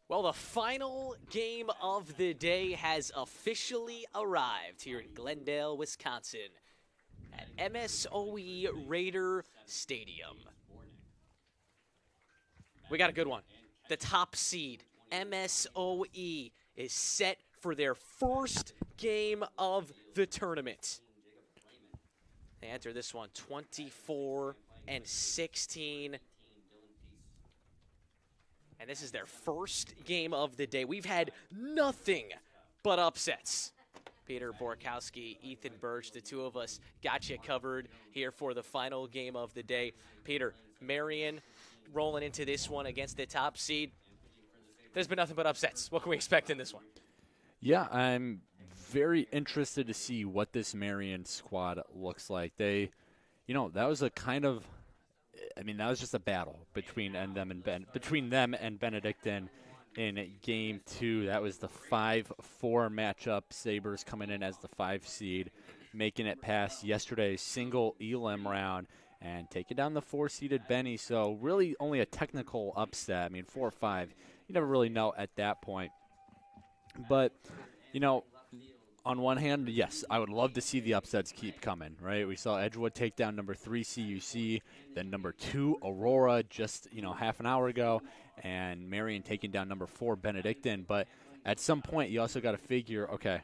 Well, the final game of the day has officially arrived here in Glendale, Wisconsin at MSOE Raider Stadium. We got a good one. The top seed, MSOE, is set for their first game of the tournament. They enter this one 24-16. And this is their first game of the day. We've had nothing but upsets. Peter Borkowski, Ethan Birch, the two of us got you covered here for the final game of the day. Peter, Marian rolling into this one against the top seed. There's been nothing but upsets. What can we expect in this one? Yeah, I'm very interested to see what this Marian squad looks like. That was a kind of, that was just a battle between them and Benedictine in game 2. That was the 5-4 matchup. Sabres coming in as the 5 seed, making it past yesterday's single elim round and taking down the 4-seeded Benny. So really only a technical upset. 4 or 5, you never really know at that point. But, on one hand, yes, I would love to see the upsets keep coming, right? We saw Edgewood take down number 3 CUC, then number 2 Aurora just, half an hour ago, and Marian taking down number 4 Benedictine. But at some point, you also got to figure, okay,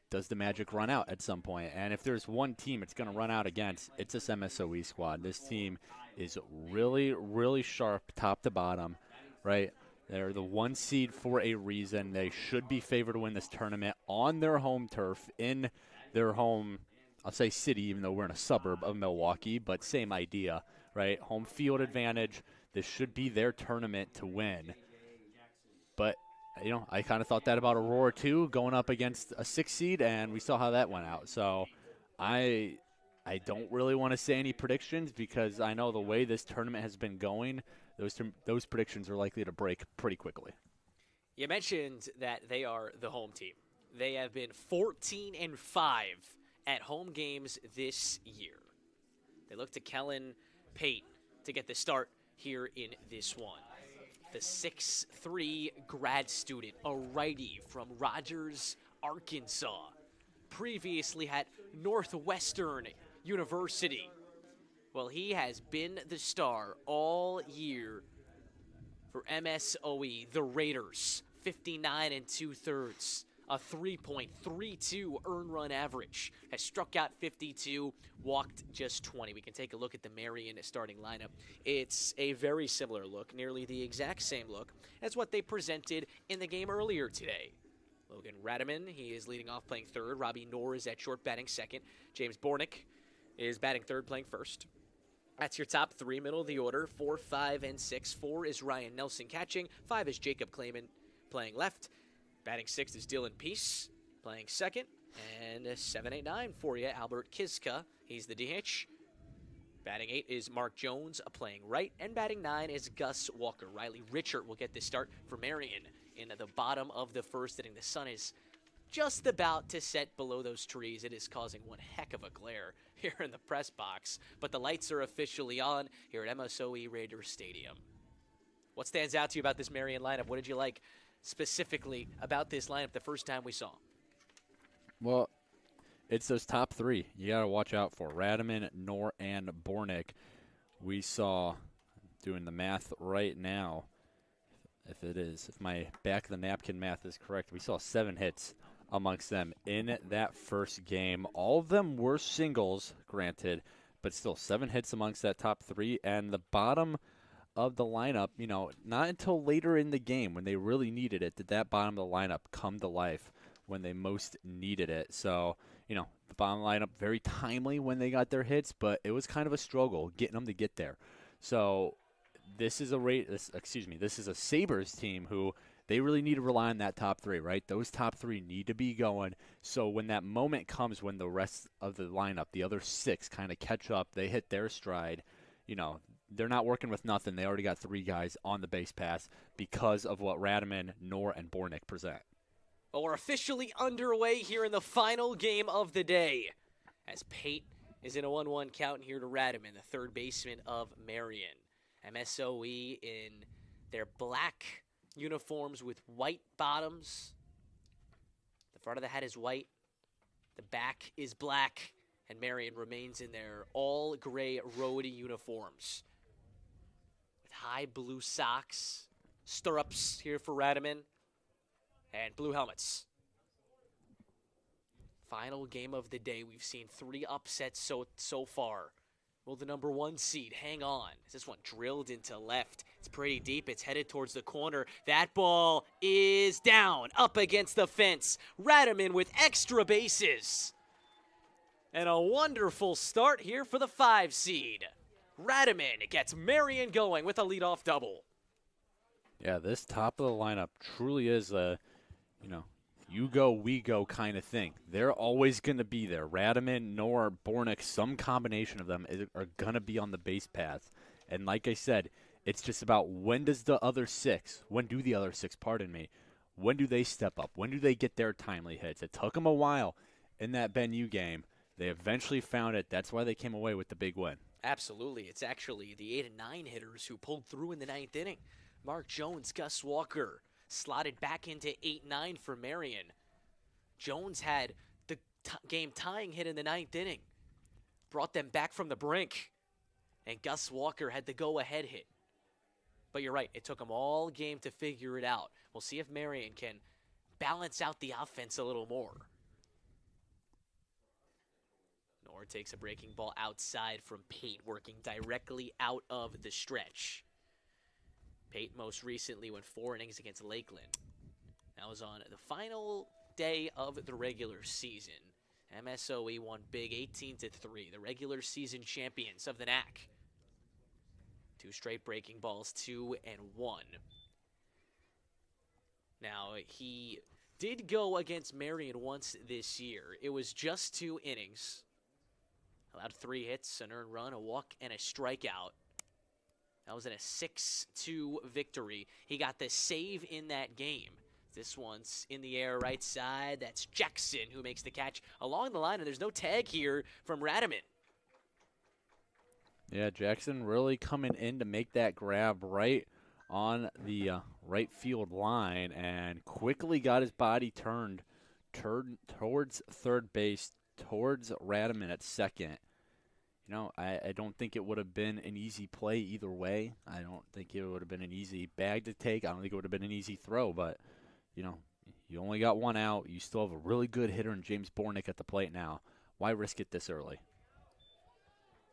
does the magic run out at some point? And if there's one team it's going to run out against, it's this MSOE squad. This team is really, really sharp top to bottom, right? They're the 1 seed for a reason. They should be favored to win this tournament on their home turf, in their home, I'll say city, even though we're in a suburb of Milwaukee, but same idea, right? Home field advantage. This should be their tournament to win. But, I kind of thought that about Aurora, too, going up against a 6 seed, and we saw how that went out. So I don't really want to say any predictions because I know the way this tournament has been going, those predictions are likely to break pretty quickly. You mentioned that they are the home team. They have been 14-5 at home games this year. They look to Kellen Pate to get the start here in this one. The 6'3" grad student, a righty from Rogers, Arkansas, previously at Northwestern University. Well, he has been the star all year for MSOE, the Raiders, 59 2/3, a 3.32 earn run average, has struck out 52, walked just 20. We can take a look at the Marian starting lineup. It's a very similar look, nearly the exact same look as what they presented in the game earlier today. Logan Radaman, he is leading off playing third. Robbie Knorr is at short batting second. James Bornick is batting third, playing first. That's your top 3, middle of the order, 4, 5, and 6. 4 is Ryan Nelson catching. 5 is Jacob Clayman playing left. Batting 6 is Dylan Peace playing second. And 7, 8, 9 for you, Albert Kiska. He's the DH. Batting 8 is Mark Jones playing right. And batting 9 is Gus Walker. Riley Richard will get this start for Marian in the bottom of the first inning. The sun is just about to set below those trees. It is causing one heck of a glare here in the press box, but the lights are officially on here at MSOE Raider Stadium. What stands out to you about this Marian lineup? What did you like specifically about this lineup the first time we saw? Well, it's those top 3 you got to watch out for: Radaman, Knorr, and Bornick. We saw, doing the math right now, if my back of the napkin math is correct, we saw 7 hits amongst them in that first game. All of them were singles, granted, but still 7 hits amongst that top 3. And the bottom of the lineup, not until later in the game when they really needed it did that bottom of the lineup come to life when they most needed it. So, the bottom lineup very timely when they got their hits, but it was kind of a struggle getting them to get there. So this is a Sabres team who they really need to rely on that top 3, right? Those top 3 need to be going. So when that moment comes when the rest of the lineup, the other 6, kind of catch up, they hit their stride, they're not working with nothing. They already got 3 guys on the base pass because of what Radaman, Knorr, and Bornick present. Well, we're officially underway here in the final game of the day as Pate is in a 1-1 count here to Radaman, the third baseman of Marian. MSOE in their black uniforms with white bottoms. The front of the hat is white. The back is black. And Marian remains in their all gray roadie uniforms. With high blue socks, stirrups here for Radaman, and blue helmets. Final game of the day. We've seen 3 upsets so far. Will the number 1 seed hang on? Is this one drilled into left? It's pretty deep. It's headed towards the corner. That ball is down, up against the fence. Radaman with extra bases. And a wonderful start here for the 5 seed. Radaman gets Marian going with a leadoff double. Yeah, this top of the lineup truly is a, you go, we go kind of thing. They're always going to be there. Radaman, nor Bornick, some combination of them are going to be on the base paths. And like I said, it's just about when do the other 6, when do they step up? When do they get their timely hits? It took them a while in that Ben U game. They eventually found it. That's why they came away with the big win. Absolutely. It's actually the 8 and 9 hitters who pulled through in the 9th inning. Mark Jones, Gus Walker slotted back into 8-9 for Marian. Jones had the game-tying hit in the 9th inning. Brought them back from the brink. And Gus Walker had the go-ahead hit. But you're right. It took them all game to figure it out. We'll see if Marian can balance out the offense a little more. Nor takes a breaking ball outside from Pate, working directly out of the stretch. Pate most recently went 4 innings against Lakeland. That was on the final day of the regular season. MSOE won big 18-3, the regular season champions of the NACC. 2 straight breaking balls, 2 and 1. Now, he did go against Marian once this year. It was just 2 innings. Allowed 3 hits, an earned run, a walk, and a strikeout. That was in a 6-2 victory. He got the save in that game. This one's in the air right side. That's Jackson who makes the catch along the line, and there's no tag here from Radaman. Yeah, Jackson really coming in to make that grab right on the right field line and quickly got his body turned towards third base, towards Radaman at second. I don't think it would have been an easy play either way. I don't think it would have been an easy bag to take. I don't think it would have been an easy throw, but, you only got 1 out. You still have a really good hitter in James Bornick at the plate now. Why risk it this early?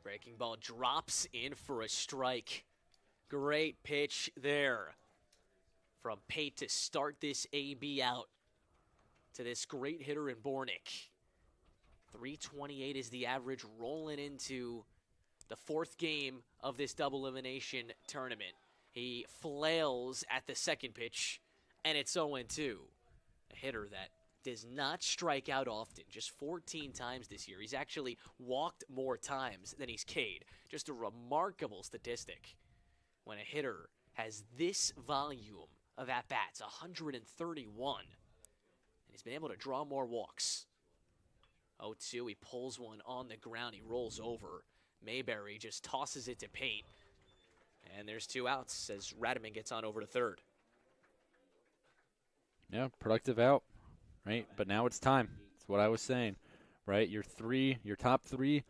Breaking ball drops in for a strike. Great pitch there from Pate to start this AB out to this great hitter in Bornick. 328 is the average rolling into the 4th game of this double elimination tournament. He flails at the second pitch, and it's 0-2. A hitter that does not strike out often, just 14 times this year. He's actually walked more times than he's K'd. Just a remarkable statistic when a hitter has this volume of at-bats, 131. And he's been able to draw more walks. 0-2, he pulls one on the ground. He rolls over. Mayberry just tosses it to Pate. And there's 2 outs as Radaman gets on over to third. Yeah, productive out, right? But now it's time. That's what I was saying, right? Your top 3,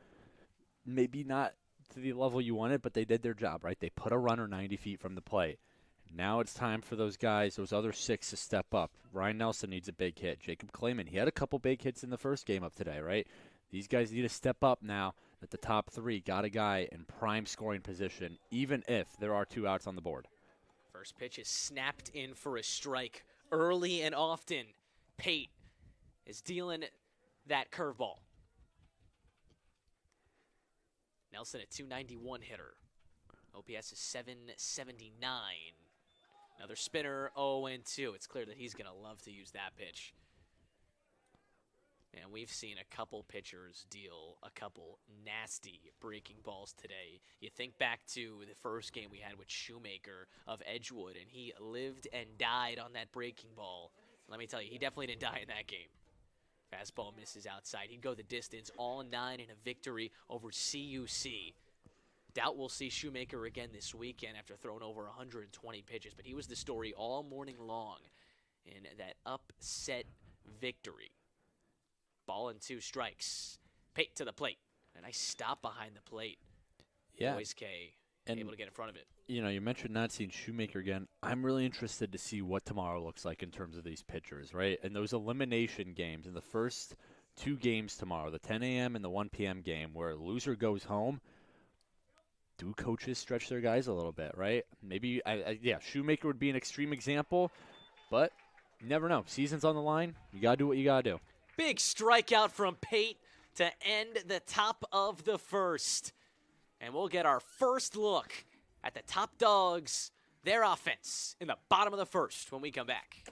maybe not to the level you wanted, but they did their job, right? They put a runner 90 feet from the plate. Now it's time for those guys, those other 6, to step up. Ryan Nelson needs a big hit. Jacob Clayman, he had a couple big hits in the first game of today, right? These guys need to step up now that the top 3 got a guy in prime scoring position, even if there are 2 outs on the board. First pitch is snapped in for a strike early and often. Pate is dealing that curveball. Nelson, a 291 hitter. OPS is 779. Another spinner, 0-2. It's clear that he's going to love to use that pitch. And we've seen a couple pitchers deal a couple nasty breaking balls today. You think back to the first game we had with Shoemaker of Edgewood, and he lived and died on that breaking ball. Let me tell you, he definitely didn't die in that game. Fastball misses outside. He'd go the distance, all 9 in a victory over CUC. Doubt we'll see Shoemaker again this weekend after throwing over 120 pitches, but he was the story all morning long in that upset victory. Ball and 2 strikes. Pate to the plate. A nice stop behind the plate. Yeah. Boys K able to get in front of it. You know, you mentioned not seeing Shoemaker again. I'm really interested to see what tomorrow looks like in terms of these pitchers, right? And those elimination games in the first 2 games tomorrow, the 10 a.m. and the 1 p.m. game, where a loser goes home, do coaches stretch their guys a little bit, right? Maybe, Shoemaker would be an extreme example, but you never know. Season's on the line. You got to do what you got to do. Big strikeout from Pate to end the top of the first. And we'll get our first look at the top dogs, their offense, in the bottom of the first when we come back.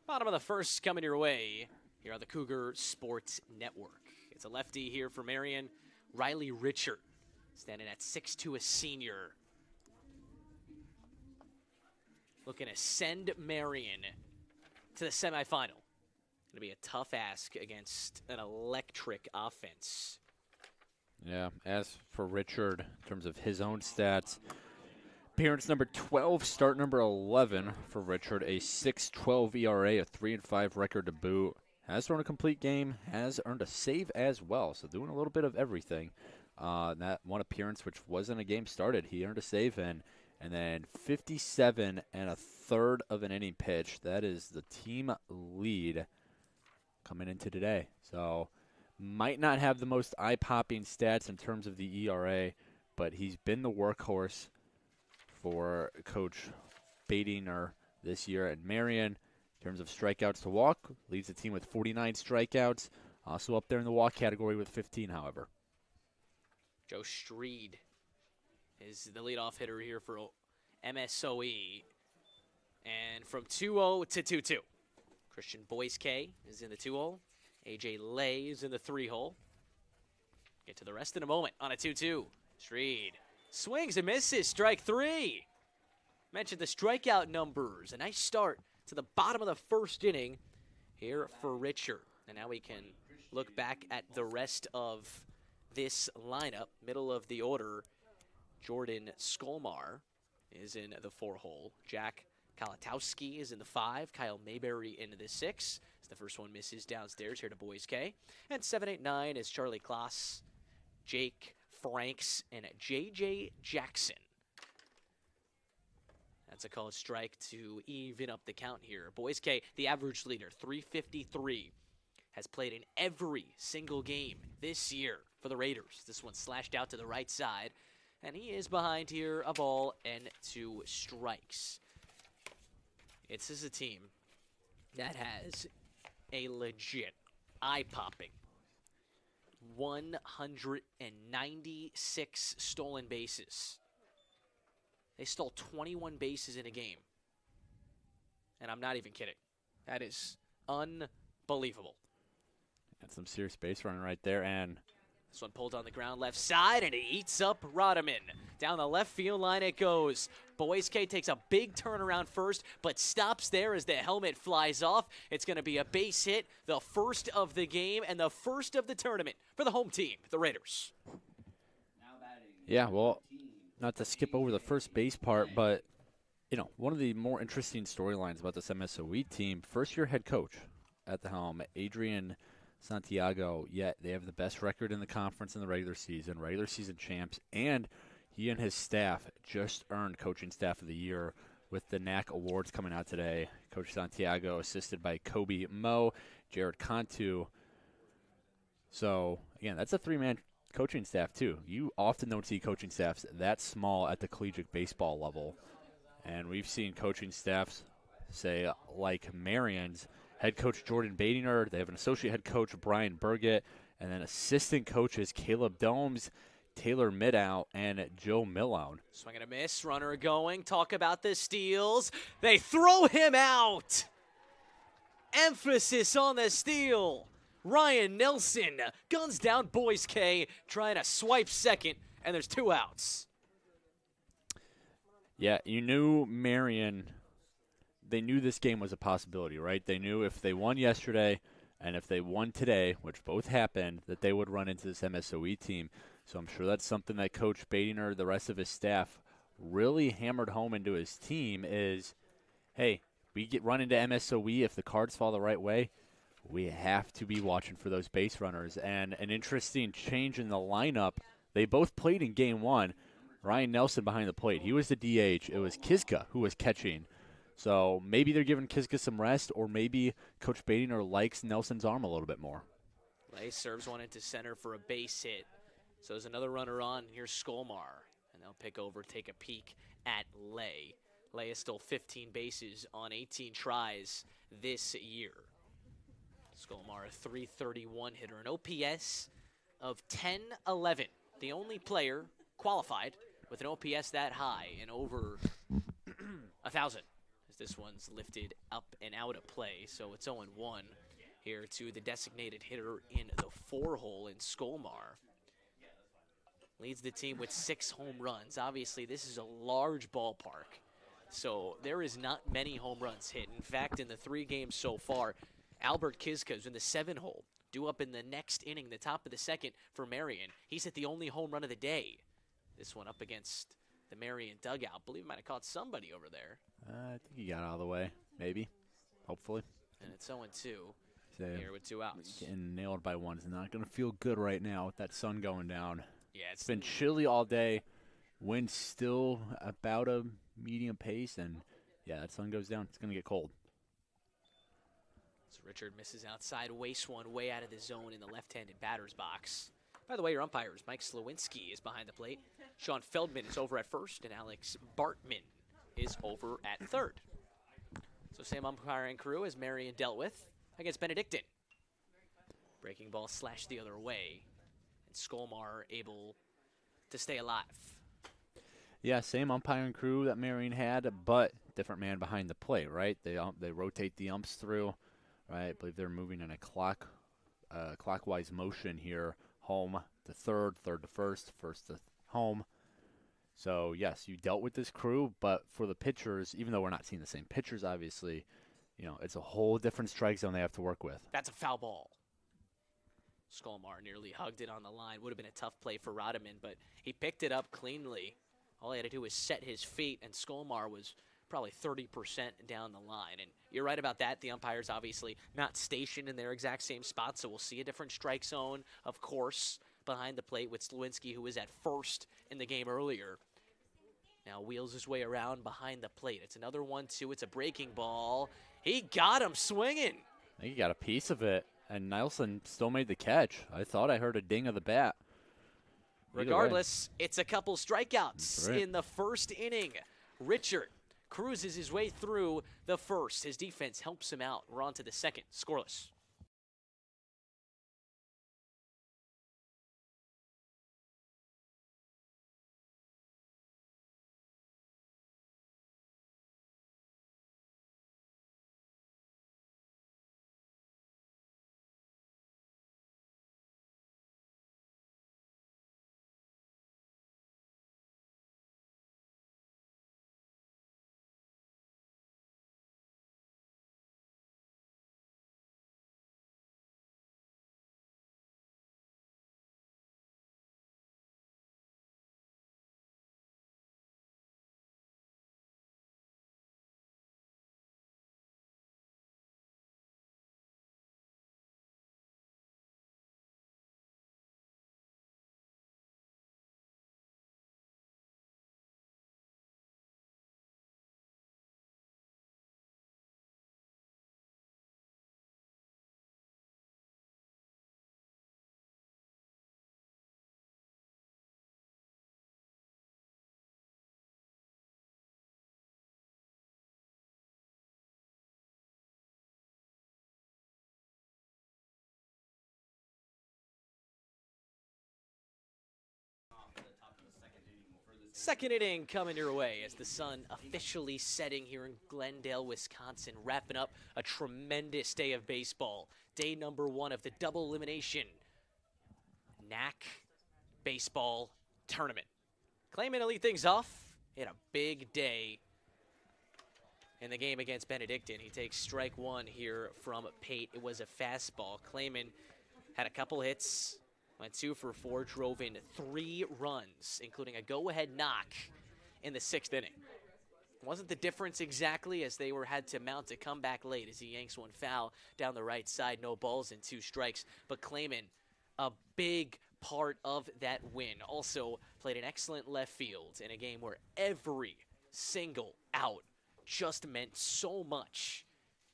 Bottom of the first coming your way here on the Cougar Sports Network. It's a lefty here for Marian, Riley Richard, standing at 6'2", a senior. Looking to send Marian to the semifinal. Going to be a tough ask against an electric offense. Yeah, as for Richard, in terms of his own stats, appearance number 12, start number 11 for Richard, a 6.12 ERA, a 3-5 record to boot. Has thrown a complete game, has earned a save as well, so doing a little bit of everything. That one appearance, which wasn't a game started, he earned a save in. And then 57 1/3 of an inning pitch. That is the team lead coming into today. So might not have the most eye-popping stats in terms of the ERA, but he's been the workhorse for Coach Badinger this year at Marian. In terms of strikeouts to walk, leads the team with 49 strikeouts. Also up there in the walk category with 15, however. Joe Streed is the leadoff hitter here for MSOE. And from 2-0 to 2-2. Christian Boyske is in the 2-hole. AJ Lay is in the 3-hole. Get to the rest in a moment on a 2-2. Streed swings and misses, strike 3. Mentioned the strikeout numbers. A nice start to the bottom of the first inning here for Richard. And now we can look back at the rest of this lineup. Middle of the order, Jordan Skolmar is in the 4-hole. Jack Kalatowski is in the 5. Kyle Mayberry in the 6. As the first one misses downstairs here to Boys K. And 7, 8, 9 is Charlie Kloss, Jake Franks, and J.J. Jackson. That's a called strike to even up the count here. Boys K, the average leader, 353, has played in every single game this year for the Raiders. This one slashed out to the right side, and he is behind here, a ball and 2 strikes. This is a team that has a legit, eye-popping 196 stolen bases. They stole 21 bases in a game. And I'm not even kidding. That is unbelievable. That's some serious base running right there. And this one pulled on the ground left side, and it eats up Rodman. Down the left field line it goes. Boys K takes a big turnaround first, but stops there as the helmet flies off. It's going to be a base hit, the first of the game and the first of the tournament for the home team, the Raiders. Yeah, well, not to skip over the first base part, but, you know, one of the more interesting storylines about this MSOE team, first-year head coach. at the helm. Adrian Santiago, yet they have the best record in the conference in the regular season champs, and he and his staff just earned Coaching Staff of the Year with the NACC awards coming out today. Coach Santiago assisted by Kobe Mo, Jared Cantu. So, again, that's a three-man coaching staff, too. You often don't see coaching staffs that small at the collegiate baseball level. And we've seen coaching staffs, say, like Marian's, head coach Jordan Badinger. They have an associate head coach, Brian Burgett, and then assistant coaches Caleb Domes, Taylor Midow, and Joe Milone. Swing and a miss, runner going. Talk about the steals. They throw him out. Emphasis on the steal. Ryan Nelson guns down Boys K, trying to swipe second, and there's 2 outs. Yeah, you knew Marian, they knew this game was a possibility, right? They knew if they won yesterday and if they won today, which both happened, that they would run into this MSOE team. So I'm sure that's something that Coach Badinger, the rest of his staff, really hammered home into his team is, hey, we get run into MSOE if the cards fall the right way. We have to be watching for those base runners. And an interesting change in the lineup. They both played in game 1. Ryan Nelson behind the plate. He was the DH. It was Kiska who was catching. So maybe they're giving Kiska some rest, or maybe Coach Badinger likes Nelson's arm a little bit more. Lay serves one into center for a base hit. So there's another runner on. Here's Skolmar. And they'll pick over, take a peek at Lay. Lay has stole 15 bases on 18 tries this year. Skolmar, a .331 hitter, an OPS of 1011. The only player qualified with an OPS that high in over 1,000. As this one's lifted up and out of play, so it's 0-1 here to the designated hitter in the 4-hole in Skolmar. Leads the team with 6 home runs. Obviously, this is a large ballpark, so there is not many home runs hit. In fact, in the 3 games so far, Albert Kiska is in the 7-hole, due up in the next inning, the top of the 2nd for Marian. He's hit the only home run of the day. This one up against the Marian dugout. I believe he might have caught somebody over there. I think he got out of the way, maybe, hopefully. And it's 0-2 here with 2 outs. Getting nailed by one is not going to feel good right now with that sun going down. Yeah, it's been chilly all day. Wind still about a medium pace, and, yeah, that sun goes down. It's going to get cold. So Richard misses outside, wastes one way out of the zone in the left-handed batter's box. By the way, your umpires, Mike Slowinski is behind the plate. Sean Feldman is over at first, and Alex Bartman is over at third. So same umpiring crew as Marian dealt with against Benedictine. Breaking ball slashed the other way, and Skolmar able to stay alive. Yeah, same umpiring crew that Marian had, but different man behind the plate, right? They rotate the umps through, right? I believe they're moving in a clockwise motion here. Home to third, third to first, first to home. So, yes, you dealt with this crew, but for the pitchers, even though we're not seeing the same pitchers, obviously, you know, it's a whole different strike zone they have to work with. That's a foul ball. Skolmar nearly hugged it on the line. Would have been a tough play for Rodiman, but he picked it up cleanly. All he had to do was set his feet, and Skolmar was probably 30% down the line. And you're right about that. The umpires obviously not stationed in their exact same spot, so we'll see a different strike zone, of course, behind the plate with Slowinski, who was at first in the game earlier. Now wheels his way around behind the plate. It's another 1-2. It's a breaking ball. He got him swinging. I think he got a piece of it, and Nelson still made the catch. I thought I heard a ding of the bat. Regardless, it's a couple strikeouts in the first inning. Richard cruises his way through the first. His defense helps him out. We're on to the second. Scoreless. Second inning coming your way as the sun officially setting here in Glendale, Wisconsin, wrapping up a tremendous day of baseball. Day number 1 of the double elimination NACC baseball tournament. Clayman to lead things off in a big day in the game against Benedictine. He takes strike 1 here from Pate. It was a fastball. Clayman had a couple hits. Went 2 for 4, drove in 3 runs, including a go-ahead knock in the 6th inning. Wasn't the difference exactly, as they had to mount a comeback late as he yanks one foul down the right side. No balls and 2 strikes. But Clayman, a big part of that win. Also played an excellent left field in a game where every single out just meant so much.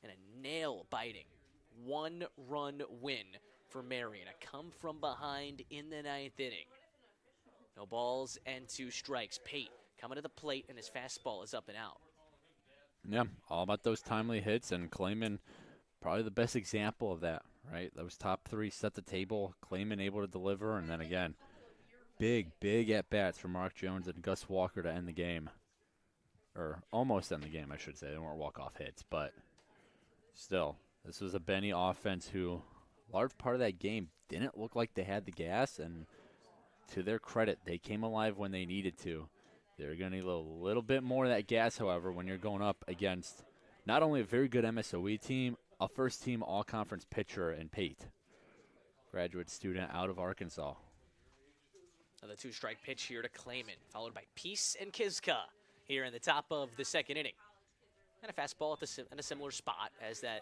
And a nail-biting 1-run win for Marian. A come from behind in the 9th inning. No balls and 2 strikes. Pate coming to the plate, and his fastball is up and out. Yeah, all about those timely hits, and Clayman probably the best example of that, right? Those top 3 set the table. Clayman able to deliver, and then again, big at-bats from Mark Jones and Gus Walker to end the game. Or almost end the game, I should say. They weren't walk-off hits, but still, this was a Benny offense who, large part of that game, didn't look like they had the gas, and to their credit, they came alive when they needed to. They're going to need a little bit more of that gas, however, when you're going up against not only a very good MSOE team, a first-team all-conference pitcher in Pate, graduate student out of Arkansas. Another 2-strike pitch here to Clayman, followed by Peace and Kiska here in the top of the 2nd inning. And a fastball at a similar spot as that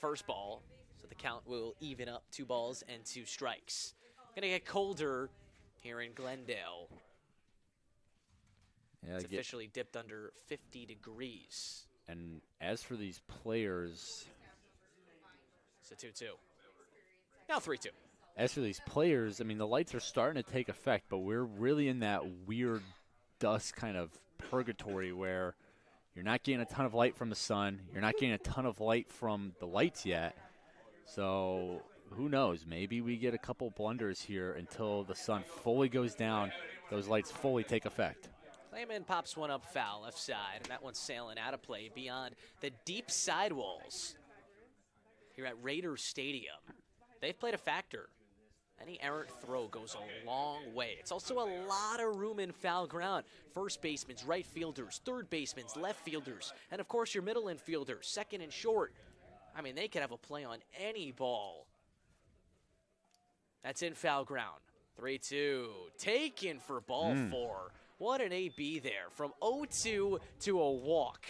first ball, so the count will even up. 2 balls and 2 strikes. Going to get colder here in Glendale. Yeah, it's officially dipped under 50 degrees. And as for these players, it's a 2-2. Now 3-2. As for these players, I mean, the lights are starting to take effect, but we're really in that weird dusk kind of purgatory where you're not getting a ton of light from the sun. You're not getting a ton of light from the lights yet. So who knows? Maybe we get a couple blunders here until the sun fully goes down, those lights fully take effect. Clayman pops one up foul left side, and that one's sailing out of play beyond the deep sidewalls here at Raiders Stadium. They've played a factor. Any errant throw goes a long way. It's also a lot of room in foul ground. First baseman's, right fielders, third baseman's, left fielders, and of course your middle infielders, second and short. I mean, they could have a play on any ball. That's in foul ground. 3-2. Taken for ball 4. What an AB there. From 0-2 to a walk.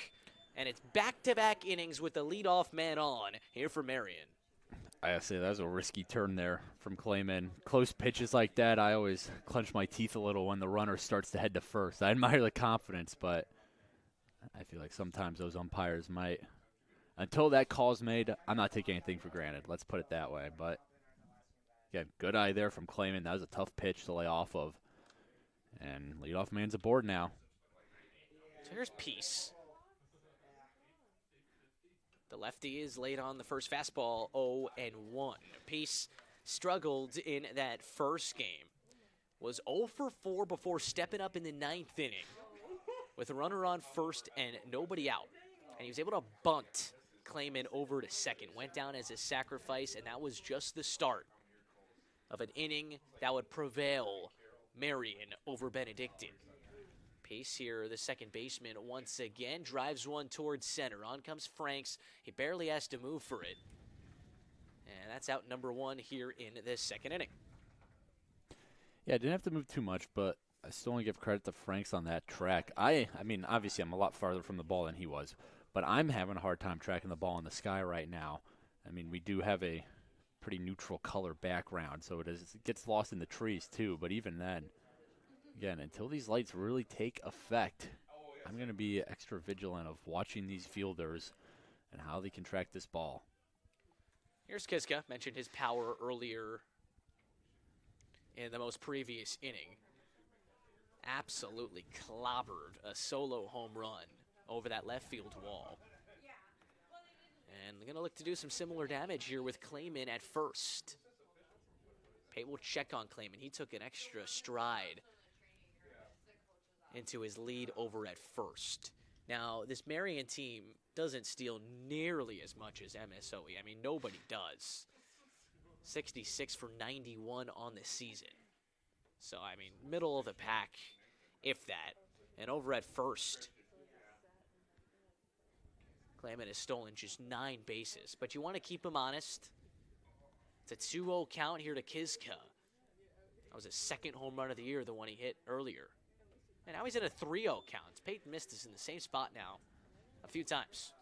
And it's back-to-back innings with the leadoff man on here for Marian. I gotta say, that was a risky turn there from Clayman. Close pitches like that, I always clench my teeth a little when the runner starts to head to first. I admire the confidence, but I feel like sometimes those umpires might. Until that call's made, I'm not taking anything for granted. Let's put it that way. But, again, good eye there from Clayman. That was a tough pitch to lay off of. And leadoff man's aboard now. So here's Peace. The lefty is late on the first fastball, 0-1. Peace struggled in that first game. Was 0 for 4 before stepping up in the 9th inning with a runner on first and nobody out. And he was able to bunt Clayman over to second. Went down as a sacrifice, and that was just the start of an inning that would prevail Marian over Benedictine. Pace here, the second baseman, once again drives one towards center. On comes Franks. He barely has to move for it. And that's out number 1 here in this 2nd inning. Yeah, didn't have to move too much, but I still want to give credit to Franks on that track. I mean, obviously I'm a lot farther from the ball than he was, but I'm having a hard time tracking the ball in the sky right now. I mean, we do have a pretty neutral color background, so it gets lost in the trees too, but even then, again, until these lights really take effect, I'm going to be extra vigilant of watching these fielders and how they can track this ball. Here's Kiska. Mentioned his power earlier in the most previous inning. Absolutely clobbered a solo home run over that left field wall. And they're going to look to do some similar damage here with Clayman at first. Pate will check on Clayman. He took an extra stride into his lead over at first. Now, this Marian team doesn't steal nearly as much as MSOE. I mean, nobody does. 66 for 91 on the season. So, I mean, middle of the pack, if that. And over at first, Clayman has stolen just 9 bases. But you want to keep him honest. It's a 2-0 count here to Kiska. That was his second home run of the year, the one he hit earlier. And now he's in a 3-0 count. Peyton missed us in the same spot now a few times.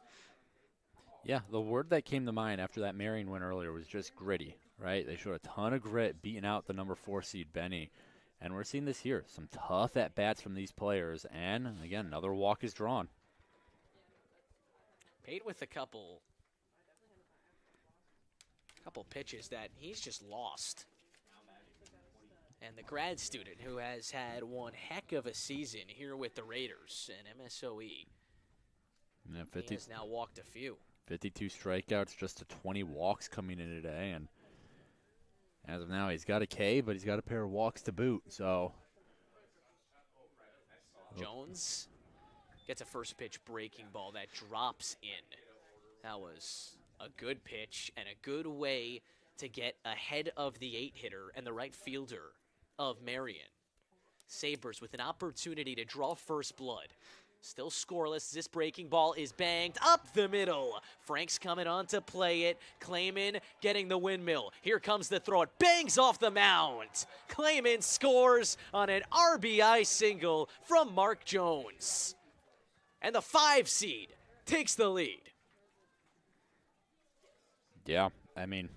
Yeah, the word that came to mind after that Marian win earlier was just gritty, right? They showed a ton of grit beating out the number 4 seed Benny. And we're seeing this here. Some tough at-bats from these players. And, again, another walk is drawn. Peyton with a couple pitches that he's just lost. And the grad student who has had one heck of a season here with the Raiders and MSOE. Yeah, he has now walked a few. 52 strikeouts, just to 20 walks coming in today. And as of now, he's got a K, but he's got a pair of walks to boot. So Jones gets a first pitch breaking ball that drops in. That was a good pitch and a good way to get ahead of the 8-hitter and the right fielder of Marian. Sabres with an opportunity to draw first blood. Still scoreless. This breaking ball is banged up the middle. Frank's coming on to play it. Clayman getting the windmill. Here comes the throw. It bangs off the mound. Clayman scores on an RBI single from Mark Jones. And the 5 seed takes the lead. Yeah, I mean,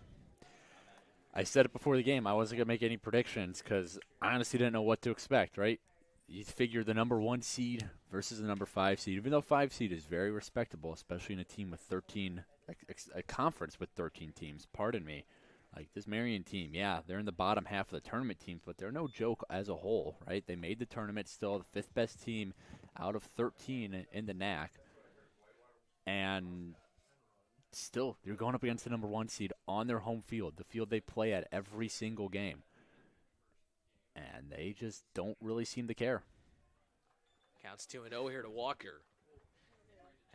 I said it before the game. I wasn't going to make any predictions because I honestly didn't know what to expect, right? You figure the number 1 seed versus the number 5 seed, even though 5 seed is very respectable, especially in a team with 13, a conference with 13 teams, pardon me. Like this Marian team, yeah, they're in the bottom half of the tournament teams, but they're no joke as a whole, right? They made the tournament, still the 5th best team out of 13 in the NACC. And still, you're going up against the number 1 seed on their home field, the field they play at every single game. And they just don't really seem to care. Counts 2-0 here to Walker.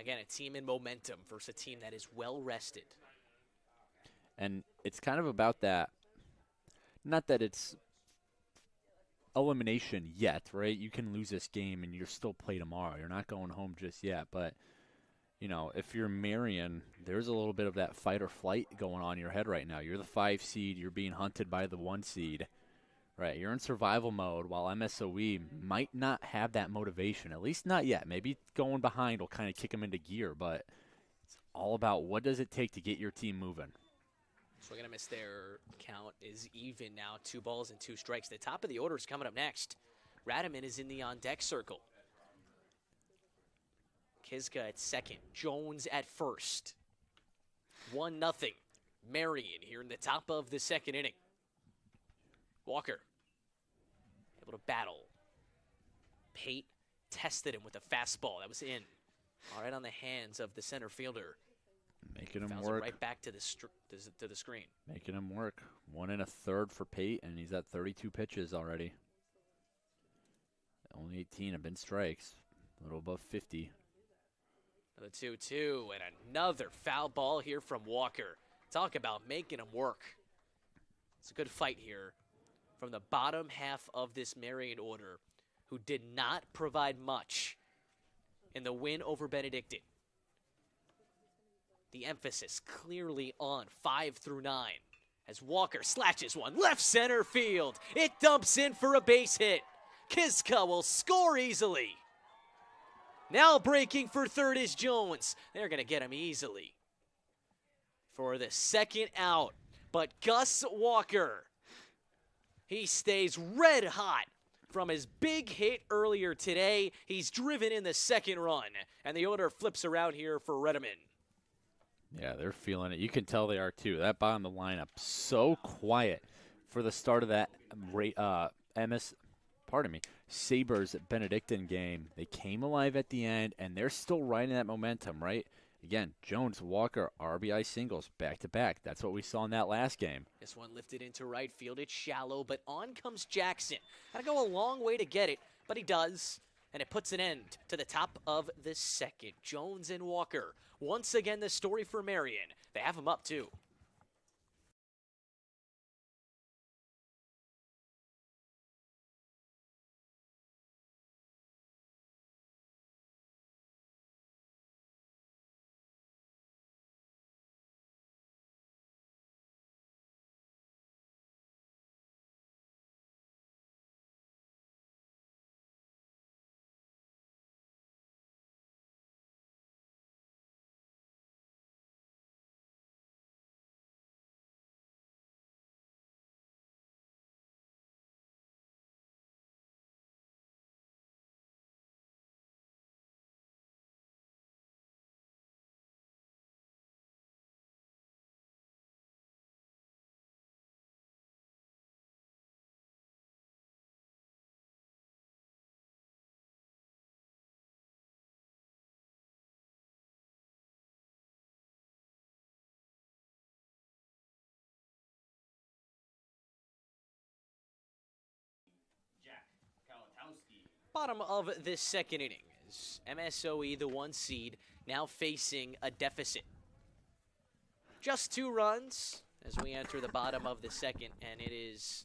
Again, a team in momentum versus a team that is well rested. And it's kind of about that. Not that it's elimination yet, right? You can lose this game and you're still play tomorrow. You're not going home just yet. But, you know, if you're Marian, there's a little bit of that fight or flight going on in your head right now. You're the 5 seed. You're being hunted by the 1 seed. Right, you're in survival mode while MSOE might not have that motivation, at least not yet. Maybe going behind will kind of kick them into gear, but it's all about what does it take to get your team moving. So we're going to miss their count is even now, 2 balls and 2 strikes. The top of the order is coming up next. Radiman is in the on-deck circle. Kiska at second, Jones at first. 1-0, Marian here in the top of the 2nd inning. Walker able to battle. Pate tested him with a fastball. That was in. All right on the hands of the center fielder. Making him Fouls work. It right back to the screen. Making him work. 1 1/3 for Pate, and he's at 32 pitches already. Only 18 have been strikes. A little above 50. Another 2-2, and another foul ball here from Walker. Talk about making him work. It's a good fight here from the bottom half of this Marian order, who did not provide much in the win over Benedictine. The emphasis clearly on 5 through 9 as Walker slashes one left center field. It dumps in for a base hit. Kiska will score easily. Now breaking for third is Jones. They're going to get him easily for the 2nd out. But Gus Walker, he stays red hot from his big hit earlier today. He's driven in the 2nd run, and the order flips around here for Rediman. Yeah, they're feeling it. You can tell they are too. That bottom of the lineup, so quiet for the start of that Sabres Benedictine game. They came alive at the end, and they're still riding that momentum, right? Again, Jones, Walker, RBI singles back-to-back. That's what we saw in that last game. This one lifted into right field. It's shallow, but on comes Jackson. Gotta go a long way to get it, but he does. and it puts an end to the top of the second. Jones and Walker, once again the story for Marian. They have them up too. Bottom of this second inning is MSOE, the 1 seed, now facing a deficit. Just 2 runs as we enter the bottom of the second, and it is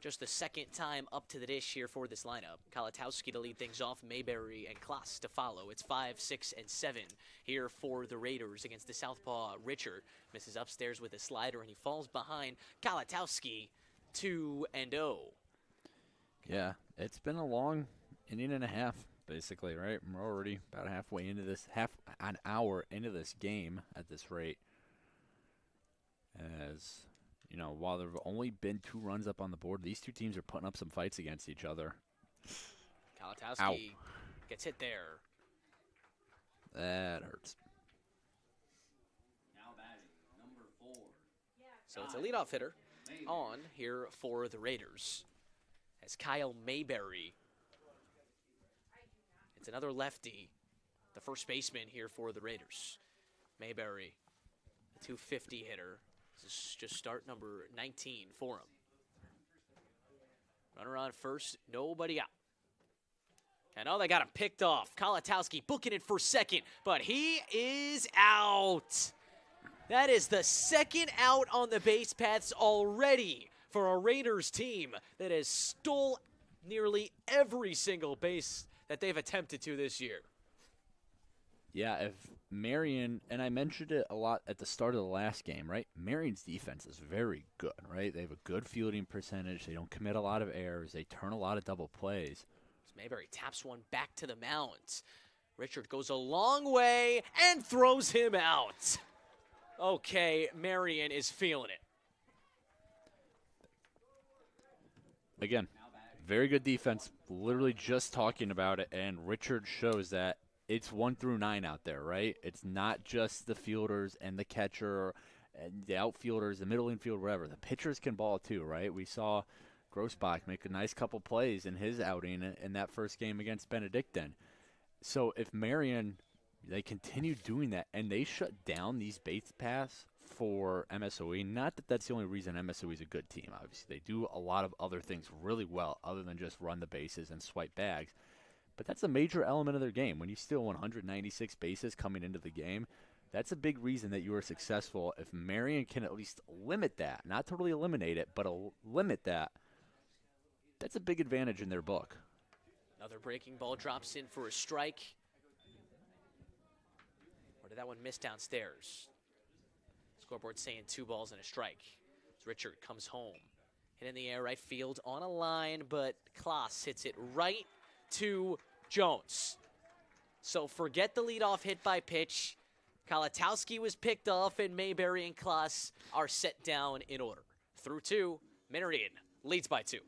just the second time up to the dish here for this lineup. Kalatowski to lead things off, Mayberry and Klaas to follow. It's 5, 6, and 7 here for the Raiders against the southpaw Richard. Misses upstairs with a slider, and he falls behind Kalatowski 2-0. Yeah, it's been a long inning and a half, basically, right? We're already about halfway into this, half an hour into this game at this rate. As, you know, while there have only been 2 runs up on the board, these two teams are putting up some fights against each other. Kalatowski gets hit there. That hurts. Now batting, number 4. So it's a leadoff hitter on here for the Raiders. As Kyle Mayberry, it's another lefty, the first baseman here for the Raiders. Mayberry, a 250 hitter. This is just start number 19 for him. Runner on first, nobody out. And oh, they got him picked off. Kalatowski booking it for second, but he is out. That is the second out on the base paths already for a Raiders team that has stole nearly every single base that they've attempted to this year. Yeah, if Marian, and I mentioned it a lot at the start of the last game, right? Marian's defense is very good, right? They have a good fielding percentage. They don't commit a lot of errors. They turn a lot of double plays. Mayberry taps one back to the mound. Richard goes a long way and throws him out. Okay, Marian is feeling it. Again, very good defense. Literally just talking about it, and Richard shows that it's 1 through 9 out there, right? It's not just the fielders and the catcher and the outfielders, the middle infield, whatever. The pitchers can ball too, right? We saw Grossbach make a nice couple plays in his outing in that first game against Benedictine. So if Marian, they continue doing that, and they shut down these base paths for MSOE. Not that that's the only reason MSOE is a good team. Obviously, they do a lot of other things really well other than just run the bases and swipe bags. But that's a major element of their game. When you steal 196 bases coming into the game, that's a big reason that you are successful. If Marian can at least limit that, not totally eliminate it, but limit that, that's a big advantage in their book. Another breaking ball drops in for a strike. Or did that one miss downstairs? Scoreboard saying 2 balls and a strike. As Richard comes home. Hit in the air, right field on a line, but Klaas hits it right to Jones. So forget the leadoff hit by pitch. Kalatowski was picked off, and Mayberry and Klaas are set down in order. Through 2, Marian leads by 2.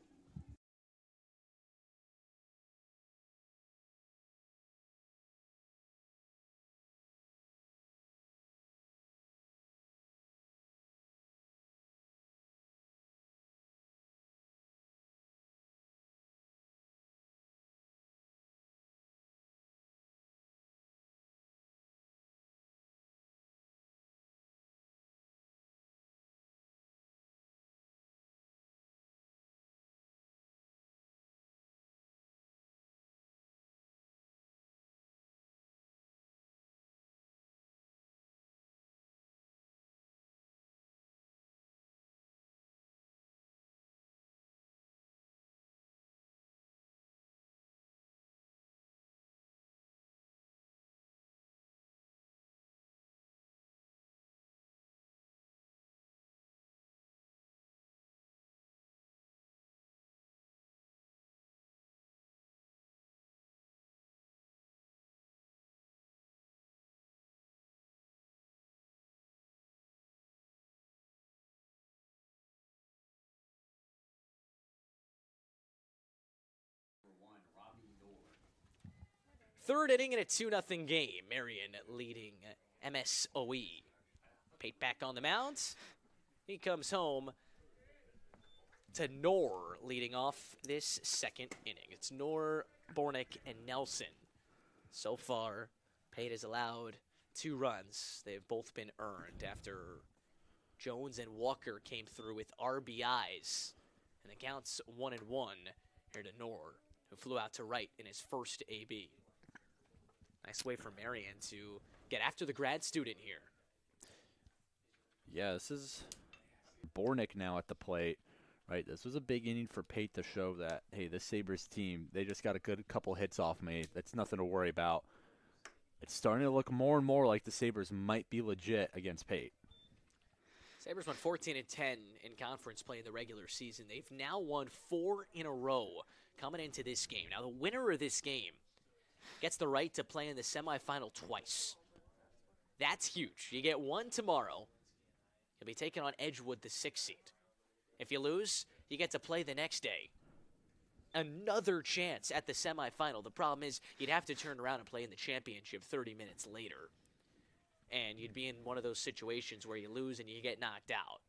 Third inning in a 2-0 game. Marian leading MSOE. Pate back on the mound. He comes home to Knorr leading off this second inning. It's Knorr, Bornick, and Nelson. So far, Pate has allowed 2 runs. They've both been earned after Jones and Walker came through with RBIs. And the count's 1-1 here to Knorr, who flew out to right in his first AB. Nice way for Marian to get after the grad student here. Yeah, this is Bornick now at the plate. Right, this was a big inning for Pate to show that, hey, this Sabres team, they just got a good couple hits off me. That's nothing to worry about. It's starting to look more and more like the Sabres might be legit against Pate. Sabres won 14-10 in conference play in the regular season. They've now won 4 in a row coming into this game. Now, the winner of this game gets the right to play in the semifinal twice. That's huge. You get one tomorrow. You'll be taking on Edgewood, the 6th seed. If you lose, you get to play the next day. Another chance at the semifinal. The problem is you'd have to turn around and play in the championship 30 minutes later. And you'd be in one of those situations where you lose and you get knocked out.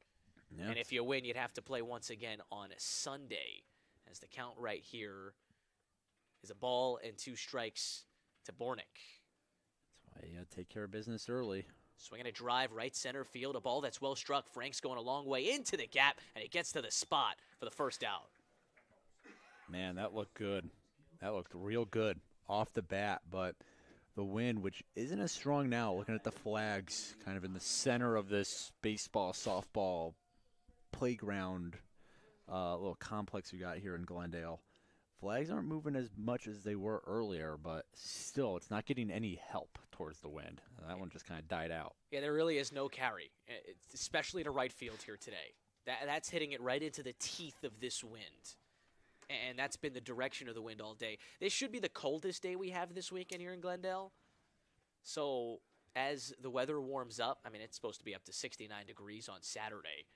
Yep. And if you win, you'd have to play once again on Sunday. As the count right here is a ball and 2 strikes to Bornick. That's why you got to take care of business early. Swinging a drive right center field, a ball that's well struck. Frank's going a long way into the gap, and it gets to the spot for the first out. Man, that looked good. That looked real good off the bat, but the wind, which isn't as strong now, looking at the flags kind of in the center of this baseball, softball playground little complex we got here in Glendale. Flags aren't moving as much as they were earlier, but still, it's not getting any help towards the wind. That one just kind of died out. Yeah, there really is no carry, especially to right field here today. That's hitting it right into the teeth of this wind. And that's been the direction of the wind all day. This should be the coldest day we have this weekend here in Glendale. So as the weather warms up, I mean, it's supposed to be up to 69 degrees on Saturday.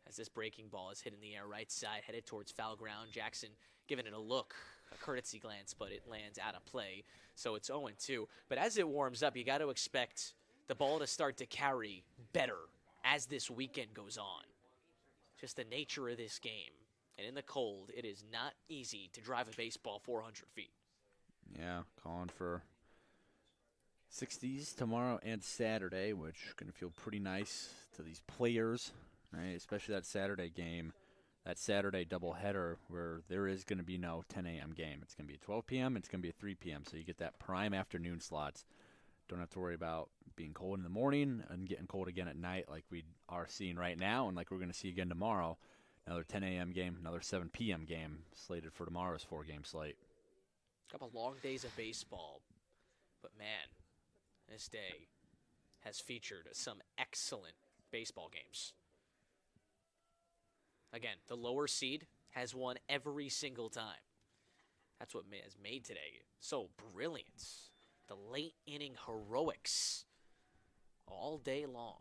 As this breaking ball is hitting the air right side, headed towards foul ground. Jackson giving it a look, a courtesy glance, but it lands out of play. So it's 0-2. But as it warms up, you got to expect the ball to start to carry better as this weekend goes on. Just the nature of this game. And in the cold, it is not easy to drive a baseball 400 feet. Yeah, calling for 60s tomorrow and Saturday, which is going to feel pretty nice to these players, right? Especially that Saturday game, that Saturday doubleheader where there is going to be no 10 a.m. game. It's going to be a 12 p.m. It's going to be a 3 p.m. So you get that prime afternoon slots. Don't have to worry about being cold in the morning and getting cold again at night like we are seeing right now and like we're going to see again tomorrow. Another 10 a.m. game, another 7 p.m. game slated for tomorrow's 4-game slate. A couple long days of baseball. But, man, this day has featured some excellent baseball games. Again, the lower seed has won every single time. That's what has made today so brilliant. The late inning heroics all day long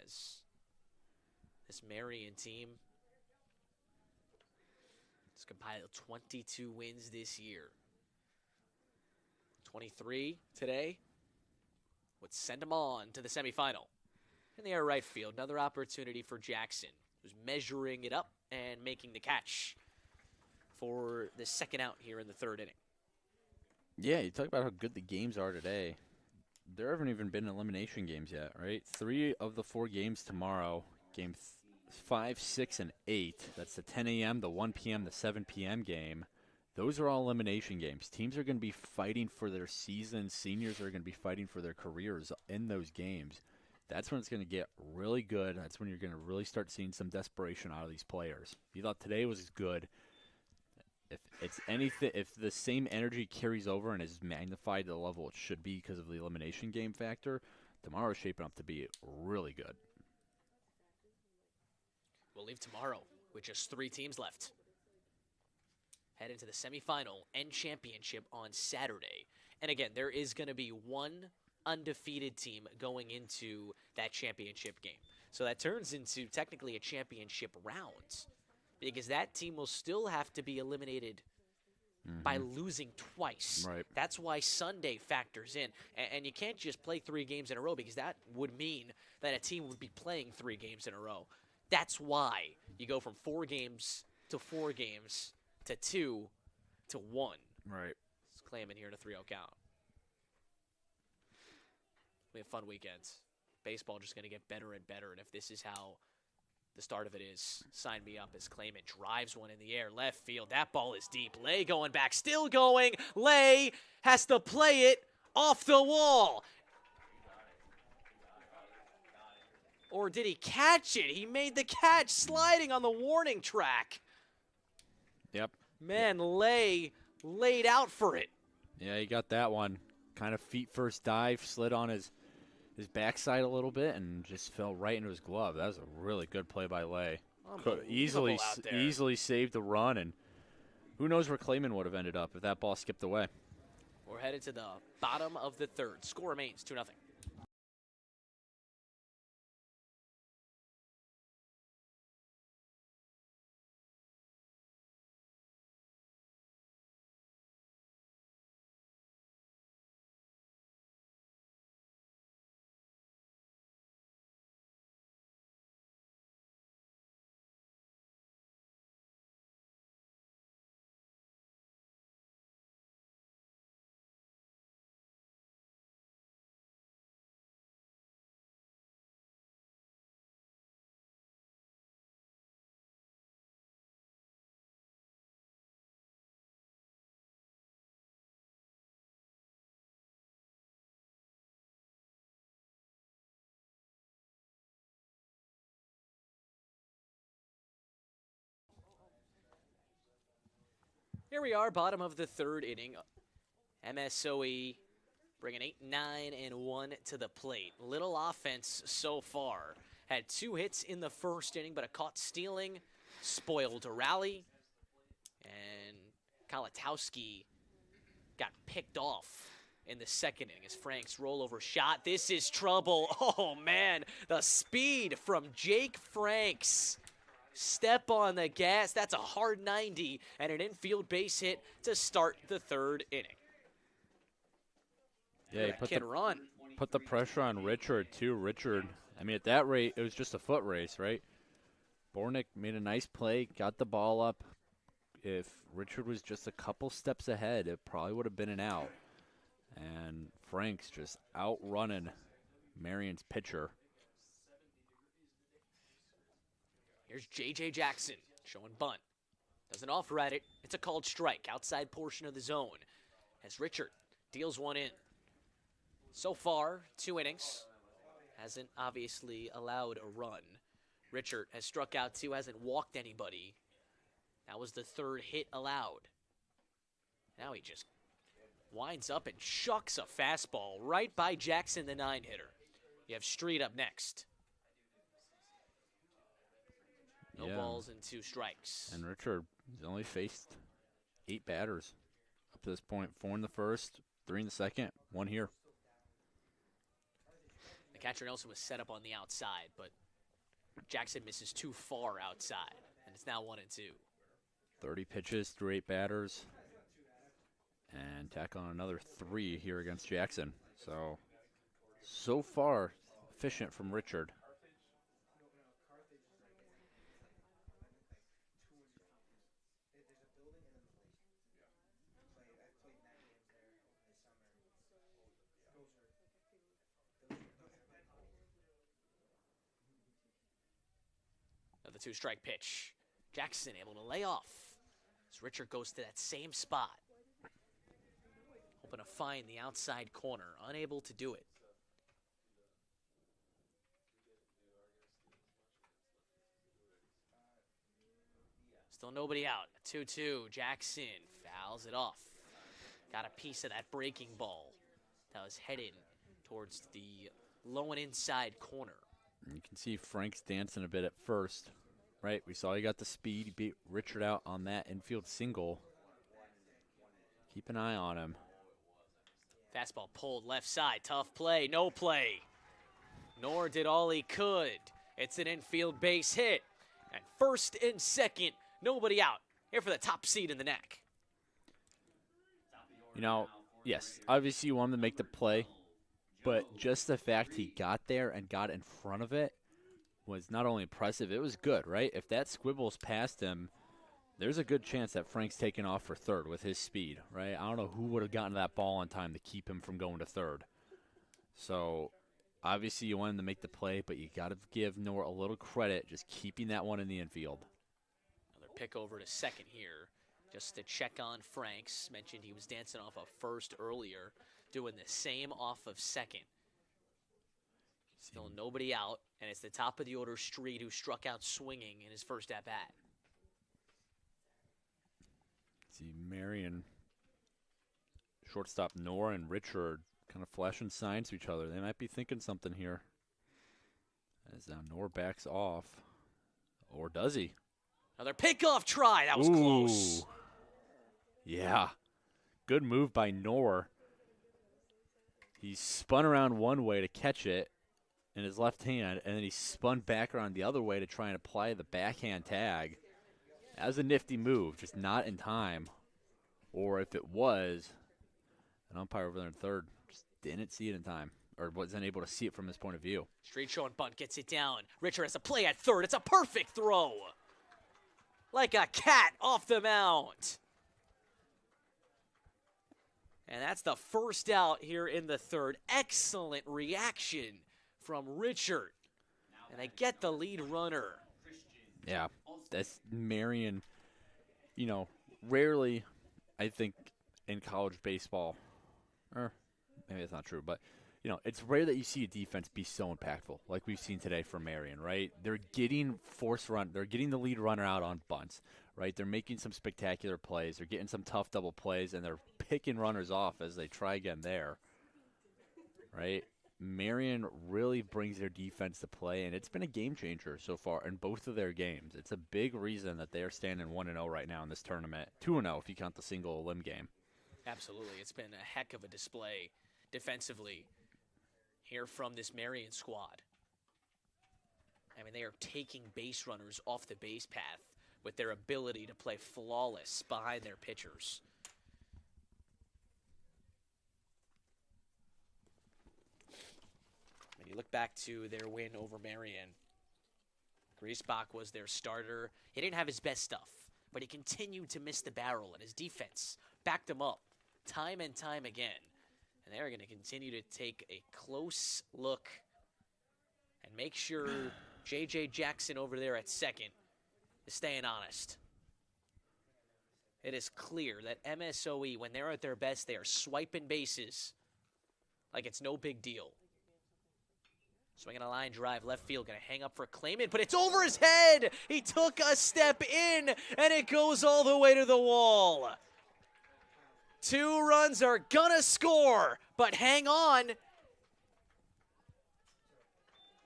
as this Marian team has compiled 22 wins this year. 23 today would send them on to the semifinal. In the air right field, another opportunity for Jackson, who's measuring it up and making the catch for the second out here in the third inning. Yeah, you talk about how good the games are today. There haven't even been elimination games yet, right? 3 of the 4 games tomorrow, game 5, 6, and 8. That's the 10 a.m., the 1 p.m., the 7 p.m. game. Those are all elimination games. Teams are going to be fighting for their season. Seniors are going to be fighting for their careers in those games. That's when it's going to get really good. That's when you're going to really start seeing some desperation out of these players. If you thought today was good, if it's anything, if the same energy carries over and is magnified to the level it should be because of the elimination game factor, tomorrow is shaping up to be really good. We'll leave tomorrow with just 3 teams left. Head into the semifinal and championship on Saturday. And again, there is going to be one undefeated team going into that championship game. So that turns into technically a championship round, because that team will still have to be eliminated by losing twice. Right. That's why Sunday factors in. And you can't just play 3 games in a row, because that would mean that a team would be playing 3 games in a row. That's why you go from 4 games to 4 games to 2 to 1. Right. It's claiming here to 3-0 count. We have fun weekends. Baseball just going to get better and better, and if this is how the start of it is, sign me up. As Clayman drives one in the air, left field. That ball is deep. Lay going back, still going. Lay has to play it off the wall. Or did he catch it? He made the catch sliding on the warning track. Yep. Man, Lay laid out for it. Yeah, he got that one. Kind of feet first dive, slid on his backside a little bit, and just fell right into his glove. That was a really good play by Lay. Could easily saved the run, and who knows where Clayman would have ended up if that ball skipped away. We're headed to the bottom of the 3rd. Score remains 2-0. Here we are, bottom of the 3rd inning. MSOE bringing 8, 9, and 1 to the plate. Little offense so far. Had 2 hits in the 1st inning, but a caught stealing spoiled a rally. And Kalatowski got picked off in the 2nd inning as Frank's rollover shot. This is trouble. Oh, man, the speed from Jake Franks. Step on the gas. That's a hard 90 and an infield base hit to start the 3rd inning. Yeah, he put the pressure on Richard, too. Richard, I mean, at that rate, it was just a foot race, right? Bornick made a nice play, got the ball up. If Richard was just a couple steps ahead, it probably would have been an out. And Frank's just outrunning Marian's pitcher. Here's J.J. Jackson showing bunt. Doesn't offer at it. It's a called strike, outside portion of the zone, as Richard deals one in. So far, 2 innings. Hasn't obviously allowed a run. Richard has struck out 2, hasn't walked anybody. That was the 3rd hit allowed. Now he just winds up and shucks a fastball right by Jackson, the 9-hitter. You have Street up next. No balls and 2 strikes. And Richard has only faced 8 batters up to this point. 4 in the 1st, 3 in the 2nd, 1 here. The catcher Nelson was set up on the outside, but Jackson misses too far outside, and it's now 1-2. 30 pitches through 8 batters. And tack on another 3 here against Jackson. So far, efficient from Richard. The 2-strike pitch. Jackson able to lay off as Richard goes to that same spot. Hoping to find the outside corner. Unable to do it. Still nobody out. 2-2. Jackson fouls it off. Got a piece of that breaking ball that was headed towards the low and inside corner. You can see Frank's dancing a bit at first, right? We saw he got the speed. He beat Richard out on that infield single. Keep an eye on him. Fastball pulled left side. Tough play. No play. Nor did all he could. It's an infield base hit. And 1st and 2nd, nobody out. Here for the top seed in the NACC. You know, yes, obviously you want him to make the play, but just the fact he got there and got in front of it was not only impressive, it was good, right? If that squibbles past him, there's a good chance that Frank's taking off for third with his speed, right? I don't know who would have gotten that ball in time to keep him from going to third. So, obviously you want him to make the play, but you got to give Noor a little credit just keeping that one in the infield. Another pick over to second here, just to check on Franks. Mentioned he was dancing off of first earlier, doing the same off of second. Still nobody out, and it's the top of the order Street who struck out swinging in his first at-bat. See, Marian, shortstop Noor and Richard kind of flashing signs to each other. They might be thinking something here. As now Noor backs off. Or does he? Another pickoff try. That was close. Yeah. Good move by Noor. He spun around one way to catch it in his left hand, and then he spun back around the other way to try and apply the backhand tag. That was a nifty move, just not in time. Or if it was, an umpire over there in third just didn't see it in time, or wasn't able to see it from his point of view. Street showing bunt, gets it down. Richard has a play at third. It's a perfect throw. Like a cat off the mound. And that's the first out here in the third. Excellent reaction from Richard. And they get the lead runner. Yeah, that's Marian. You know, rarely, I think, in college baseball, or maybe that's not true, but, you know, it's rare that you see a defense be so impactful like we've seen today from Marian, right? They're getting they're getting the lead runner out on bunts, right? They're making some spectacular plays. They're getting some tough double plays, and they're picking runners off as they try again there, right? Marian really brings their defense to play, and it's been a game changer so far in both of their games. It's a big reason that they are standing 1-0 right now in this tournament. 2-0 if you count the single limb game. Absolutely. It's been a heck of a display defensively here from this Marian squad. I mean, they are taking base runners off the base path with their ability to play flawless behind their pitchers. When you look back to their win over Marian, Griesbach was their starter. He didn't have his best stuff, but he continued to miss the barrel, and his defense backed him up time and time again. And they're going to continue to take a close look and make sure J.J. Jackson over there at second is staying honest. It is clear that MSOE, when they're at their best, they are swiping bases like it's no big deal. Swinging a line drive, left field, going to hang up for Clayman, but it's over his head. He took a step in, and it goes all the way to the wall. 2 runs are going to score, but hang on.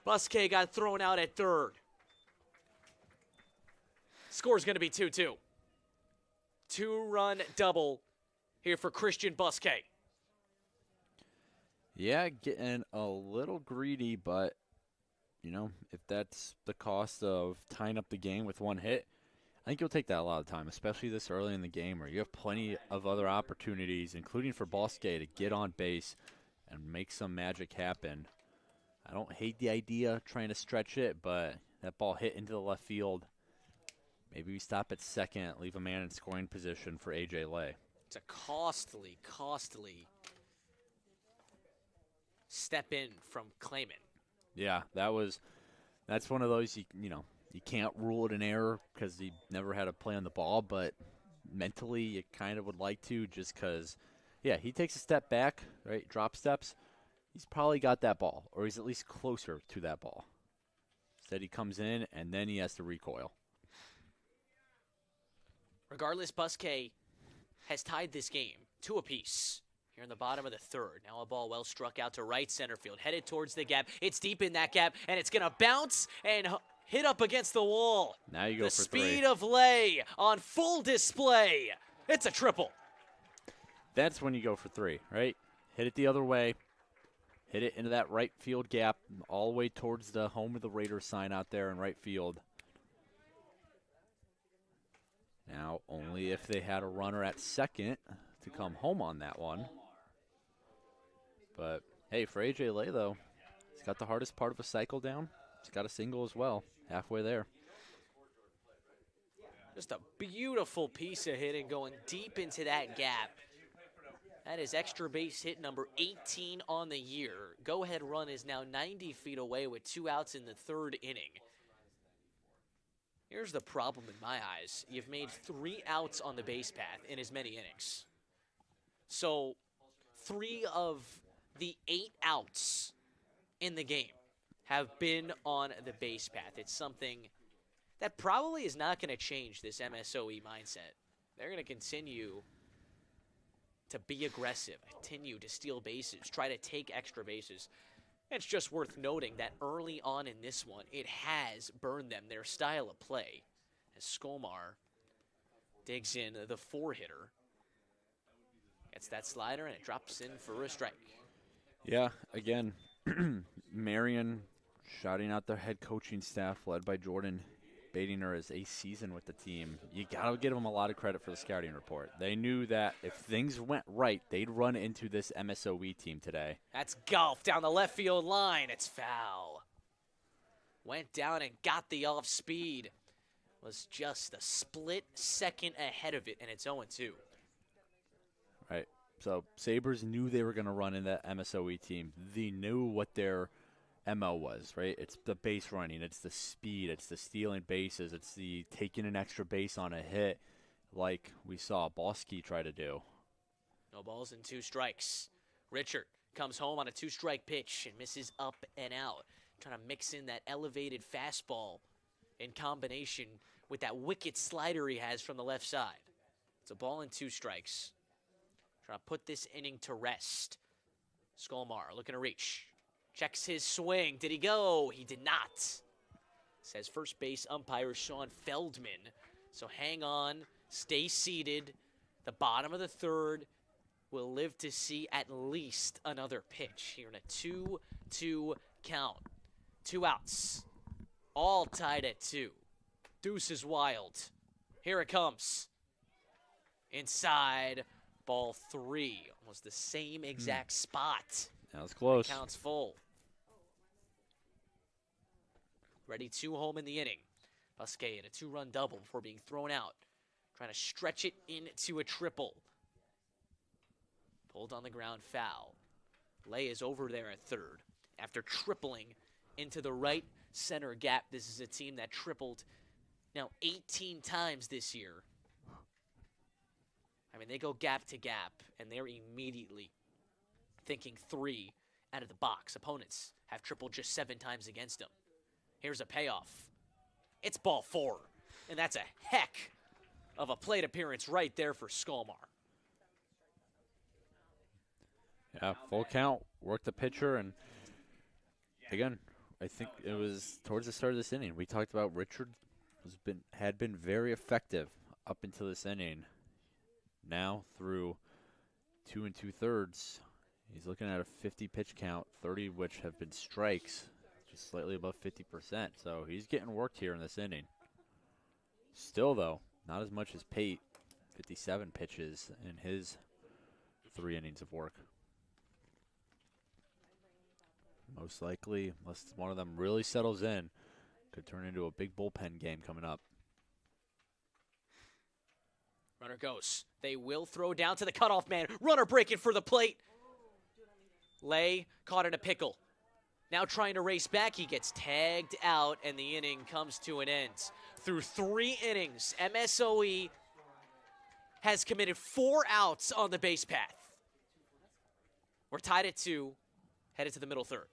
Busquet got thrown out at third. Score's going to be 2-2. 2-run double here for Christian Busquet. Yeah, getting a little greedy, but, you know, if that's the cost of tying up the game with one hit, I think you'll take that a lot of time, especially this early in the game where you have plenty of other opportunities, including for Busquet to get on base and make some magic happen. I don't hate the idea of trying to stretch it, but that ball hit into the left field. Maybe we stop at second, leave a man in scoring position for A.J. Lay. It's a costly step in from Clayman. Yeah, that's one of those, you know, you can't rule it an error because he never had a play on the ball, but mentally you kind of would like to just because, yeah, he takes a step back, right, drop steps. He's probably got that ball, or he's at least closer to that ball. Instead he comes in, and then he has to recoil. Regardless, Busquet has tied this game 2 apiece. Here in the bottom of the third. Now a ball well struck out to right center field. Headed towards the gap. It's deep in that gap, and it's going to bounce and hit up against the wall. Now you go the for speed 3. of Lay on full display. It's a triple. That's when you go for 3, right? Hit it the other way. Hit it into that right field gap all the way towards the home of the Raiders sign out there in right field. Now, only if they had a runner at second to come home on that one. But, hey, for A.J. Lay, though, he's got the hardest part of a cycle down. He's got a single as well, halfway there. Just a beautiful piece of hitting going deep into that gap. That is extra base hit number 18 on the year. Go-ahead run is now 90 feet away with 2 outs in the 3rd inning. Here's the problem in my eyes. You've made 3 outs on the base path in as many innings. So 3 of the 8 outs in the game have been on the base path. It's something that probably is not going to change this MSOE mindset. They're going to continue to be aggressive, continue to steal bases, try to take extra bases. It's just worth noting that early on in this one, it has burned them, their style of play, as Skolmar digs in the 4-hitter. Gets that slider, and it drops in for a strike. Yeah, again, Marian shouting out their head coaching staff, led by Jordan Badinger, as a season with the team. You got to give them a lot of credit for the scouting report. They knew that if things went right, they'd run into this MSOE team today. That's golf down the left field line. It's foul. Went down and got the off speed. Was just a split second ahead of it, and it's 0-2. Right. So Sabres knew they were going to run in that MSOE team. They knew what their MO was, right? It's the base running, it's the speed, it's the stealing bases, it's the taking an extra base on a hit like we saw Bosky try to do. No balls and 2 strikes. Richard comes home on a 2-strike pitch and misses up and out. Trying to mix in that elevated fastball in combination with that wicked slider he has from the left side. It's a ball and 2 strikes. Trying to put this inning to rest. Skolmar looking to reach. Checks his swing. Did he go? He did not. Says first base umpire Sean Feldman. So hang on. Stay seated. The bottom of the 3rd will live to see at least another pitch here in a 2-2 count. 2 outs. All tied at 2. Deuce is wild. Here it comes. Inside. Ball 3. Almost the same exact spot. That was close. Counts full. Ready 2 home in the inning. Busquet in a 2-run double before being thrown out. Trying to stretch it into a triple. Pulled on the ground, foul. Lay is over there at 3rd. After tripling into the right center gap, this is a team that tripled now 18 times this year. I mean, they go gap to gap, and they're immediately thinking 3 out of the box. Opponents have tripled just 7 times against them. Here's a payoff. It's ball 4, and that's a heck of a plate appearance right there for Skolmar. Yeah, full count, worked the pitcher, and again, I think it was towards the start of this inning. We talked about Richard had been very effective up until this inning. Now through 2 2/3, he's looking at a 50 pitch count, 30 which have been strikes, just slightly above 50%. So he's getting worked here in this inning. Still, though, not as much as Pate, 57 pitches in his 3 innings of work. Most likely, unless one of them really settles in, could turn into a big bullpen game coming up. Runner goes. They will throw down to the cutoff man. Runner breaking for the plate. Lay caught in a pickle. Now trying to race back. He gets tagged out, and the inning comes to an end. Through 3 innings, MSOE has committed 4 outs on the base path. We're tied at 2, headed to the middle 3rd.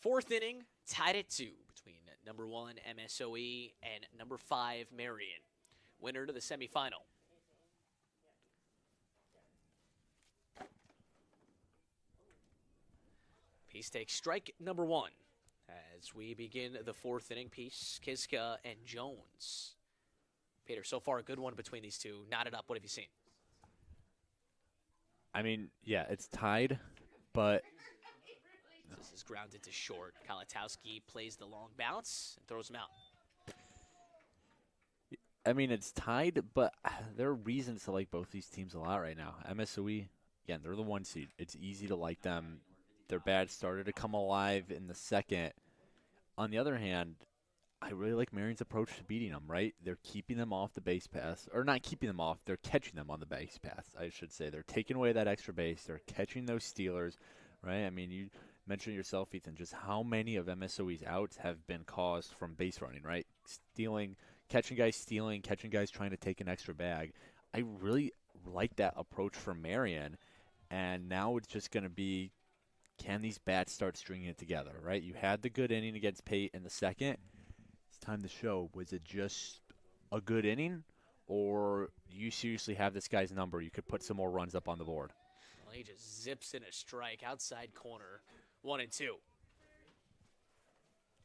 Fourth inning, tied at 2 between number 1 MSOE and number 5 Marian. Winner to the semifinal. Piece takes strike number 1 as we begin the fourth inning. Piece, Kiska, and Jones. Peter, so far a good one between these two. Knotted up. What have you seen? I mean, yeah, it's tied, but this is grounded to short. Kalatowski plays the long bounce and throws him out. I mean, it's tied, but there are reasons to like both these teams a lot right now. MSOE, again, they're the 1 seed. It's easy to like them. Their bad started to come alive in the second. On the other hand, I really like Marian's approach to beating them, right? They're keeping them off the base pass. Or not keeping them off. They're catching them on the base pass, I should say. They're taking away that extra base. They're catching those stealers, right? I mean, you mentioned yourself, Ethan, just how many of MSOE's outs have been caused from base running, right? Stealing, catching guys trying to take an extra bag. I really like that approach from Marian. And now it's just going to be, can these bats start stringing it together, right? You had the good inning against Pate in the second. It's time to show, was it just a good inning, or do you seriously have this guy's number? You could put some more runs up on the board. Well, he just zips in a strike outside corner, 1-2.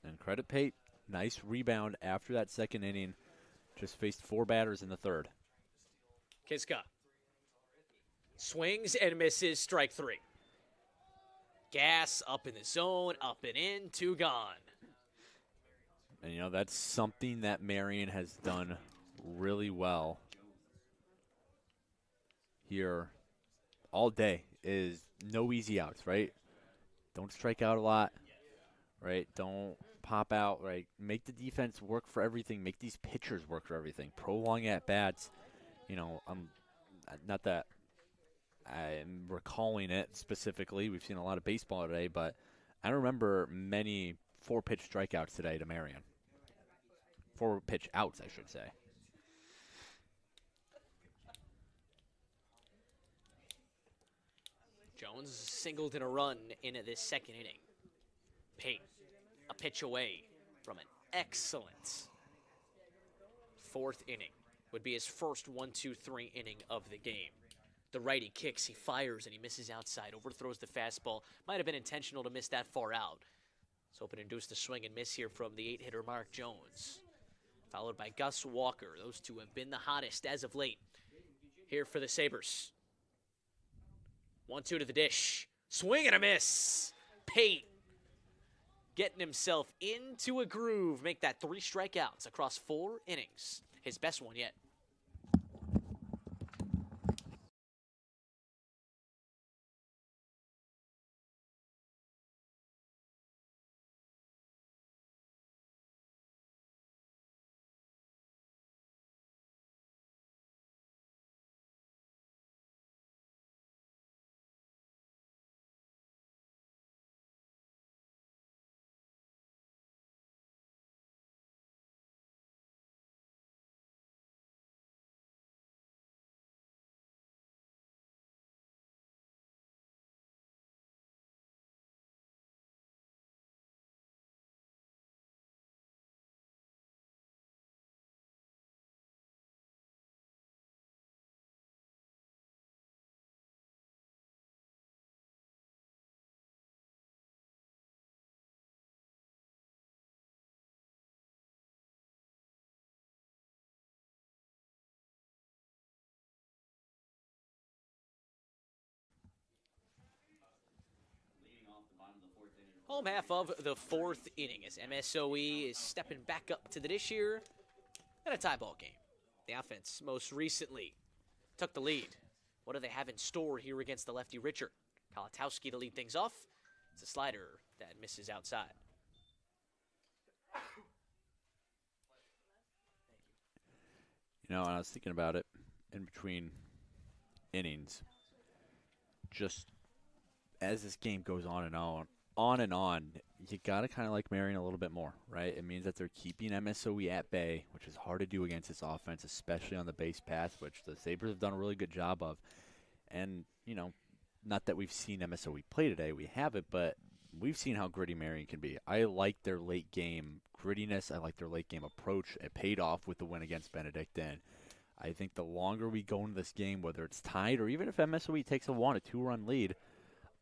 And credit Pate, nice rebound after that second inning. Just faced 4 batters in the third. Kiska swings and misses, strike 3. Gas up in the zone, up and in, 2 gone. And, you know, that's something that Marian has done really well here all day, is no easy outs, right? Don't strike out a lot, right? Don't pop out, right? Make the defense work for everything. Make these pitchers work for everything. Prolong at-bats. You know, not that I'm recalling it specifically. We've seen a lot of baseball today, but I don't remember many 4-pitch strikeouts today to Marian. 4-pitch outs, I should say. Jones singled in a run in this second inning. Pate, a pitch away from an excellent fourth inning. Would be his first 1-2-3 inning of the game. The righty kicks, he fires, and he misses outside, overthrows the fastball. Might have been intentional to miss that far out. Let's hope it induced a swing and miss here from the 8-hitter Mark Jones. Followed by Gus Walker. Those two have been the hottest as of late. Here for the Sabres. 1-2 to the dish. Swing and a miss. Pate getting himself into a groove. Make that 3 strikeouts across 4 innings. His best one yet. Home half of the 4th inning as MSOE is stepping back up to the dish here in a tie ball game. The offense most recently took the lead. What do they have in store here against the lefty Richard? Kalatowski to lead things off. It's a slider that misses outside. You know, I was thinking about it in between innings. Just as this game goes on and on, you got to kind of like Marian a little bit more, right? It means that they're keeping MSOE at bay, which is hard to do against this offense, especially on the base pass, which the Sabres have done a really good job of. And, you know, not that we've seen MSOE play today, we haven't, but we've seen how gritty Marian can be. I like their late game grittiness. I like their late game approach. It paid off with the win against Benedictine. I think the longer we go into this game, whether it's tied or even if MSOE takes a 2-run lead,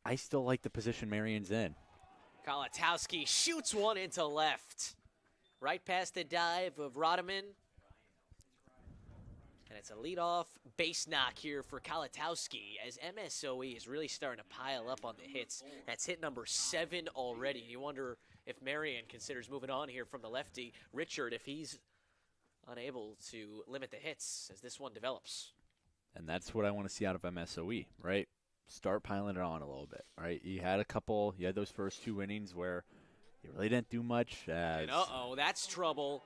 I still like the position Marian's in. Kalatowski shoots one into left. Right past the dive of Rodeman. And it's a leadoff base knock here for Kalatowski as MSOE is really starting to pile up on the hits. That's hit number 7 already. You wonder if Marian considers moving on here from the lefty. Richard, if he's unable to limit the hits as this one develops. And that's what I want to see out of MSOE, right? Start piling it on a little bit, right? You had those first 2 innings where you really didn't do much. And that's trouble.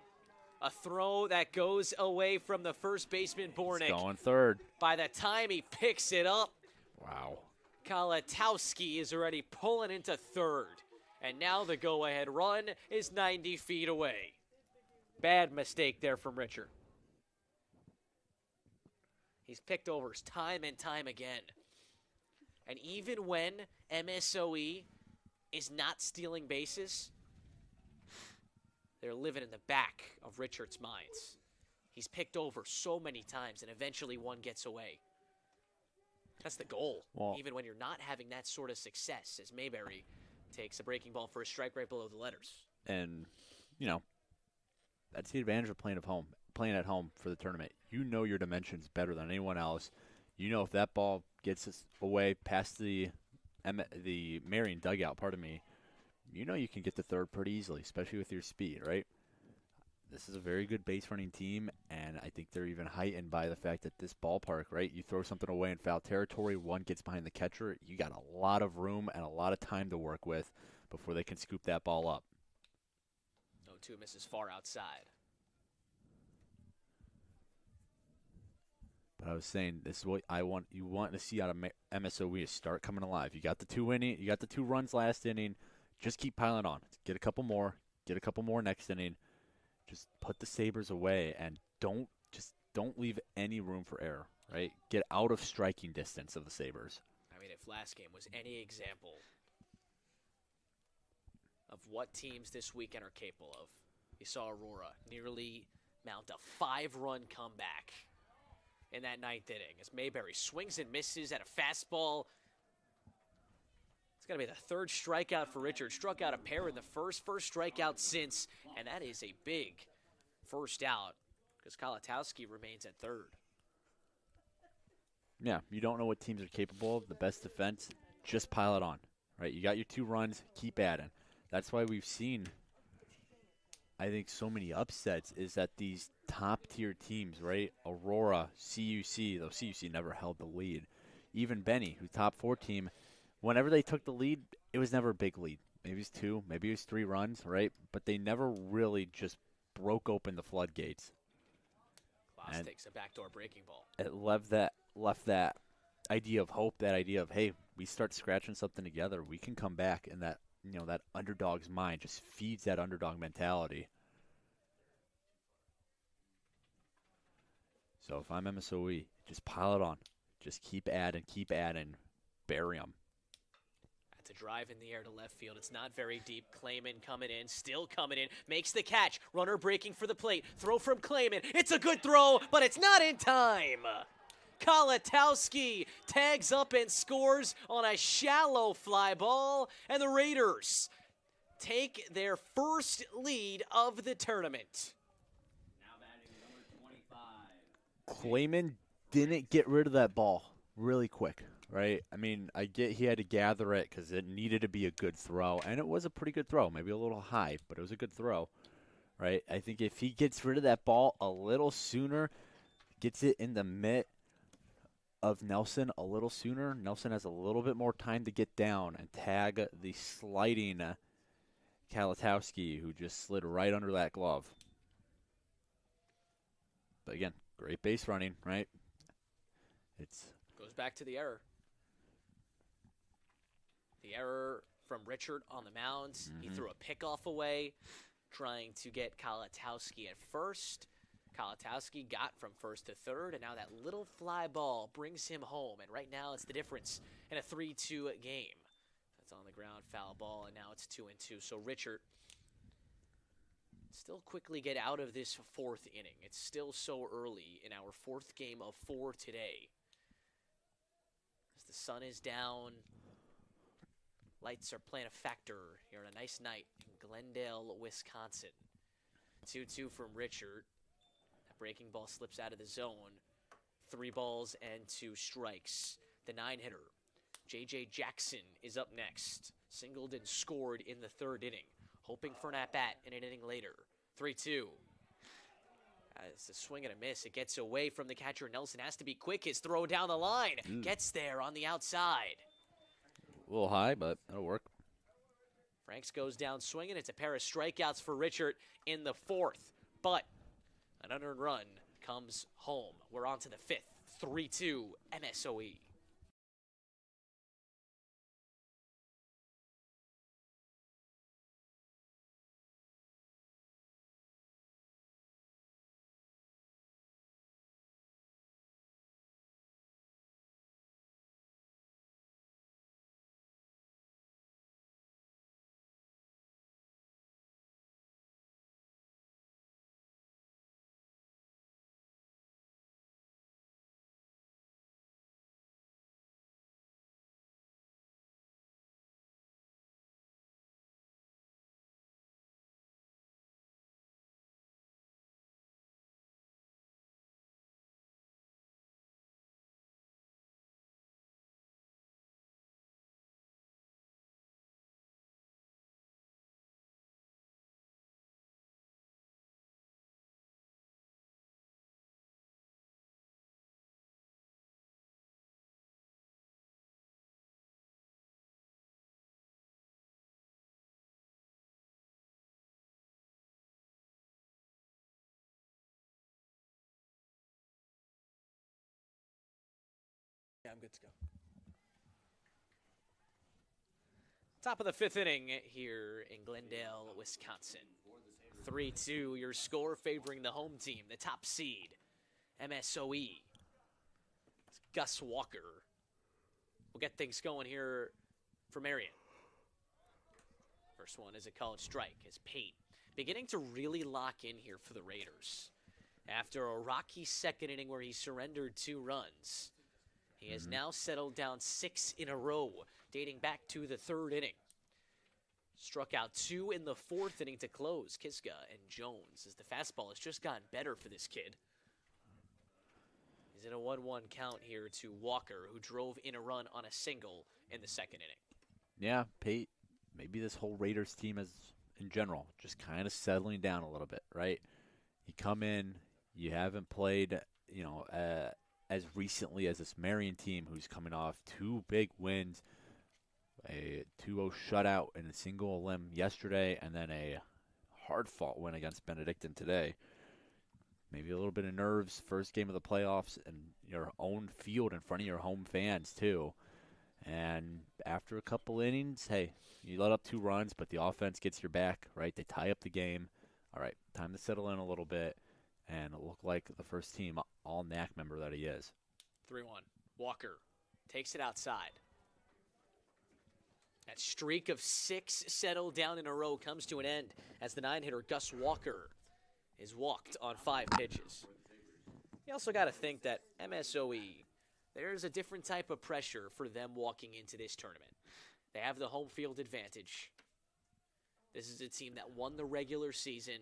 A throw that goes away from the first baseman, Bornick. It's going third. By the time he picks it up, wow, Kalatowski is already pulling into third. And now the go-ahead run is 90 feet away. Bad mistake there from Richard. He's picked overs time and time again. And even when MSOE is not stealing bases, they're living in the back of Richard's minds. He's picked over so many times, and eventually one gets away. That's the goal, even when you're not having that sort of success, as Mayberry takes a breaking ball for a strike right below the letters. And, that's the advantage of playing at home for the tournament. You know your dimensions better than anyone else. You know if that ball gets us away past the Marian dugout, you can get to third pretty easily, especially with your speed, right? This is a very good base running team, and I think they're even heightened by the fact that this ballpark, right? You throw something away in foul territory, one gets behind the catcher, you got a lot of room and a lot of time to work with before they can scoop that ball up. 0-2 misses far outside. But I was saying, this is what you want to see out of MSOE is start coming alive. You got the 2 runs last inning. Just keep piling on. Get a couple more next inning. Just put the Sabres away and don't leave any room for error, right? Get out of striking distance of the Sabres. I mean, if last game was any example of what teams this weekend are capable of, you saw Aurora nearly mount a 5-run comeback in that 9th inning as Mayberry swings and misses at a fastball. It's going to be the 3rd strikeout for Richard. Struck out a pair in the first strikeout since, and that is a big first out because Kalatowski remains at 3rd. Yeah, you don't know what teams are capable of. The best defense, just pile it on, right? You got your 2 runs, keep adding. That's why we've seen, I think, so many upsets is that these top-tier teams, right? Aurora, CUC, though CUC never held the lead. Even Benny, who's top 4 team, whenever they took the lead, it was never a big lead. Maybe it was 2, maybe it was 3 runs, right? But they never really just broke open the floodgates. Klaus takes a backdoor breaking ball. It left that idea of hope, that idea of, hey, we start scratching something together, we can come back, and that that underdog's mind just feeds that underdog mentality. So if I'm MSOE, just pile it on. Just keep adding, bury them. That's a drive in the air to left field. It's not very deep. Clayman coming in, still coming in, makes the catch. Runner breaking for the plate. Throw from Clayman. It's a good throw, but it's not in time. Kalatowski tags up and scores on a shallow fly ball, and the Raiders take their first lead of the tournament. Now batting number 25. Clayman didn't get rid of that ball really quick, right? I mean, I get he had to gather it because it needed to be a good throw, and it was a pretty good throw, maybe a little high, but it was a good throw, right? I think if he gets rid of that ball a little sooner, gets it in the mitt of Nelson a little sooner, Nelson has a little bit more time to get down and tag the sliding Kalatowski, who just slid right under that glove. But again, great base running, right? Goes back to the error. The error from Richard on the mound. He threw a pickoff away, trying to get Kalatowski at first. Kalatowski got from first to third, and now that little fly ball brings him home. And right now it's the difference in a 3-2 game. It's on the ground, foul ball, and now it's 2-2. So Richard still quickly get out of this fourth inning. It's still so early in our fourth game of 4 today. As the sun is down, lights are playing a factor here on a nice night in Glendale, Wisconsin. 2-2 from Richard. That breaking ball slips out of the zone. 3 balls and 2 strikes. The 9-hitter, J.J. Jackson, is up next. Singled and scored in the 3rd inning. Hoping for an at-bat in an inning later. 3-2. It's a swing and a miss. It gets away from the catcher. Nelson has to be quick. His throw down the line. Gets there on the outside. A little high, but that'll work. Franks goes down swinging. It's a pair of strikeouts for Richard in the 4th. But an unearned run comes home. We're on to the 5th. 3-2 MSOE. Yeah, I'm good to go. Top of the 5th inning here in Glendale, Wisconsin. 3-2, your score favoring the home team, the top seed, MSOE. It's Gus Walker. We'll get things going here for Marian. First one is a called strike as Pate beginning to really lock in here for the Raiders. After a rocky 2nd inning where he surrendered 2 runs, he has now settled down 6 in a row, dating back to the 3rd inning. Struck out 2 in the 4th inning to close. Kiska and Jones, as the fastball has just gotten better for this kid. He's in a 1-1 count here to Walker, who drove in a run on a single in the 2nd inning. Yeah, Pate, maybe this whole Raiders team is, in general, just kind of settling down a little bit, right? You come in, you haven't played, as recently as this Marian team, who's coming off 2 big wins, a 2-0 shutout in a single limb yesterday, and then a hard-fought win against Benedictine today. Maybe a little bit of nerves, first game of the playoffs, and your own field in front of your home fans, too. And after a couple innings, hey, you let up 2 runs, but the offense gets your back, right? They tie up the game. All right, time to settle in a little bit and look like the first team all NACC member that he is. 3-1. Walker takes it outside. That streak of 6 settled down in a row comes to an end as the 9-hitter Gus Walker is walked on 5 pitches. You also got to think that MSOE, there's a different type of pressure for them walking into this tournament. They have the home field advantage. This is a team that won the regular season.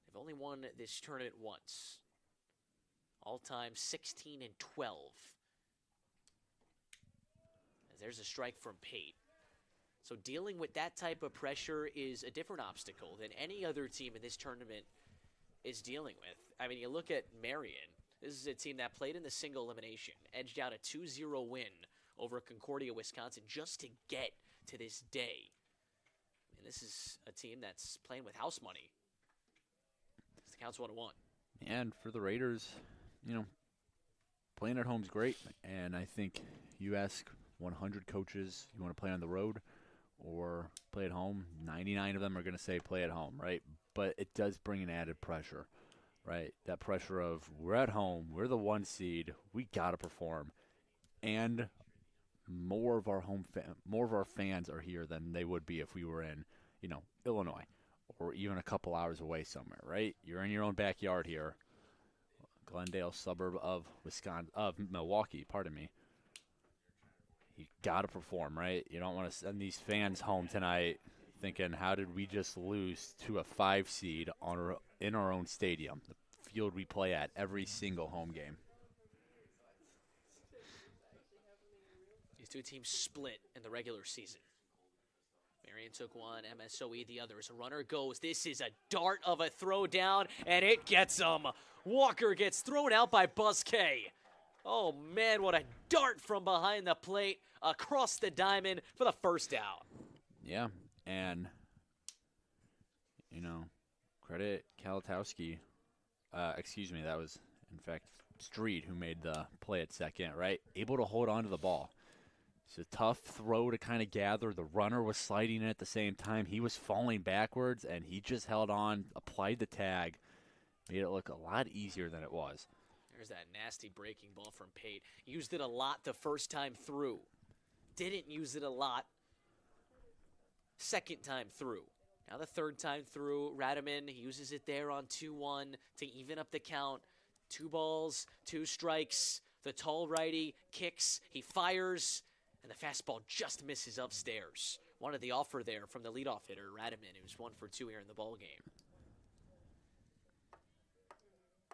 They've only won this tournament once. All-time 16-12. As there's a strike from Pate. So dealing with that type of pressure is a different obstacle than any other team in this tournament is dealing with. I mean, you look at Marian. This is a team that played in the single elimination, edged out a 2-0 win over Concordia, Wisconsin, just to get to this day. And this is a team that's playing with house money. The count's 1-1. And for the Raiders, playing at home is great. And I think you ask 100 coaches, you want to play on the road or play at home, 99 of them are going to say play at home, right? But it does bring an added pressure, right? That pressure of we're at home, we're the 1 seed, we got to perform. And more of our fans are here than they would be if we were in, Illinois, or even a couple hours away somewhere, right? You're in your own backyard here, Glendale suburb of Milwaukee, pardon me. You got to perform, right? You don't want to send these fans home tonight thinking, how did we just lose to a 5 seed in our own stadium, the field we play at every single home game? These two teams split in the regular season. Marian took one, MSOE the other. As a runner goes, this is a dart of a throw down, and it gets him. Walker gets thrown out by Busquet. Oh, man, what a dart from behind the plate across the diamond for the first out. Yeah, and, credit Kalatowski. Excuse me, that was, in fact, Street who made the play at second, right? Able to hold on to the ball. It's a tough throw to kind of gather. The runner was sliding in at the same time. He was falling backwards, and he just held on, applied the tag, made it look a lot easier than it was. There's that nasty breaking ball from Pate. Used it a lot the first time through. Didn't use it a lot second time through. Now the third time through, Radaman uses it there on 2-1 to even up the count. 2 balls, 2 strikes. The tall righty kicks. He fires. And the fastball just misses upstairs. Wanted the offer there from the leadoff hitter, Radaman, who's 1 for 2 here in the ballgame.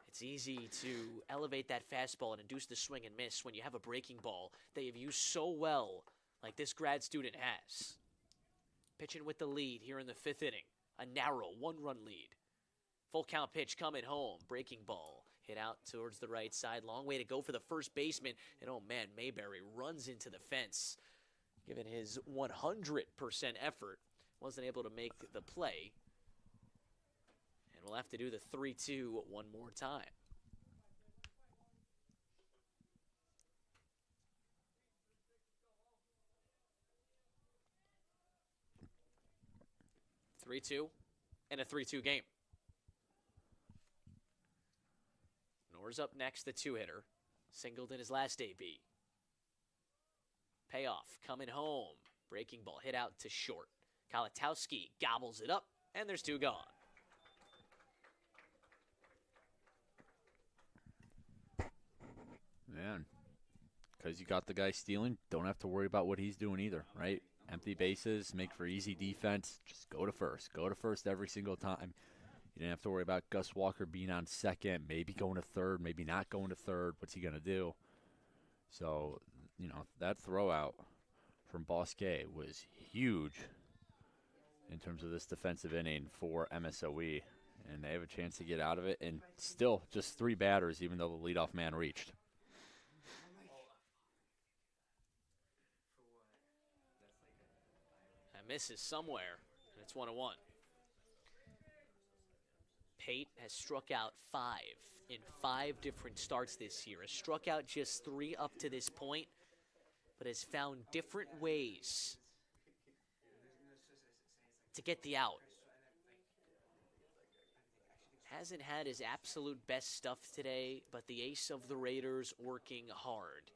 It's easy to elevate that fastball and induce the swing and miss when you have a breaking ball that you've used so well, like this grad student has. Pitching with the lead here in the 5th inning. A narrow 1-run lead. Full count pitch coming home. Breaking ball. Hit out towards the right side. Long way to go for the first baseman. And, oh, man, Mayberry runs into the fence. Given his 100% effort, wasn't able to make the play. And we'll have to do the 3-2 one more time. (3-2) and a 3-2 game. Nor's up next, the 2-hitter. Singled in his last AB. Payoff coming home. Breaking ball hit out to short. Kalatowski gobbles it up, and there's 2 gone. Man, because you got the guy stealing, don't have to worry about what he's doing either, right? Empty bases, make for easy defense. Just go to first. Go to first every single time. You didn't have to worry about Gus Walker being on second, maybe going to third, maybe not going to third. What's he going to do? So, that throw out from Bosquet was huge in terms of this defensive inning for MSOE. And they have a chance to get out of it. And still just 3 batters, even though the leadoff man reached. That misses somewhere, and it's 1-1. Pate has struck out 5 in 5 different starts this year. Has struck out just 3 up to this point, but has found different ways to get the out. Hasn't had his absolute best stuff today, but the ace of the Raiders working hard.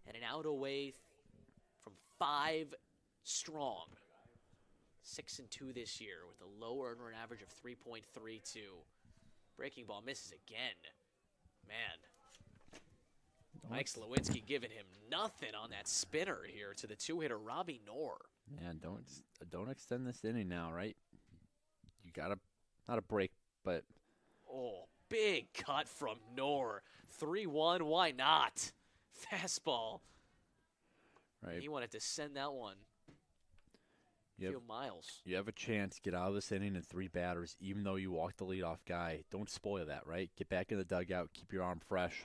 And an out away from 5 strong. 6-2 this year with a low earner average of 3.32. Breaking ball misses again. Man. Mike Slowinski giving him nothing on that spinner here to the 2-hitter, Robbie Knorr. Man, don't extend this inning now, right? You got to, not a break, but. Oh, big cut from Knorr. 3-1, why not? Fastball. Right. He wanted to send that one. Few miles. You have a chance to get out of this inning in 3 batters, even though you walk the leadoff guy. Don't spoil that, right? Get back in the dugout, keep your arm fresh.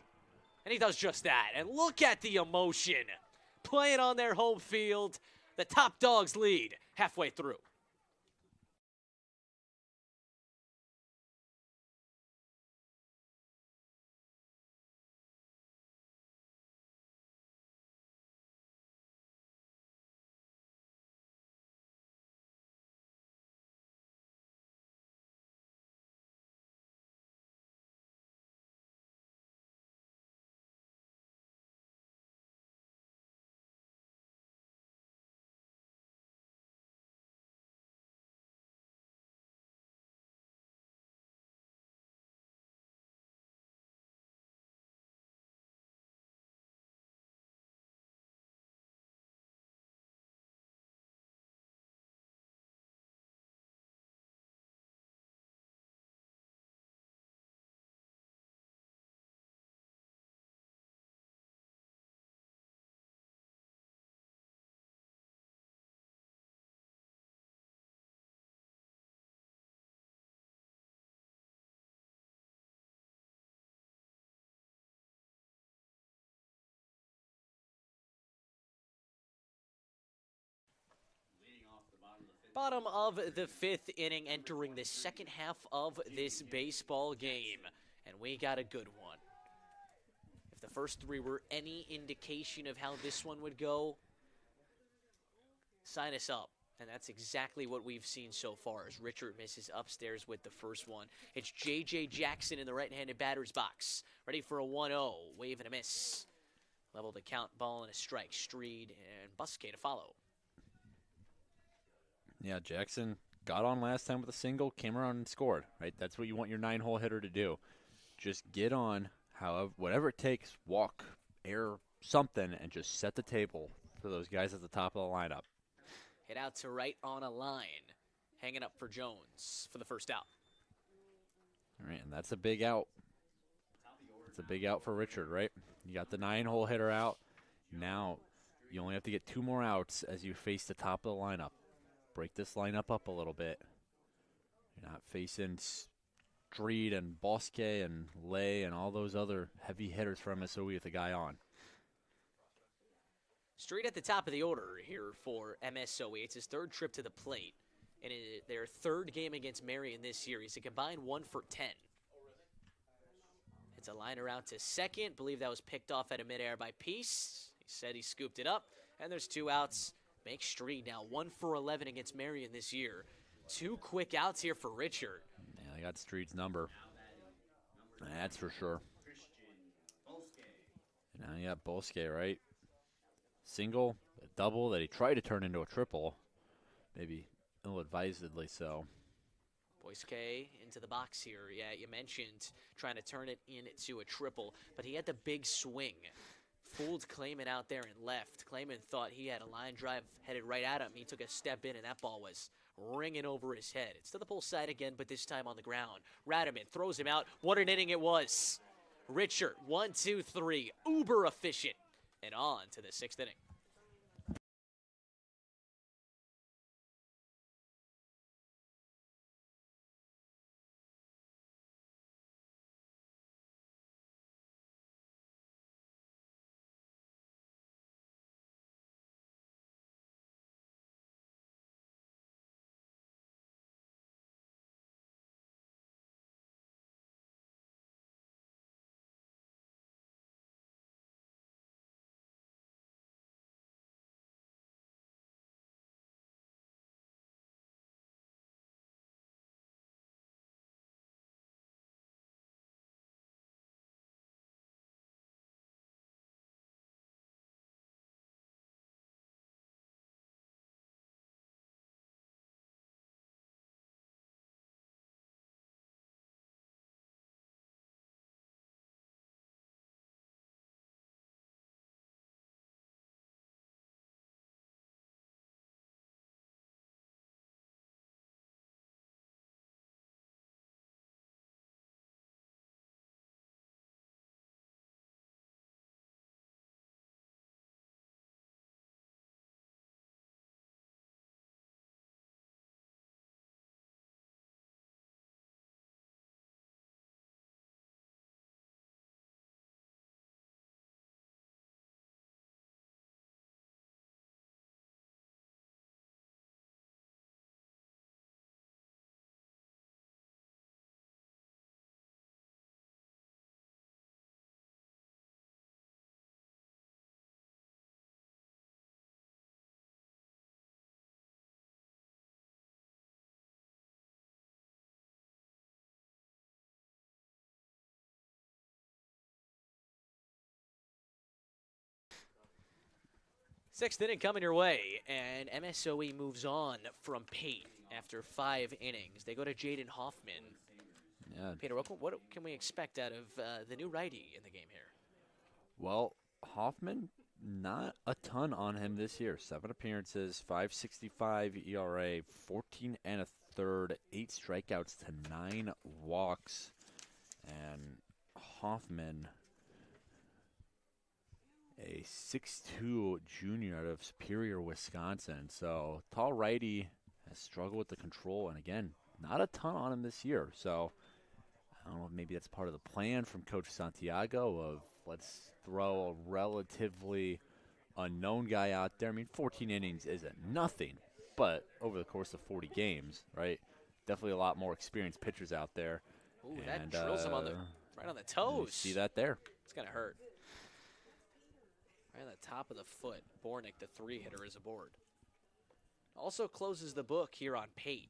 And he does just that. And look at the emotion. Playing on their home field. The Top Dogs lead halfway through. Bottom of the 5th inning, entering the second half of this baseball game. And we got a good one. If the first 3 were any indication of how this one would go, sign us up. And that's exactly what we've seen so far as Richard misses upstairs with the first one. It's J.J. Jackson in the right-handed batter's box. Ready for a 1-0. Wave and a miss. Level to count, ball and a strike. Streed and Busquet to follow. Yeah, Jackson got on last time with a single, came around and scored, right? That's what you want your 9-hole hitter to do. Just get on, however, whatever it takes, walk, air, something, and just set the table for those guys at the top of the lineup. Hit out to right on a line. Hanging up for Jones for the first out. All right, and that's a big out. It's a big out for Richard, right? You got the 9-hole hitter out. Now you only have to get 2 more outs as you face the top of the lineup. Break this lineup up a little bit. You're not facing Street and Bosque and Lay and all those other heavy hitters for MSOE with a guy on. Street at the top of the order here for MSOE. It's his 3rd trip to the plate. And their 3rd game against Marian this year. He's a combined 1 for 10. It's a liner out to second. Believe that was picked off at a midair by Peace. He said he scooped it up. And there's 2 outs. Make Street now 1 for 11 against Marian this year. 2 quick outs here for Richard. Yeah, they got Street's number. That's for sure. And now you got Bosque, right? Single, a double that he tried to turn into a triple. Maybe ill-advisedly so. Bosque into the box here. Yeah, you mentioned trying to turn it into a triple, but he had the big swing. Fooled Clayman out there and left. Clayman thought he had a line drive headed right at him. He took a step in, and that ball was ringing over his head. It's to the pull side again, but this time on the ground. Radaman throws him out. What an inning it was. Richard, 1, 2, 3. Uber efficient. And on to the 6th inning. Sixth inning coming your way, and MSOE moves on from Pate after 5 innings. They go to Jaden Hoffman. Yeah. Peter, what can we expect out of the new righty in the game here? Well, Hoffman, not a ton on him this year. 7 appearances, 5.65 ERA, 14 and a third, 8 strikeouts to 9 walks. And Hoffman, a 6'2 junior out of Superior, Wisconsin. So tall righty, has struggled with the control. And again, not a ton on him this year. So I don't know if maybe that's part of the plan from Coach Santiago of let's throw a relatively unknown guy out there. I mean, 14 innings isn't nothing, but over the course of 40 games, right? Definitely a lot more experienced pitchers out there. Ooh, that drills him right on the toes. See that there? It's going to hurt. Right on the top of the foot. Bornick, the 3-hitter, is aboard. Also closes the book here on Pate.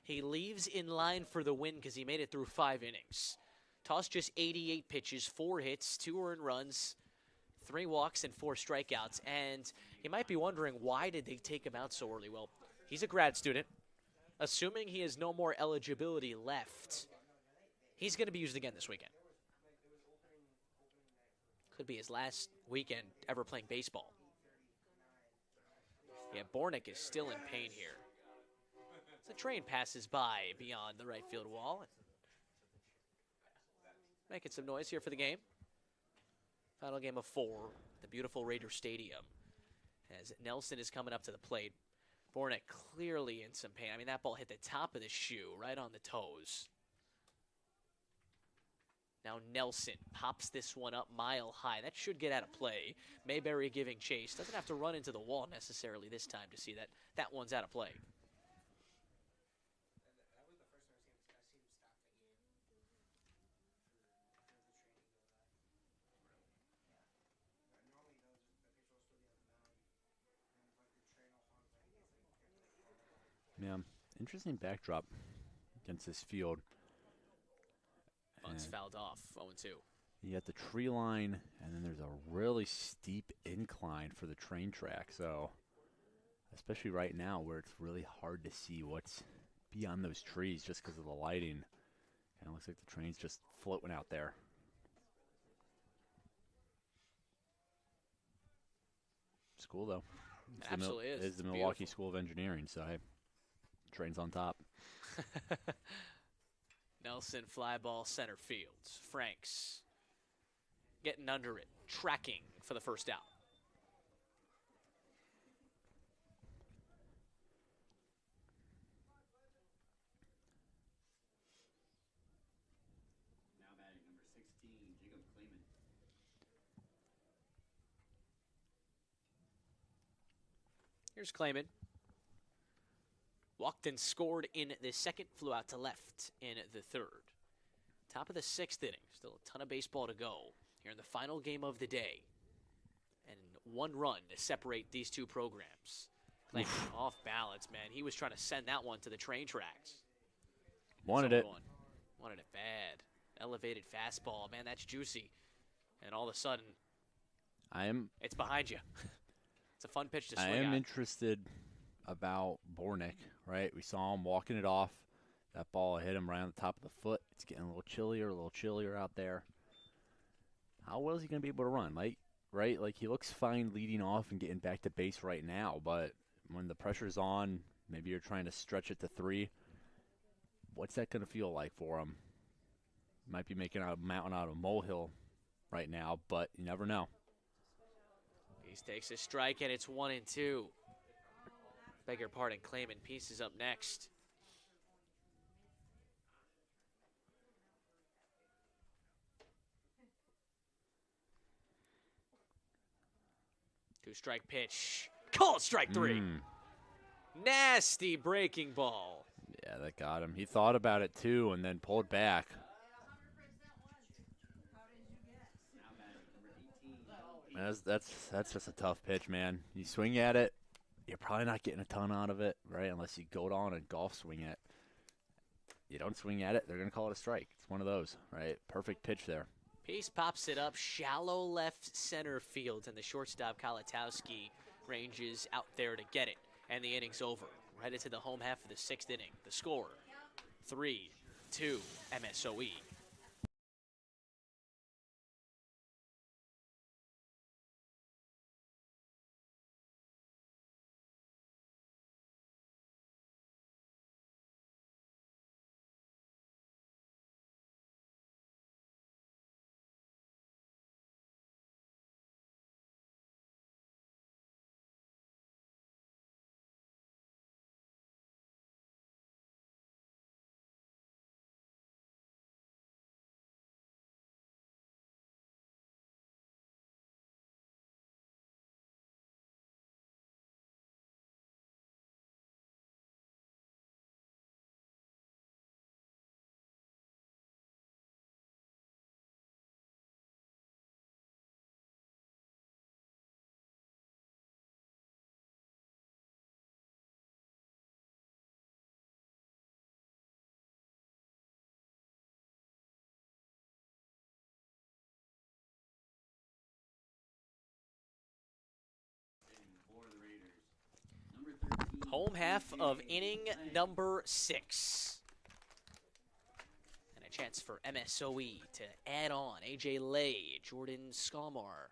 He leaves in line for the win because he made it through 5 innings. Tossed just 88 pitches, 4 hits, 2 earned runs, 3 walks, and 4 strikeouts. And you might be wondering, why did they take him out so early? Well, he's a grad student. Assuming he has no more eligibility left, he's going to be used again this weekend. Could be his last weekend ever playing baseball. Yeah, Bornick is still in pain here. The train passes by beyond the right field wall. Making some noise here for the game. Final game of 4, the beautiful Raider Stadium. As Nelson is coming up to the plate. Bornick clearly in some pain. I mean, that ball hit the top of the shoe, right on the toes. Now Nelson pops this one up mile high. That should get out of play. Mayberry giving chase. Doesn't have to run into the wall necessarily this time to see that that one's out of play. Yeah, interesting backdrop against this field. Bunt's fouled off, 0-2. You got the tree line, and then there's a really steep incline for the train track. So, especially right now where it's really hard to see what's beyond those trees just because of the lighting. Kind of looks like the train's just floating out there. It's cool, though. It absolutely is. It's the Milwaukee School of Engineering, so hey, train's on top. Nelson fly ball center field. Franks getting under it, tracking for the first out. Now batting number 16, Jacob Clayman. Here's Clayman. Walked and scored in the second, flew out to left in the third. Top of the 6th inning. Still a ton of baseball to go here in the final game of the day. And 1 run to separate these 2 programs. Clayman off balance, man. He was trying to send that one to the train tracks. Wanted it. Wanted it bad. Elevated fastball. Man, that's juicy. And all of a sudden, it's behind you. It's a fun pitch to swing I am at. interested about Bornick, right? We saw him walking it off. That ball hit him right on the top of the foot. It's getting a little chillier out there. How well is he going to be able to run? Right? Like, he looks fine leading off and getting back to base right now, but when the pressure's on, maybe you're trying to stretch it to 3. What's that going to feel like for him? Might be making a mountain out of a molehill right now, but you never know. He takes a strike, and it's 1-2. Beg your pardon, Clayman pieces up next. Two-strike pitch. Called strike 3. Nasty breaking ball. Yeah, that got him. He thought about it, too, and then pulled back. Man, that's just a tough pitch, man. You swing at it, you're probably not getting a ton out of it, right, unless you go down and golf swing it. You don't swing at it, they're going to call it a strike. It's one of those, right? Perfect pitch there. Peace pops it up, shallow left center field, and the shortstop Kalatowski ranges out there to get it. And the inning's over. Right into the home half of the 6th inning. The score, 3-2 MSOE. Home half of inning number 6. And a chance for MSOE to add on. AJ Lay, Jordan Skalmar,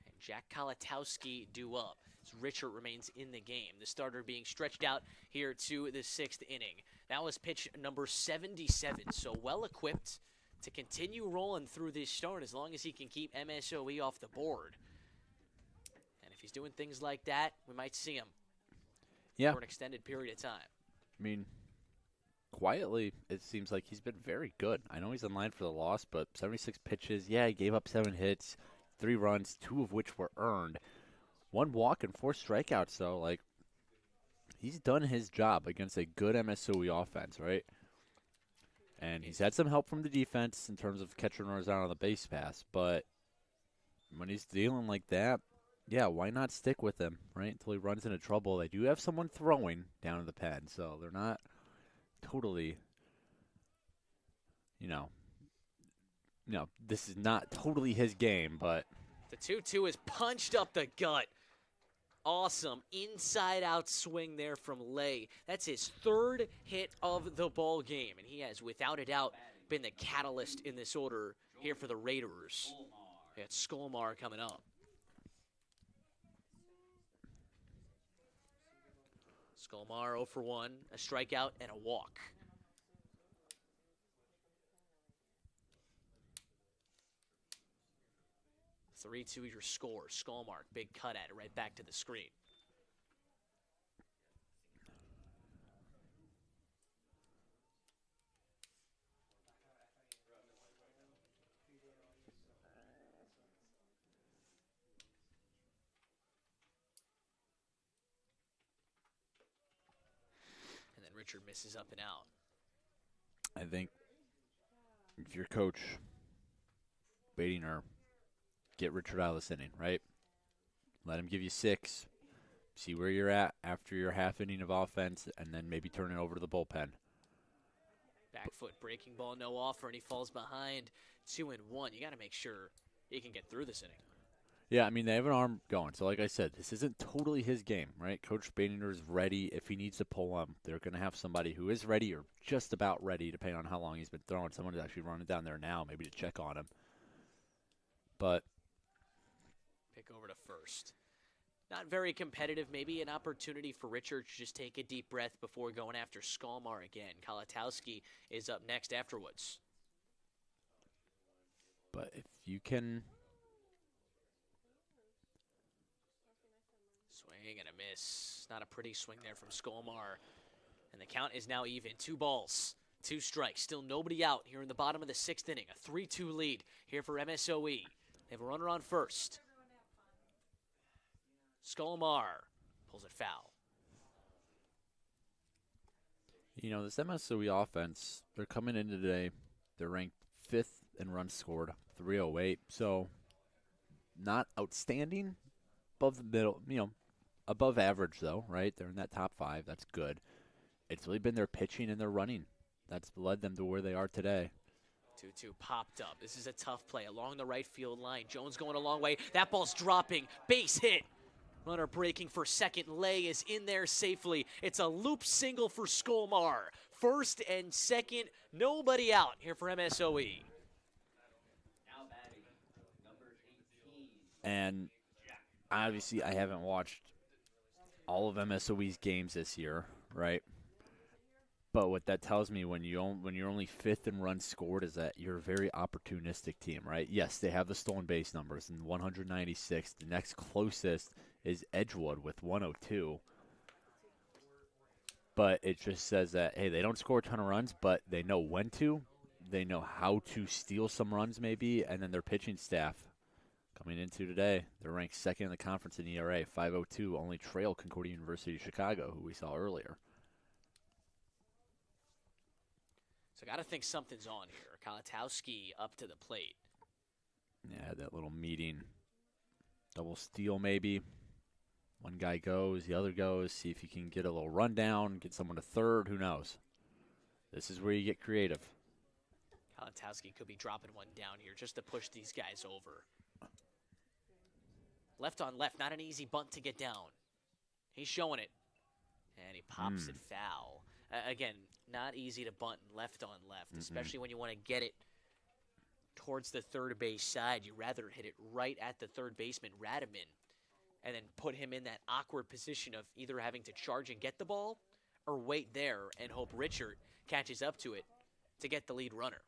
and Jack Kalatowski do up. As Richard remains in the game. The starter being stretched out here to the 6th inning. That was pitch number 77. So well equipped to continue rolling through this start as long as he can keep MSOE off the board. And if he's doing things like that, we might see him for an extended period of time. I mean, quietly, it seems like he's been very good. I know he's in line for the loss, but 76 pitches. Yeah, he gave up 7 hits, 3 runs, 2 of which were earned. 1 walk and 4 strikeouts, so, like, he's done his job against a good MSOE offense, right? And he's had some help from the defense in terms of catching runners out on the base pass, but when he's dealing like that, yeah, why not stick with him, right, until he runs into trouble? They do have someone throwing down in the pen, so they're not totally, this is not totally his game, but the 2-2 is punched up the gut. Awesome inside-out swing there from Lay. That's his 3rd hit of the ball game, and he has, without a doubt, been the catalyst in this order here for the Raiders. We got Skolmar coming up. Skolmar 0 for 1, a strikeout and a walk. Three-2 your score. Skolmar, big cut at it, right back to the screen. And then Richard misses up and out. I think if you're coach Badinger, get Richard out of this inning, right? Let him give you 6. See where you're at after your half inning of offense, and then maybe turn it over to the bullpen. Back foot breaking ball, no offer, and he falls behind 2-1. You got to make sure he can get through this inning. Yeah, I mean, they have an arm going. So like I said, this isn't totally his game, right? Coach Badinger is ready. If he needs to pull him, they're going to have somebody who is ready or just about ready, depending on how long he's been throwing. Someone is actually running down there now, maybe to check on him. But pick over to first. Not very competitive. Maybe an opportunity for Richard to just take a deep breath before going after Skalmar again. Kalatowski is up next afterwards. But if you can... Swing and a miss. Not a pretty swing there from Skolmar. And the count is now even. 2 balls, 2 strikes. Still nobody out here in the bottom of the 6th inning. A 3-2 lead here for MSOE. They have a runner on first. Skolmar pulls it foul. You know, this MSOE offense, they're coming in today. They're ranked 5th in runs scored, 308. So, not outstanding, above the middle, above average, though, right? They're in that top 5. That's good. It's really been their pitching and their running that's led them to where they are today. 2-2 popped up. This is a tough play along the right field line. Jones going a long way. That ball's dropping. Base hit. Runner breaking for second. Lay is in there safely. It's a loop single for Skolmar. First and second, nobody out here for MSOE. Now batting, number 18. And obviously I haven't watched all of MSOE's games this year, right? But what that tells me when you're only 5th in runs scored is that you're a very opportunistic team, right? Yes, they have the stolen base numbers and 196. The next closest is Edgewood with 102. But it just says that, hey, they don't score a ton of runs, but they know when to. They know how to steal some runs maybe, and then their pitching staff coming into today, they're ranked 2nd in the conference in ERA, 5.02, only trail Concordia University of Chicago, who we saw earlier. So got to think something's on here. Kalatowski up to the plate. Yeah, that little meeting. Double steal maybe. One guy goes, the other goes. See if you can get a little rundown, get someone to third. Who knows? This is where you get creative. Kalatowski could be dropping one down here just to push these guys over. Left on left, not an easy bunt to get down. He's showing it. And he pops it foul. Again, not easy to bunt left on left, especially when you want to get it towards the third base side. You'd rather hit it right at the third baseman, Radaman, and then put him in that awkward position of either having to charge and get the ball or wait there and hope Richard catches up to it to get the lead runner.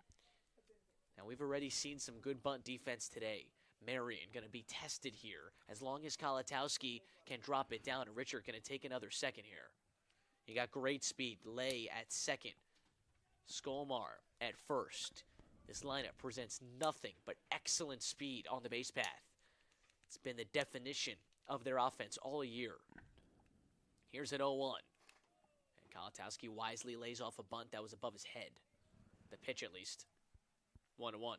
Now, we've already seen some good bunt defense today. Marian going to be tested here as long as Kalatowski can drop it down, and Richard going to take another second here. You got great speed. Lay at second. Skolmar at first. This lineup presents nothing but excellent speed on the base path. It's been the definition of their offense all year. Here's an 0-1. And Kalatowski wisely lays off a bunt that was above his head. The pitch, at least. 1-1.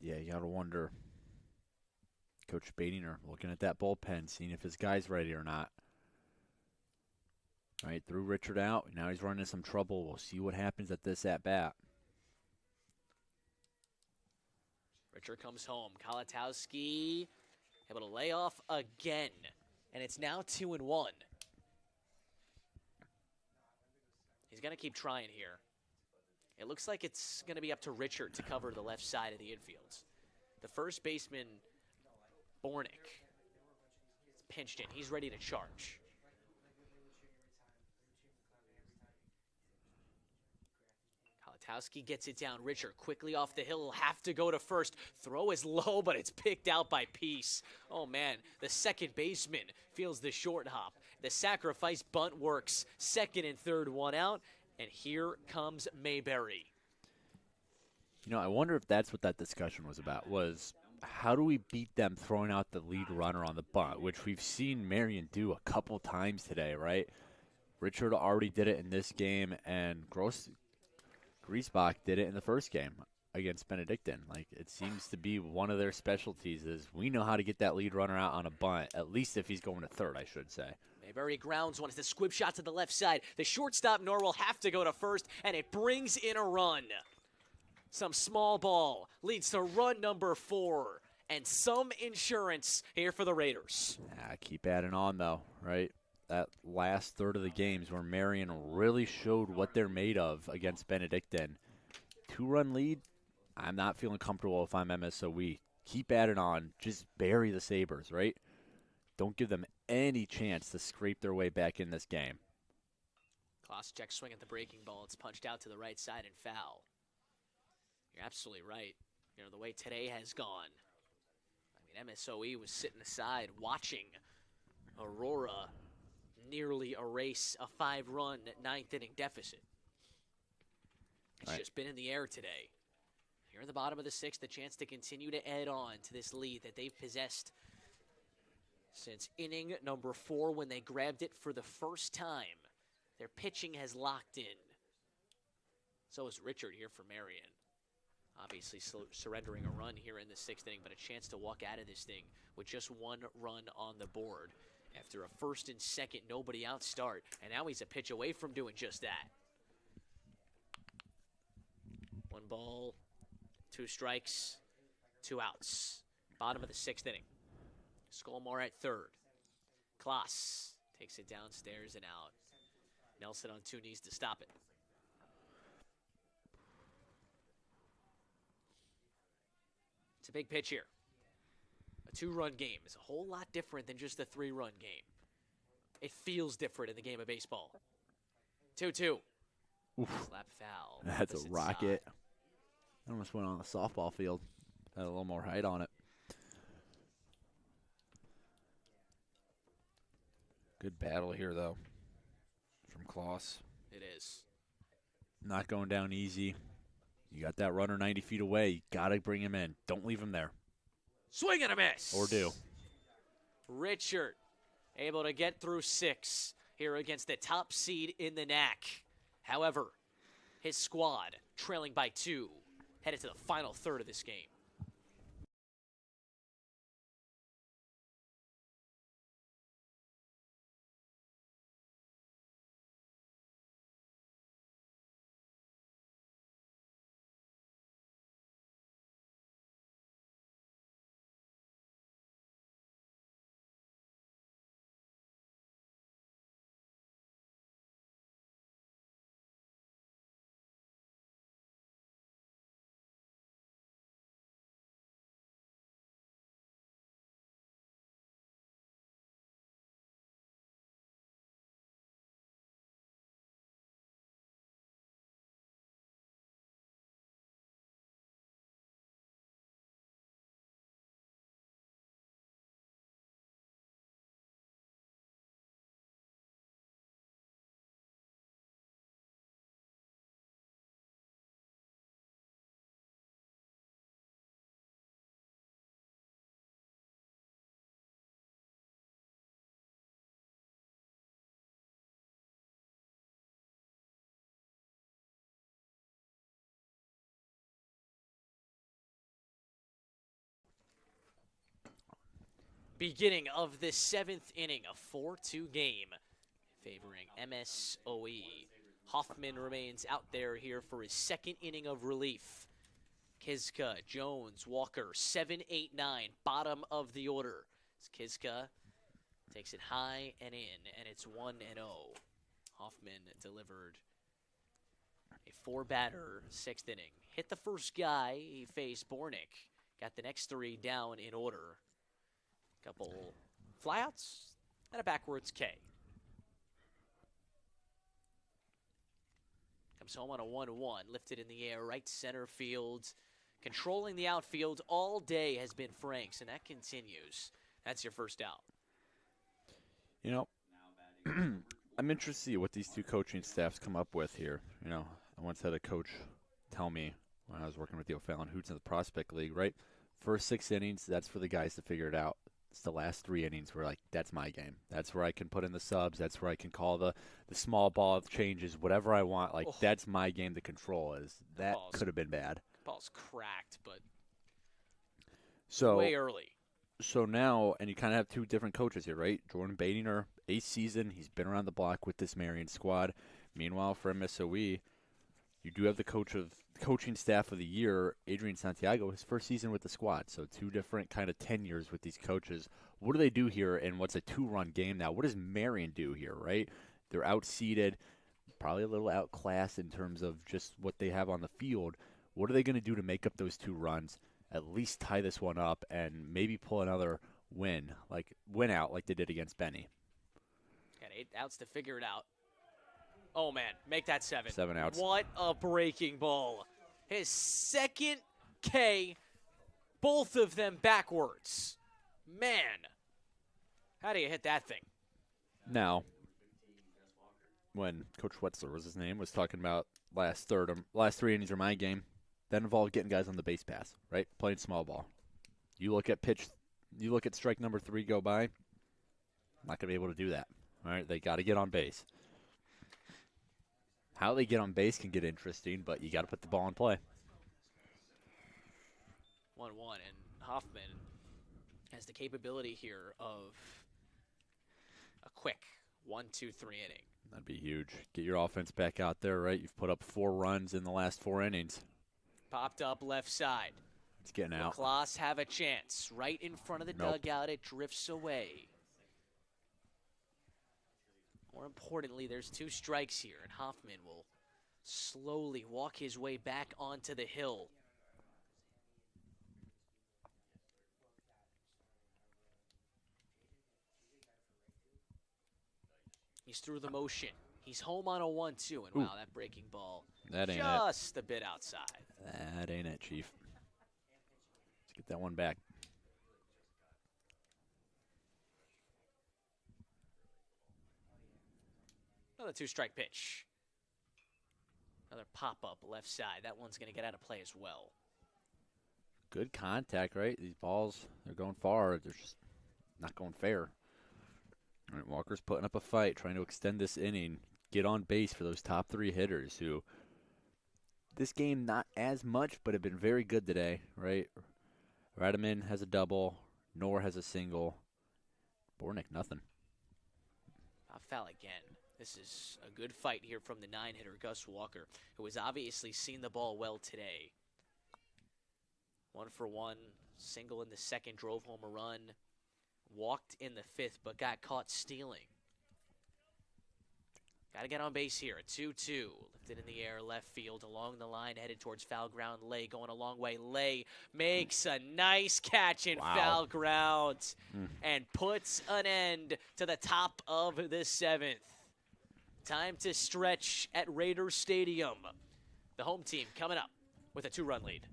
Yeah, you got to wonder. Coach Badinger looking at that bullpen, seeing if his guy's ready or not. All right, threw Richard out. Now he's running into some trouble. We'll see what happens at this at-bat. Richard comes home. Kalatowski able to lay off again. And it's now 2-1. He's going to keep trying here. It looks like it's going to be up to Richard to cover the left side of the infield. The first baseman, Bornick, is pinched in. He's ready to charge. Kalatowski gets it down. Richard quickly off the hill. Will have to go to first. Throw is low, but it's picked out by Peace. Oh, man. The second baseman feels the short hop. The sacrifice bunt works. Second and third, one out. And here comes Mayberry. You know, I wonder if that's what that discussion was about, was how do we beat them throwing out the lead runner on the bunt, which we've seen Marian do a couple times today, right? Richard already did it in this game, and Griesbach did it in the first game against Benedictine. Like, it seems to be one of their specialties is we know how to get that lead runner out on a bunt, at least if he's going to third, I should say. Mayberry grounds one. It's the squib shot to the left side. The shortstop, Nor, will have to go to first, and it brings in a run. Some small ball leads to run number 4, and some insurance here for the Raiders. Keep adding on, though, right? That last third of the games where Marian really showed what they're made of against Benedictine. 2-run lead, I'm not feeling comfortable if I'm MSOE. Keep adding on. Just bury the Sabres, right? Don't give them any chance to scrape their way back in this game. Kloschek swing at the breaking ball. It's punched out to the right side and foul. You're absolutely right. You know, the way today has gone. I mean, MSOE was sitting aside watching Aurora nearly erase a 5-run ninth inning deficit. It's just been in the air today. Here in the bottom of the 6th, a chance to continue to add on to this lead that they've possessed since inning number 4 when they grabbed it for the first time. Their pitching has locked in. So is Richard here for Marian. Obviously surrendering a run here in the 6th inning, but a chance to walk out of this thing with just 1 run on the board. After a first and second, nobody out start. And now he's a pitch away from doing just that. 1 ball, 2 strikes, 2 outs. Bottom of the 6th inning. Skolmar at third. Klaas takes it downstairs and out. Nelson on 2 knees to stop it. It's a big pitch here. A 2-run game is a whole lot different than just a 3-run game. It feels different in the game of baseball. 2-2. Slap foul. That's a rocket. Almost went on the softball field. Had a little more height on it. Good battle here, though, from Klaas. It is. Not going down easy. You got that runner 90 feet away. You got to bring him in. Don't leave him there. Swing and a miss. Or do. Richard able to get through 6 here against the top seed in the NACC. However, his squad trailing by 2, headed to the final third of this game. Beginning of the 7th inning, a 4-2 game favoring MSOE. Hoffman remains out there here for his 2nd inning of relief. Kiska, Jones, Walker, 7, 8, 9, bottom of the order. As Kiska takes it high and in, and it's 1-0. Hoffman delivered a 4-batter 6th inning. Hit the first guy he faced, Bornick. Got the next 3 down in order. Couple flyouts and a backwards K. Comes home on a 1-1, lifted in the air, right center field. Controlling the outfield all day has been Franks, and that continues. That's your first out. You know, I'm interested to see what these two coaching staffs come up with here. You know, I once had a coach tell me when I was working with the O'Fallon Hoots in the Prospect League, right? First 6 innings, that's for the guys to figure it out. It's the last 3 innings where, like, that's my game. That's where I can put in the subs. That's where I can call the small ball changes, whatever I want. Like, that's my game to control. That could have been bad. Ball's cracked, but so way early. So now, and you kind of have 2 different coaches here, right? Jordan Badinger, 8th season. He's been around the block with this Marian squad. Meanwhile, for MSOE, you do have the coaching staff of the year, Adrian Santiago, his 1st season with the squad. So 2 different kind of tenures with these coaches. What do they do here in what's a 2-run game now? What does Marian do here, right? They're outseeded, probably a little outclassed in terms of just what they have on the field. What are they going to do to make up those 2 runs, at least tie this one up, and maybe pull another win out like they did against Benny? Got 8 outs to figure it out. Oh, man, make that 7. 7 outs. What a breaking ball. His 2nd K, both of them backwards. Man, how do you hit that thing? Now, when Coach Wetzler was his name, was talking about last 3 innings are my game, that involved getting guys on the base pass, right? Playing small ball. You look at strike number 3 go by, not going to be able to do that. All right, they got to get on base. How they get on base can get interesting, but you got to put the ball in play. 1-1, and Hoffman has the capability here of a quick 1-2-3 inning. That'd be huge. Get your offense back out there, right? You've put up 4 runs in the last 4 innings. Popped up left side. It's getting out. Klaas have a chance. Right in front of the dugout, it drifts away. More importantly, there's 2 strikes here, and Hoffman will slowly walk his way back onto the hill. He's through the motion. He's home on a 1-2, and wow, that breaking ball That ain't just a bit outside. That ain't it, Chief. Let's get that one back. Another 2-strike pitch. Another pop-up left side. That one's going to get out of play as well. Good contact, right? These balls, they're going far. They're just not going fair. All right, Walker's putting up a fight, trying to extend this inning, get on base for those top 3 hitters who, this game not as much, but have been very good today, right? Radaman has a double. Nor has a single. Bornick, nothing. Foul again. This is a good fight here from the 9-hitter, Gus Walker, who has obviously seen the ball well today. 1 for 1, single in the 2nd, drove home a run, walked in the 5th, but got caught stealing. Got to get on base here. A 2-2, lifted in the air, left field, along the line, headed towards foul ground. Lay going a long way. Lay makes a nice catch in foul ground and puts an end to the top of the 7th. Time to stretch at Raiders Stadium. The home team coming up with a 2-run lead.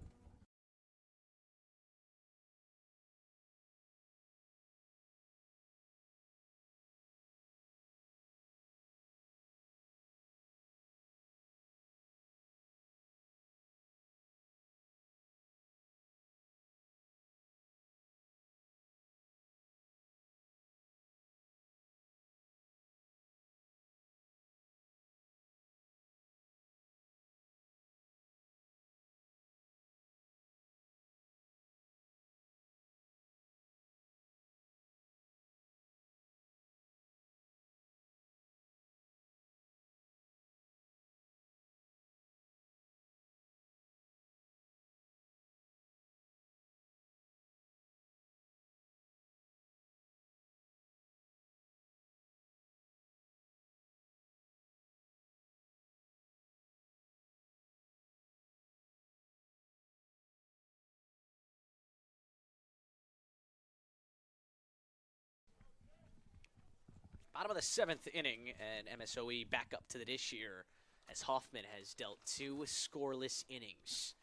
Bottom of the 7th inning, and MSOE back up to the dish here as Hoffman has dealt 2 scoreless innings.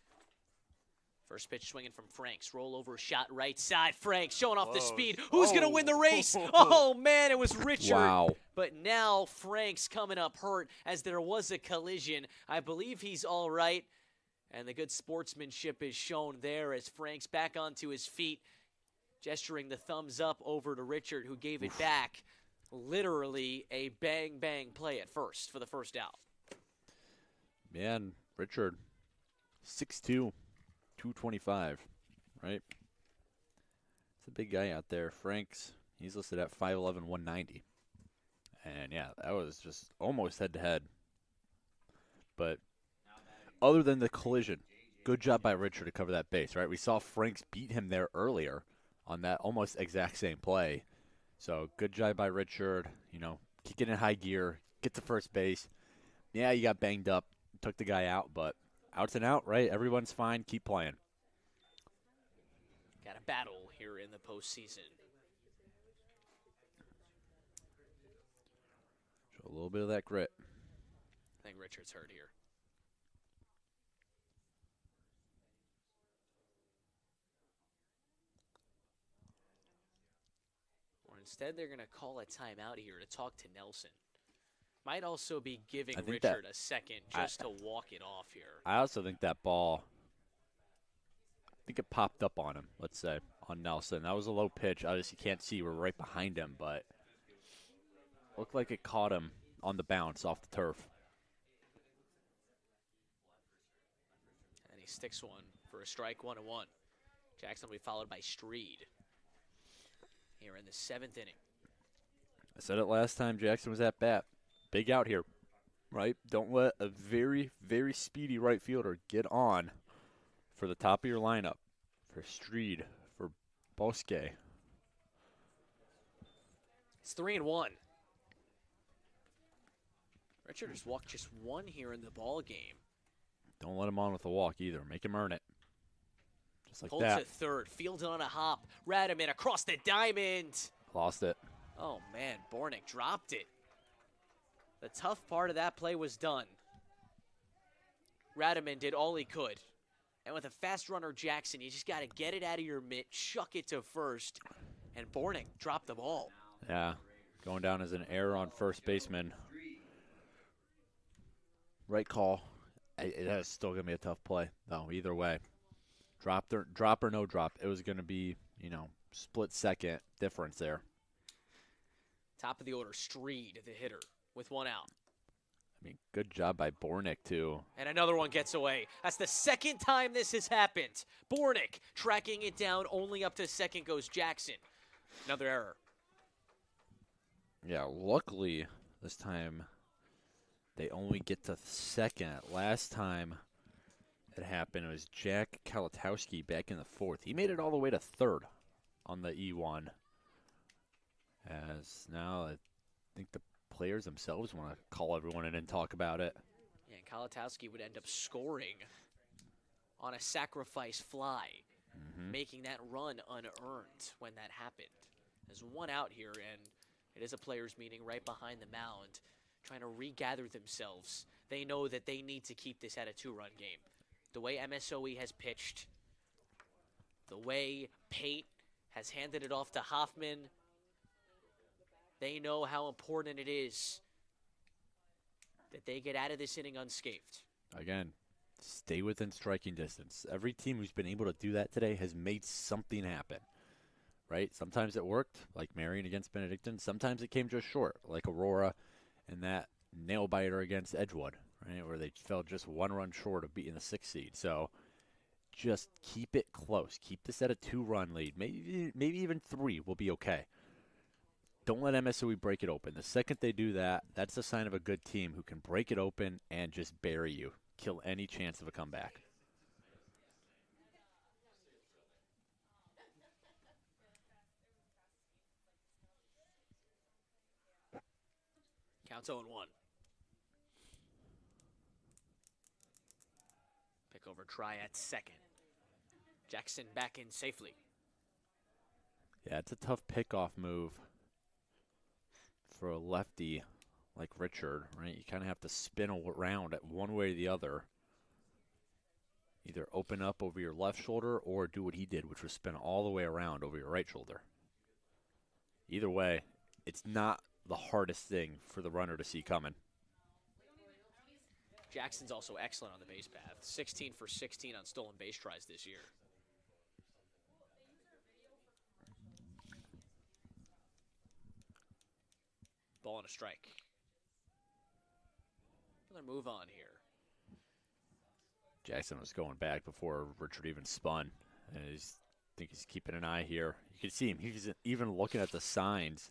First pitch swinging from Franks. Rollover shot right side. Franks showing off the speed. Who's going to win the race? Oh, man, it was Richard. Wow. But now Franks coming up hurt as there was a collision. I believe he's all right. And the good sportsmanship is shown there as Franks back onto his feet, gesturing the thumbs up over to Richard, who gave it back. Literally a bang-bang play at first for the first out. Man, Richard, 6'2". 225, right? It's a big guy out there. Franks, he's listed at 5'11", 190. And, yeah, that was just almost head-to-head. But other than the collision, good job by Richard to cover that base, right? We saw Franks beat him there earlier on that almost exact same play. So good job by Richard, you know, kick it in high gear, get to first base. Yeah, you got banged up, took the guy out, but out's an out, right? Everyone's fine. Keep playing. Got a battle here in the postseason. Show a little bit of that grit. I think Richard's hurt here. Or instead, they're going to call a timeout here to talk to Nelson. Might also be giving Richard a second just to walk it off here. I also think that ball, I think it popped up on him, let's say, on Nelson. That was a low pitch. Obviously, you can't see. We're right behind him, but looked like it caught him on the bounce off the turf. And he sticks one for a strike, 1-1. Jackson will be followed by Streed here in the 7th inning. I said it last time Jackson was at bat. Big out here, right? Don't let a very, very speedy right fielder get on for the top of your lineup. For Streed, for Postgame. It's 3-1. Richard has walked just one here in the ball game. Don't let him on with a walk either. Make him earn it. Just like Pulled that. to third, fielded on a hop. Radaman across the diamond. Lost it. Oh, man, Bornick dropped it. The tough part of that play was done. Radaman did all he could. And with a fast runner Jackson, you just got to get it out of your mitt, chuck it to first, and Bornick dropped the ball. Yeah, going down as an error on first baseman. Right call. It is still going to be a tough play, though, either way. Drop or no drop, it was going to be, you know, split second difference there. Top of the order, Streed, the hitter, with one out. I mean, good job by Bornick, too. And another one gets away. That's the second time this has happened. Bornick tracking it down, only up to second goes Jackson. Another error. Yeah, luckily this time they only get to second. Last time it happened, it was Jack Kalatowski back in the fourth. He made it all the way to third on the E1. As now I think the players themselves want to call everyone in and talk about it. Yeah, Kalatowski would end up scoring on a sacrifice fly, making that run unearned when that happened. There's one out here, and it is a players' meeting right behind the mound, trying to regather themselves. They know that they need to keep this at a 2-run game. The way MSOE has pitched, the way Pate has handed it off to Hoffman, they know how important it is that they get out of this inning unscathed. Again, stay within striking distance. Every team who's been able to do that today has made something happen, right? Sometimes it worked, like Marian against Benedictine. Sometimes it came just short, like Aurora and that nail-biter against Edgewood, right, where they fell just one run short of beating the 6th seed. So just keep it close. Keep this at a 2-run lead. Maybe even 3 will be okay. Don't let MSOE break it open. The second they do that, that's a sign of a good team who can break it open and just bury you, kill any chance of a comeback. Counts 0-1. Pick over try at second. Jackson back in safely. Yeah, it's a tough pickoff move for a lefty like Richard, right? You kind of have to spin around at one way or the other. Either open up over your left shoulder or do what he did, which was spin all the way around over your right shoulder. Either way, it's not the hardest thing for the runner to see coming. Jackson's also excellent on the base path. 16 for 16 on stolen base tries this year. Ball and a strike. Another move on here. Jackson was going back before Richard even spun. And I think he's keeping an eye here. You can see him. He's even looking at the signs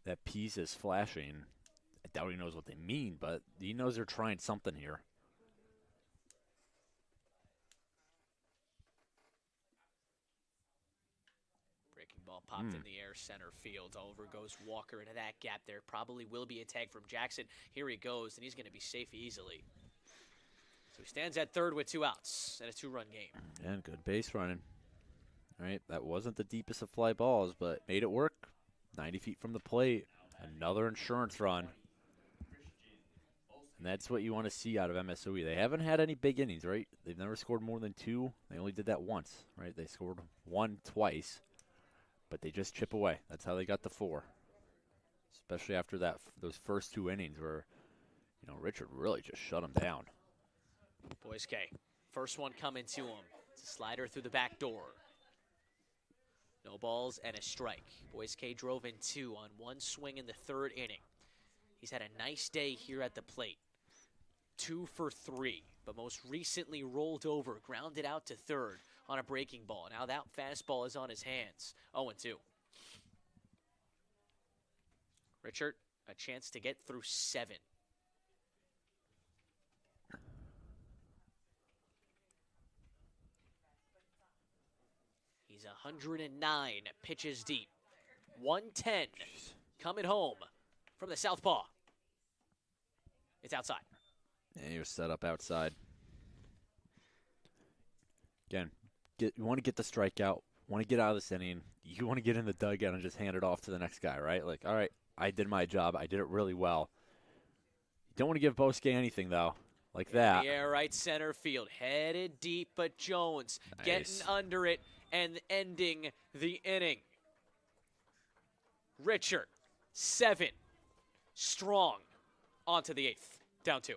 that piece is flashing. I doubt he knows what they mean, but he knows they're trying something here. Breaking ball popped in the air, center field. Over goes Walker into that gap there. Probably will be a tag from Jackson. Here he goes, and he's going to be safe easily. So he stands at third with 2 outs and a 2-run game. And good base running. All right, that wasn't the deepest of fly balls, but made it work. 90 feet from the plate. Another insurance run. And that's what you want to see out of MSOE. They haven't had any big innings, right? They've never scored more than 2. They only did that once, right? They scored 1 twice, but they just chip away. That's how they got the 4. Especially after those first 2 innings where, you know, Richard really just shut them down. Boys K, first one coming to him. It's a slider through the back door. No balls and a strike. Boys K drove in 2 on 1 swing in the 3rd inning. He's had a nice day here at the plate. 2 for 3, but most recently rolled over, grounded out to 3rd on a breaking ball. Now that fastball is on his hands. 0-2. Richard, a chance to get through 7. He's 109 pitches deep. 110 coming home from the southpaw. It's outside. And he was set up outside. Again, you want to get the strikeout, want to get out of this inning. You want to get in the dugout and just hand it off to the next guy, right? Like, all right, I did my job. I did it really well. You don't want to give Postgame anything, though, like that. Yeah, right center field. Headed deep, but Jones getting under it and ending the inning. Richard, 7, strong, onto the 8th, down 2.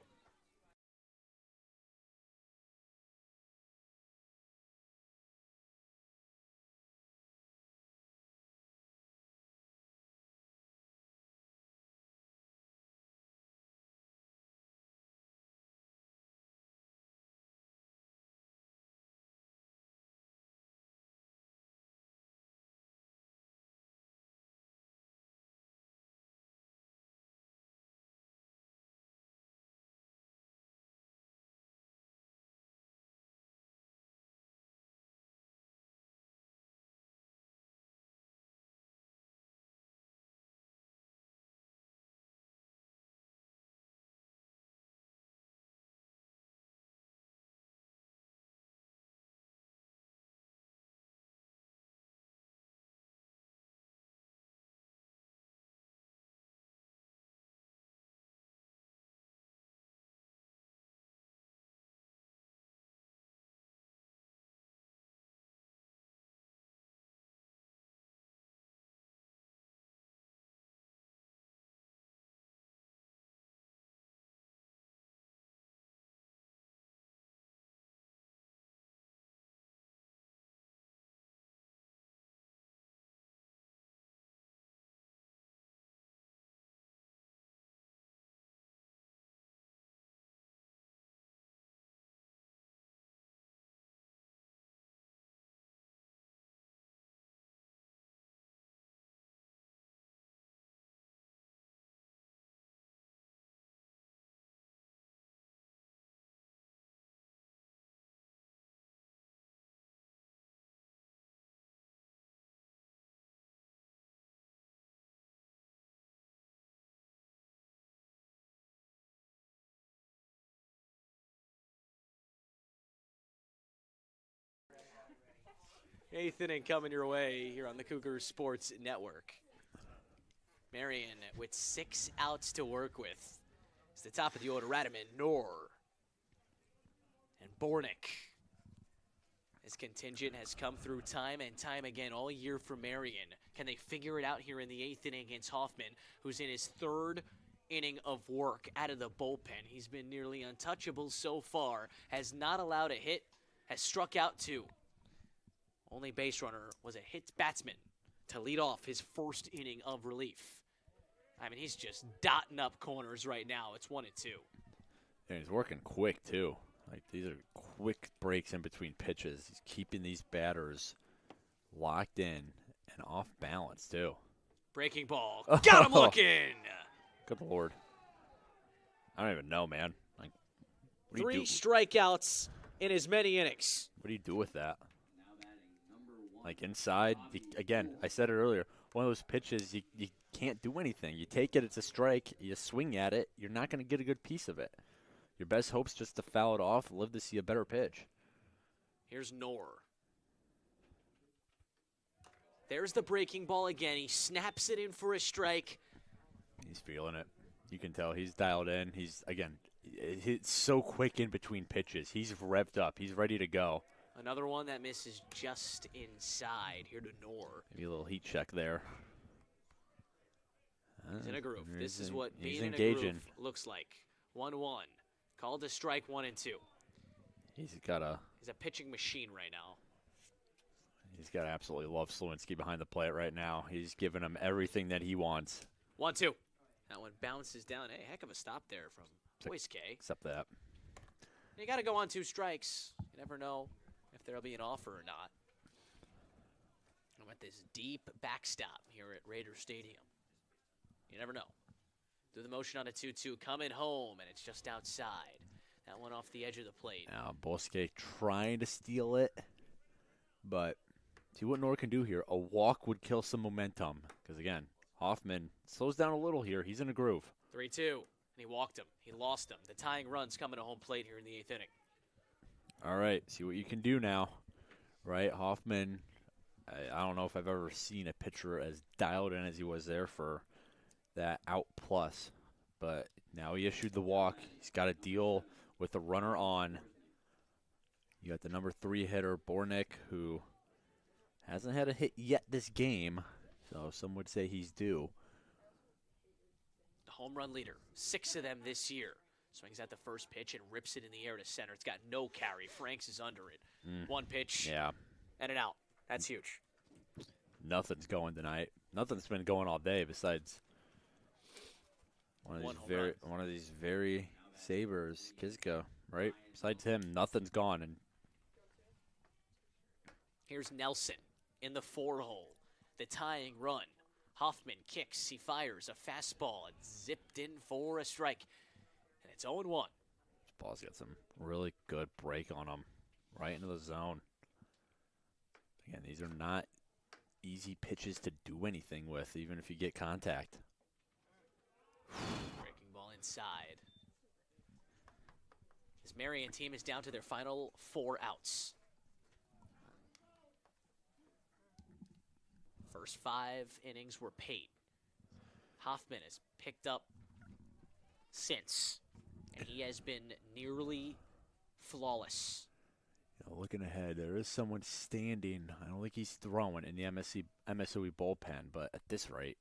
Eighth inning coming your way here on the Cougars Sports Network. Marian with 6 outs to work with. It's the top of the order, Radiman, Nor, and Bornick. His contingent has come through time and time again all year for Marian. Can they figure it out here in the 8th inning against Hoffman, who's in his 3rd inning of work out of the bullpen? He's been nearly untouchable so far, has not allowed a hit, has struck out 2. Only base runner was a hit batsman to lead off his 1st inning of relief. I mean, he's just dotting up corners right now. It's 1-2. And he's working quick, too. Like, these are quick breaks in between pitches. He's keeping these batters locked in and off balance, too. Breaking ball. Got him looking. Good Lord. I don't even know, man. Like, what do 3 you do? strikeouts in as many innings. What do you do with that? Like, inside, again, I said it earlier, one of those pitches, you can't do anything. You take it, it's a strike, you swing at it, you're not going to get a good piece of it. Your best hope's just to foul it off, live to see a better pitch. Here's Nor. There's the breaking ball again. He snaps it in for a strike. He's feeling it. You can tell he's dialed in. He's, again, it's so quick in between pitches. He's revved up. He's ready to go. Another one that misses just inside. Here to Nor. Maybe a little heat check there. He's in a groove. This is what he's being engaging. in a groove looks like. 1-1. Called a strike, 1-2. He's He's a pitching machine right now. He's got to absolutely love Slewinski behind the plate right now. He's giving him everything that he wants. 1-2. That one bounces down. Hey, heck of a stop there from Boyce K. Except that. You got to go on 2 strikes. You never know if there'll be an offer or not. And with this deep backstop here at Raider Stadium, you never know. Do the motion on a 2-2, coming home, and it's just outside. That one off the edge of the plate. Now, Bosque trying to steal it, but see what Nor can do here. A walk would kill some momentum, because, again, Hoffman slows down a little here. He's in a groove. 3-2, and he walked him. He lost him. The tying run's coming to home plate here in the 8th inning. All right, see what you can do now, right? Hoffman, I don't know if I've ever seen a pitcher as dialed in as he was there for that out plus, but now he issued the walk. He's got to deal with the runner on. You got the number 3 hitter, Bornick, who hasn't had a hit yet this game, so some would say he's due. The home run leader, 6 of them this year. Swings at the first pitch and rips it in the air to center. It's got no carry. Franks is under it. 1 pitch, Yeah. and an out. That's huge. Nothing's going tonight. Nothing's been going all day besides one of these very Sabres, Kiska, right? Besides him, nothing's gone. And Here's Nelson in the 4-hole. The tying run. Hoffman kicks. He fires a fastball. It's zipped in for a strike. And it's 0-1. this ball's got some really good break on him, right into the zone. Again, these are not easy pitches to do anything with, even if you get contact. Breaking ball inside. This Marian team is down to their final 4 outs. First 5 innings were paid. Hoffman has picked up since, and he has been nearly flawless. You know, looking ahead, there is someone standing. I don't think he's throwing in the MSOE bullpen, but at this rate,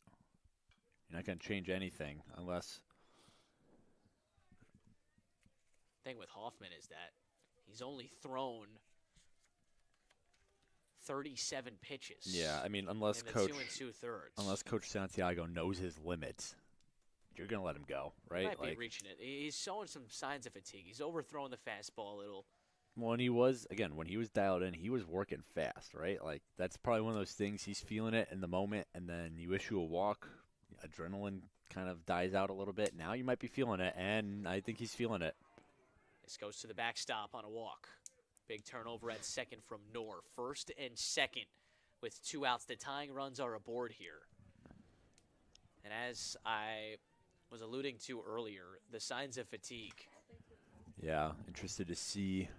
you're not going to change anything unless. The thing with Hoffman is that he's only thrown 37 pitches. Yeah, I mean, unless in the Coach 2 2/3. Unless Coach Santiago knows his limits, you're going to let him go, right? He might be reaching it. He's showing some signs of fatigue. He's overthrowing the fastball a little. When he was dialed in, he was working fast, right? Like, that's probably one of those things. He's feeling it in the moment, and then you issue a walk, adrenaline kind of dies out a little bit. Now you might be feeling it, and I think he's feeling it. This goes to the backstop on a walk. Big turnover at second from Nor. First and second with 2 outs. The tying runs are aboard here. And as I was alluding to earlier, the signs of fatigue. Yeah, interested to see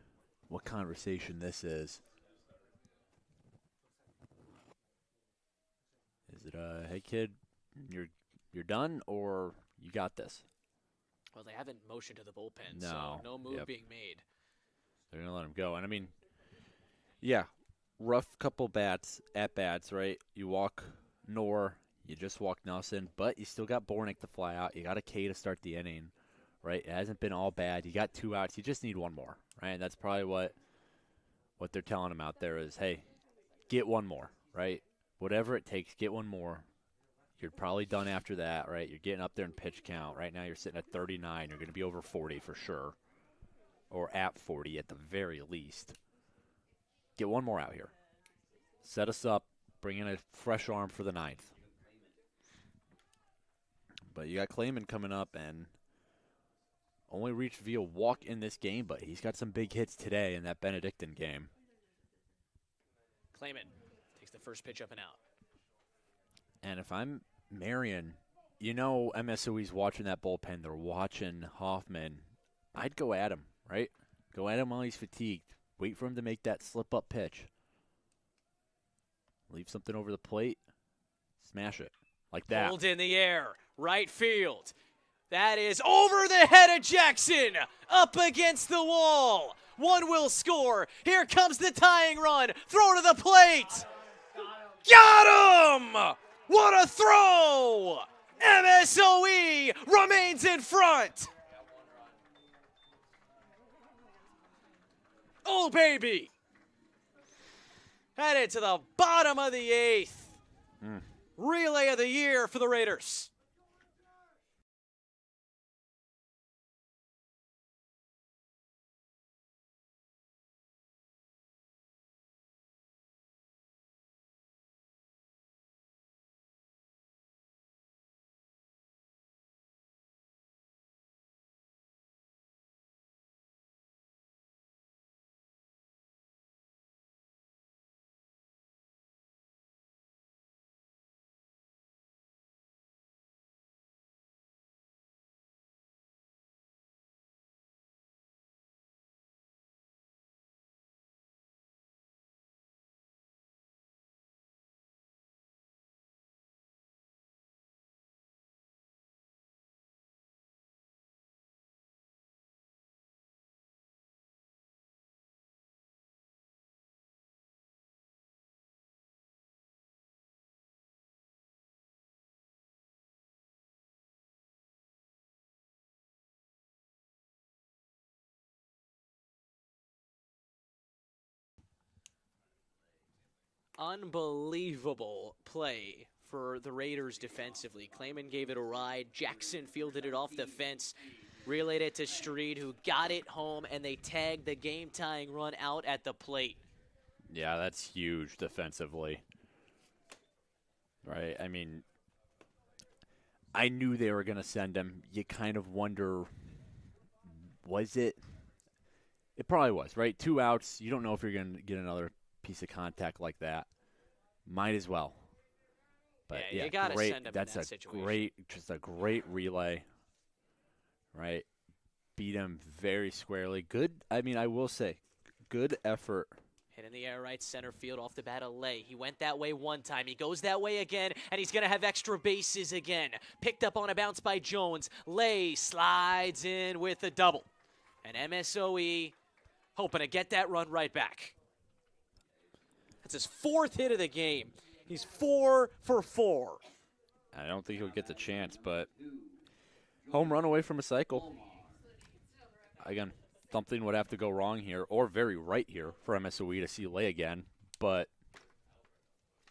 what conversation this is. Is it hey kid, you're done or you got this. Well, they haven't motioned to the bullpen, No. so no move Yep. being made. They're going to let him go. And, I mean, yeah, rough couple at-bats, right? You walk Knorr, you just walk Nelson, but you still got Bornick to fly out. You got a K to start the inning, right? It hasn't been all bad. You got 2 outs. You just need 1 more, right? And that's probably what they're telling him out there is, hey, get 1 more, right? Whatever it takes, get 1 more. You're probably done after that, right? You're getting up there in pitch count. Right now you're sitting at 39. You're going to be over 40 for sure, or at 40 at the very least. Get 1 more out here. Set us up. Bring in a fresh arm for the 9th. But you got Clayman coming up and only reached via walk in this game, but he's got some big hits today in that Benedictine game. Clayman takes the first pitch up and out. And if I'm Marian, you know MSOE's watching that bullpen. They're watching Hoffman. I'd go at him, right? Go at him while he's fatigued. Wait for him to make that slip-up pitch. Leave something over the plate. Smash it. Like that. Pulled in the air. Right field. That is over the head of Jackson. Up against the wall. 1 will score. Here comes the tying run. Throw to the plate. Got him! What a throw! MSOE remains in front. Oh, baby. Headed to the bottom of the 8th. Relay of the year for the Raiders. Unbelievable play for the Raiders defensively. Clayman gave it a ride. Jackson fielded it off the fence. Relayed it to Street, who got it home, and they tagged the game-tying run out at the plate. Yeah, that's huge defensively. Right? I mean, I knew they were going to send him. You kind of wonder, was it? It probably was, right? 2 outs. You don't know if you're going to get another piece of contact like that. Might as well. But Yeah, you gotta great. send him in That's that a situation. just a great relay, right? Beat him very squarely. Good. I mean, I will say, good effort. Hit in the air right center field off the bat of Lay. He went that way one time. He goes that way again, and he's going to have extra bases again. Picked up on a bounce by Jones. Lay slides in with a double. And MSOE hoping to get that run right back. That's his 4th hit of the game. He's 4 for 4. I don't think he'll get the chance, but home run away from a cycle. Again, something would have to go wrong here, or very right here for MSOE to see Lay again, but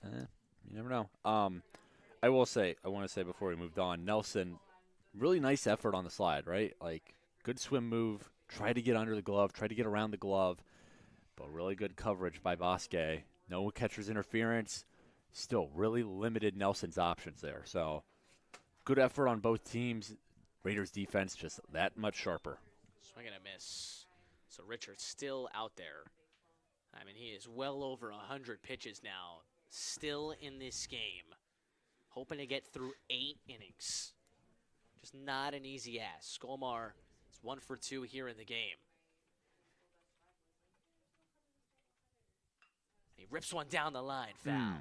you never know. I want to say before we moved on, Nelson, really nice effort on the slide, right? Like, good swim move, try to get under the glove, try to get around the glove, but really good coverage by Bosque. No catcher's interference. Still really limited Nelson's options there. So good effort on both teams. Raiders defense just that much sharper. Swing and a miss. So Richard's still out there. I mean, he is well over 100 pitches now, still in this game. Hoping to get through 8 innings. Just not an easy ask. Skolmar is 1 for 2 here in the game. He rips one down the line, foul.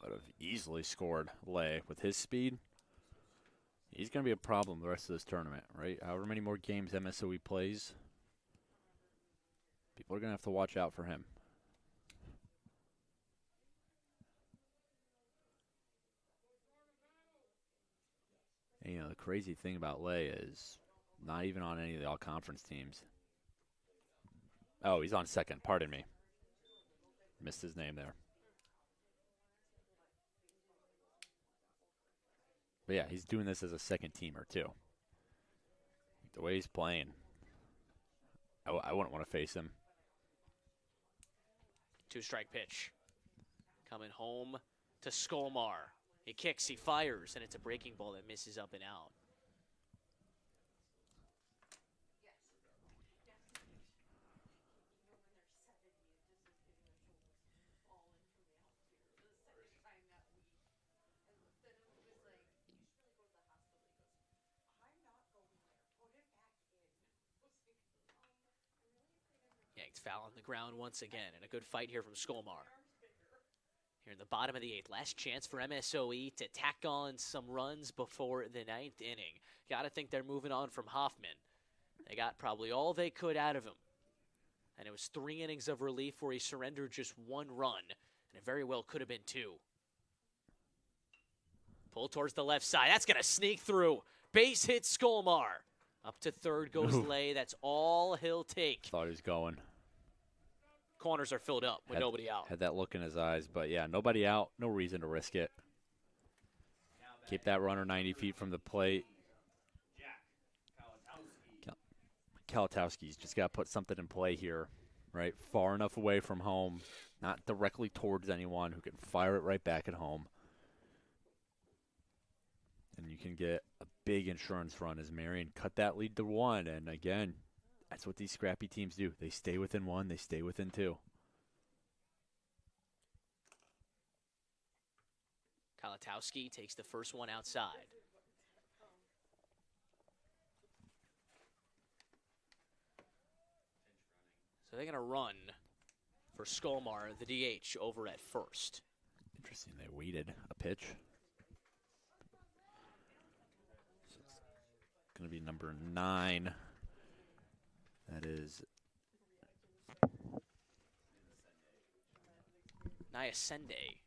would have easily scored Lay with his speed. He's going to be a problem the rest of this tournament, right? However many more games MSOE plays, people are going to have to watch out for him. And, you know, the crazy thing about Lay is not even on any of the all-conference teams. Oh, he's on second. Pardon me. Missed his name there. But, yeah, he's doing this as a second-teamer, too. The way he's playing, I wouldn't want to face him. 2-strike pitch. Coming home to Skolmar. He kicks, he fires, and it's a breaking ball that misses up and out. Yanked foul on the ground once again, and a good fight here from Skolmar. Here in the bottom of the 8th, last chance for MSOE to tack on some runs before the 9th inning. Got to think they're moving on from Hoffman. They got probably all they could out of him. And it was 3 innings of relief where he surrendered just 1 run, and it very well could have been 2. Pull towards the left side. That's going to sneak through. Base hit Skolmar. Up to third goes Lay. That's all he'll take. Thought he was going. Corners are filled up with nobody out. Had that look in his eyes, but yeah, nobody out. No reason to risk it. Keep that runner 90 feet from the plate. Kalatowski's just got to put something in play here, right? Far enough away from home, not directly towards anyone who can fire it right back at home. And you can get a big insurance run as Marian cut that lead to 1. And again, that's what these scrappy teams do. They stay within 1, they stay within 2. Kalatowski takes the first one outside. So they're going to run for Skolmar, the DH, over at first. Interesting, they waited a pitch. So it's going to be number 9. That is Nyasende.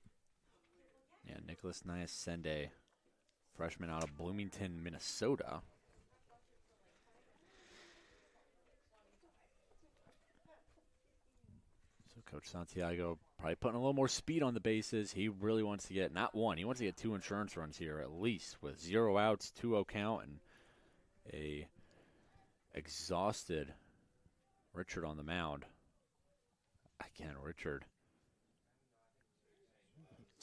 Yeah, Nicholas Nyasende, freshman out of Bloomington, Minnesota. So Coach Santiago probably putting a little more speed on the bases. He really wants to get not 1. He wants to get 2 insurance runs here at least with 0 outs, 2-0 count, and a exhausted Richard on the mound. Again, Richard.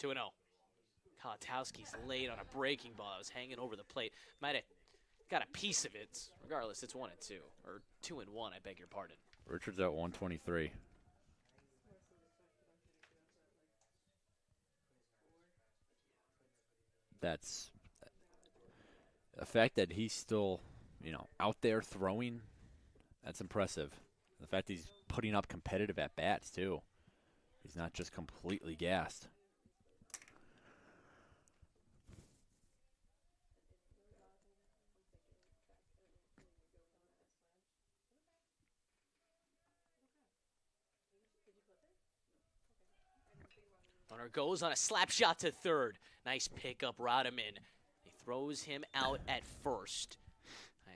2-0. Kalatowski's late on a breaking ball. It was hanging over the plate. Might have got a piece of it. Regardless, it's 1-2. Or 2-1, I beg your pardon. Richard's at 123. That's the fact that he's still, out there throwing. That's impressive. The fact he's putting up competitive at-bats, too. He's not just completely gassed. Runner goes on a slap shot to third. Nice pickup, Radaman. He throws him out at first.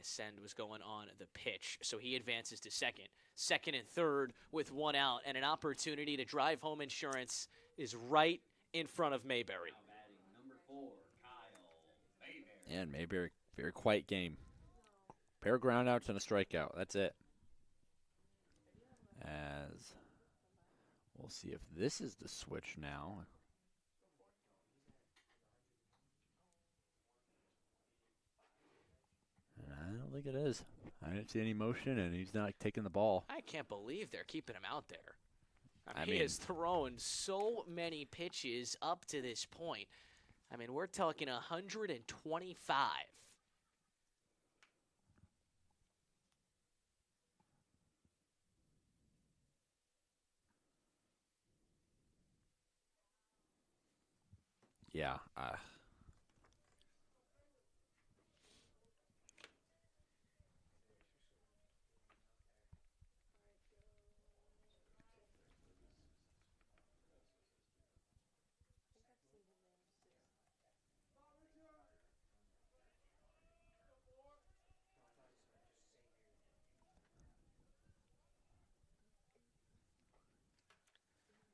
Send was going on the pitch, so he advances to second. Second and third with 1 out, and an opportunity to drive home insurance is right in front of Mayberry. Number 4, Kyle Mayberry. And Mayberry, very quiet game. Pair of groundouts and a strikeout. That's it. As we'll see if this is the switch now. I don't think it is. I didn't see any motion, and he's not taking the ball. I can't believe they're keeping him out there. I He mean, has thrown so many pitches up to this point. I mean, we're talking 125. Yeah.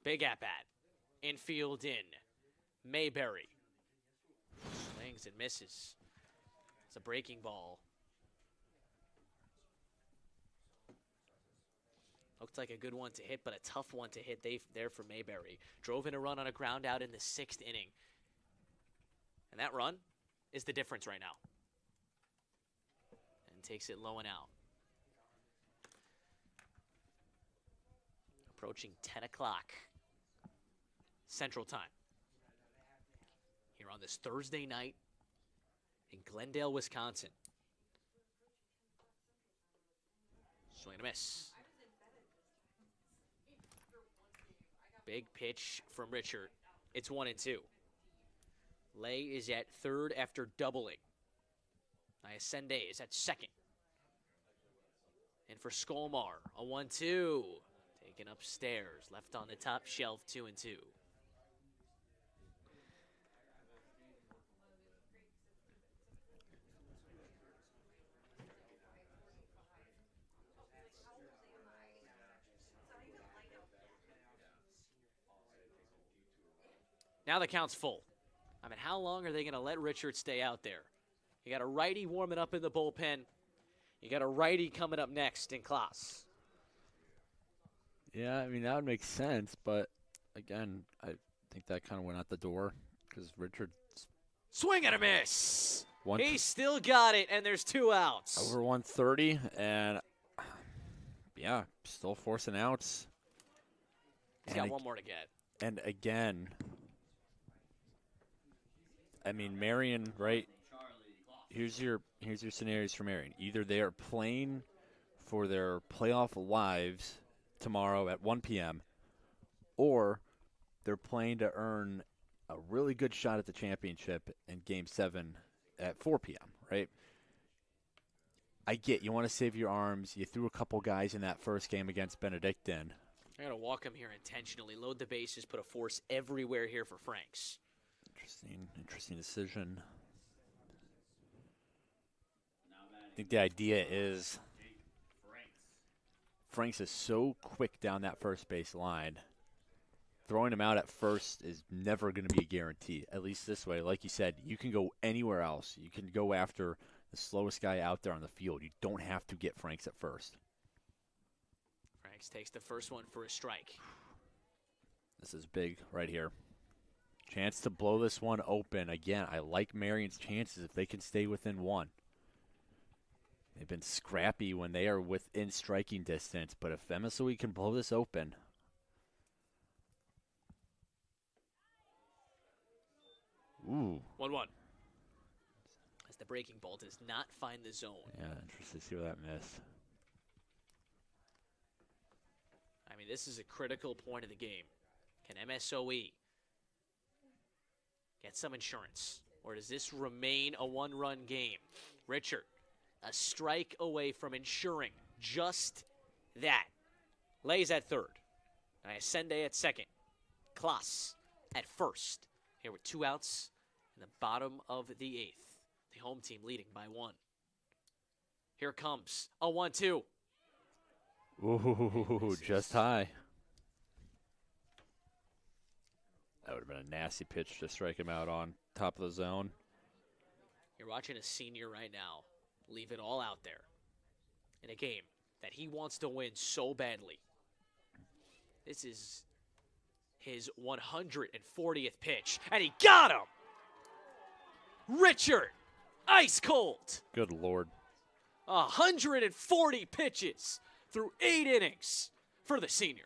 Big at bat. Infield in. Mayberry. Swings and misses. It's a breaking ball. Looked like a good one to hit, but a tough one to hit there for Mayberry. Drove in a run on a ground out in the 6th inning. And that run is the difference right now. And takes it low and out. Approaching 10 o'clock Central Time. Here on this Thursday night in Glendale, Wisconsin. Swing and a miss. Big pitch from Richard. It's 1-2. Lay is at third after doubling. Ayasende is at second. And for Skolmar, a 1-2. Taken upstairs, left on the top shelf, 2-2. Now the count's full. I mean, how long are they going to let Richard stay out there? You got a righty warming up in the bullpen. You got a righty coming up next in Klaas. Yeah, I mean, that would make sense, but again, I think that kind of went out the door because Richard. Swing and a miss. He still got it, and there's 2 outs. Over 130, and yeah, still forcing outs. He's got one more to get. And again, I mean, Marian, right? Here's your scenarios for Marian. Either they are playing for their playoff lives tomorrow at 1 p.m., or they're playing to earn a really good shot at the championship in Game 7 at 4 p.m., right? I get you want to save your arms. You threw a couple guys in that first game against Benedictine. I got to walk him here intentionally. Load the bases, put a force everywhere here for Franks. Interesting decision. I think the idea is Franks is so quick down that first base line. Throwing him out at first is never going to be a guarantee, at least this way. Like you said, you can go anywhere else. You can go after the slowest guy out there on the field. You don't have to get Franks at first. Franks takes the first one for a strike. This is big right here. Chance to blow this one open. Again, I like Marian's chances if they can stay within 1. They've been scrappy when they are within striking distance, but if MSOE can blow this open. Ooh. 1-1. As the breaking ball does not find the zone. Yeah, interested to see where that missed. I mean, this is a critical point of the game. Can MSOE get some insurance? Or does this remain a 1-run game? Richard, a strike away from ensuring just that. Lays at third. Ayasende at second. Klaas at first. Here with 2 outs in the bottom of the 8th. The home team leading by 1. Here comes a 1-2. Ooh, just high. That would have been a nasty pitch to strike him out on top of the zone. You're watching a senior right now leave it all out there in a game that he wants to win so badly. This is his 140th pitch, and he got him! Richard, ice cold. Good Lord. 140 pitches through 8 innings for the senior.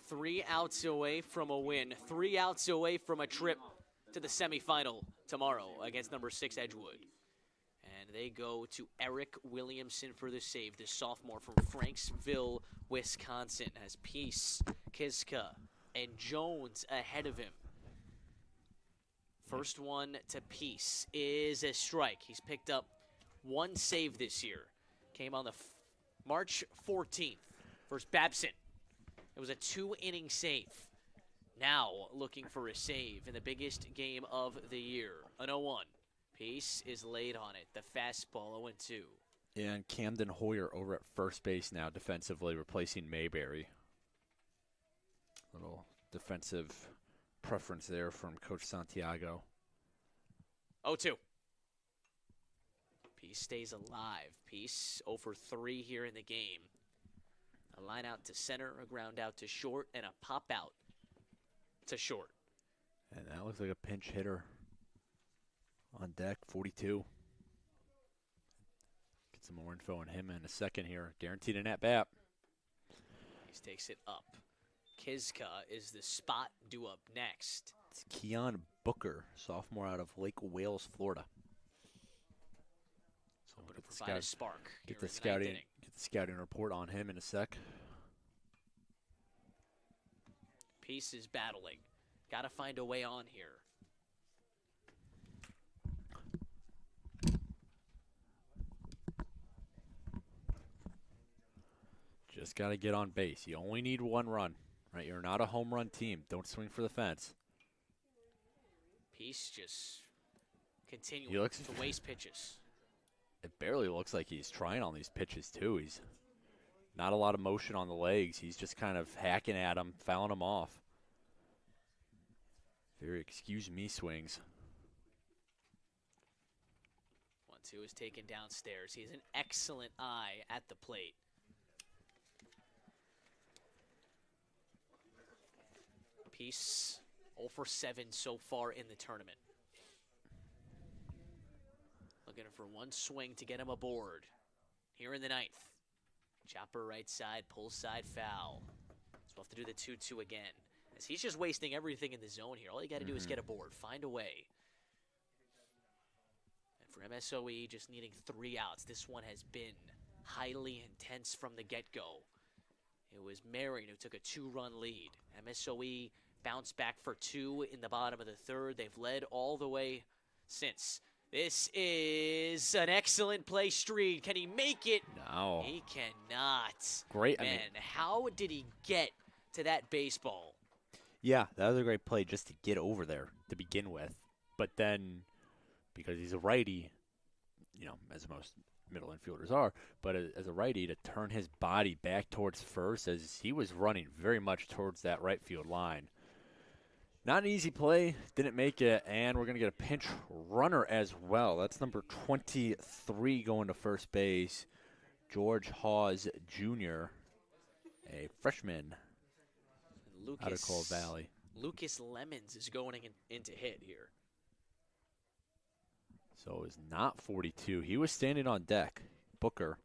3 outs away from a win, 3 outs away from a trip to the semifinal tomorrow against number 6 Edgewood. And they go to Eric Williamson for the save, the sophomore from Franksville, Wisconsin, has Peace, Kiska, and Jones ahead of him. First one to Peace is a strike. He's picked up 1 save this year. Came on the March 14th versus Babson. It was a 2-inning save. Now looking for a save in the biggest game of the year. An 0-1. Peace is laid on it. The fastball 0-2. And Camden Hoyer over at first base now defensively, replacing Mayberry. Little defensive preference there from Coach Santiago. 0-2. Peace stays alive. Peace 0 for 3 here in the game. A line out to center, a ground out to short, and a pop out to short. And that looks like a pinch hitter on deck, 42. Get some more info on him in a second here. Guaranteed an at-bat. Peace takes it up. Kiska is the spot due up next. It's Keon Booker, sophomore out of Lake Wales, Florida. So Hoping to provide a spark. Get the scouting report on him in a sec. Peace is battling. Got to find a way on here. Just got to get on base. You only need 1 run, right? You're not a home run team. Don't swing for the fence. Peace just continuing to waste pitches. It barely looks like he's trying on these pitches, too. He's not a lot of motion on the legs. He's just kind of hacking at them, fouling them off. Very excuse-me swings. 1-2 is taken downstairs. He has an excellent eye at the plate. Peace 0 for 7 so far in the tournament. Looking for 1 swing to get him aboard here in the 9th. Chopper right side, pull side foul. So we'll have to do the 2-2 again. As he's just wasting everything in the zone here. All you got to do is get aboard, find a way. And for MSOE, just needing 3 outs. This one has been highly intense from the get-go. It was Marian who took a 2-run lead. MSOE bounced back for 2 in the bottom of the 3rd. They've led all the way since. This is an excellent play, Street. Can he make it? No. He cannot. Great. Man, how did he get to that baseball? Yeah, that was a great play just to get over there to begin with. But then, because he's a righty, you know, as most middle infielders are, but as a righty, to turn his body back towards first as he was running very much towards that right field line. Not an easy play, didn't make it, and we're going to get a pinch runner as well. That's number 23 going to first base, George Hawes Jr., a freshman out of Coal Valley. Lucas Lemons is going into hit here. So it's not 42. He was standing on deck, Booker.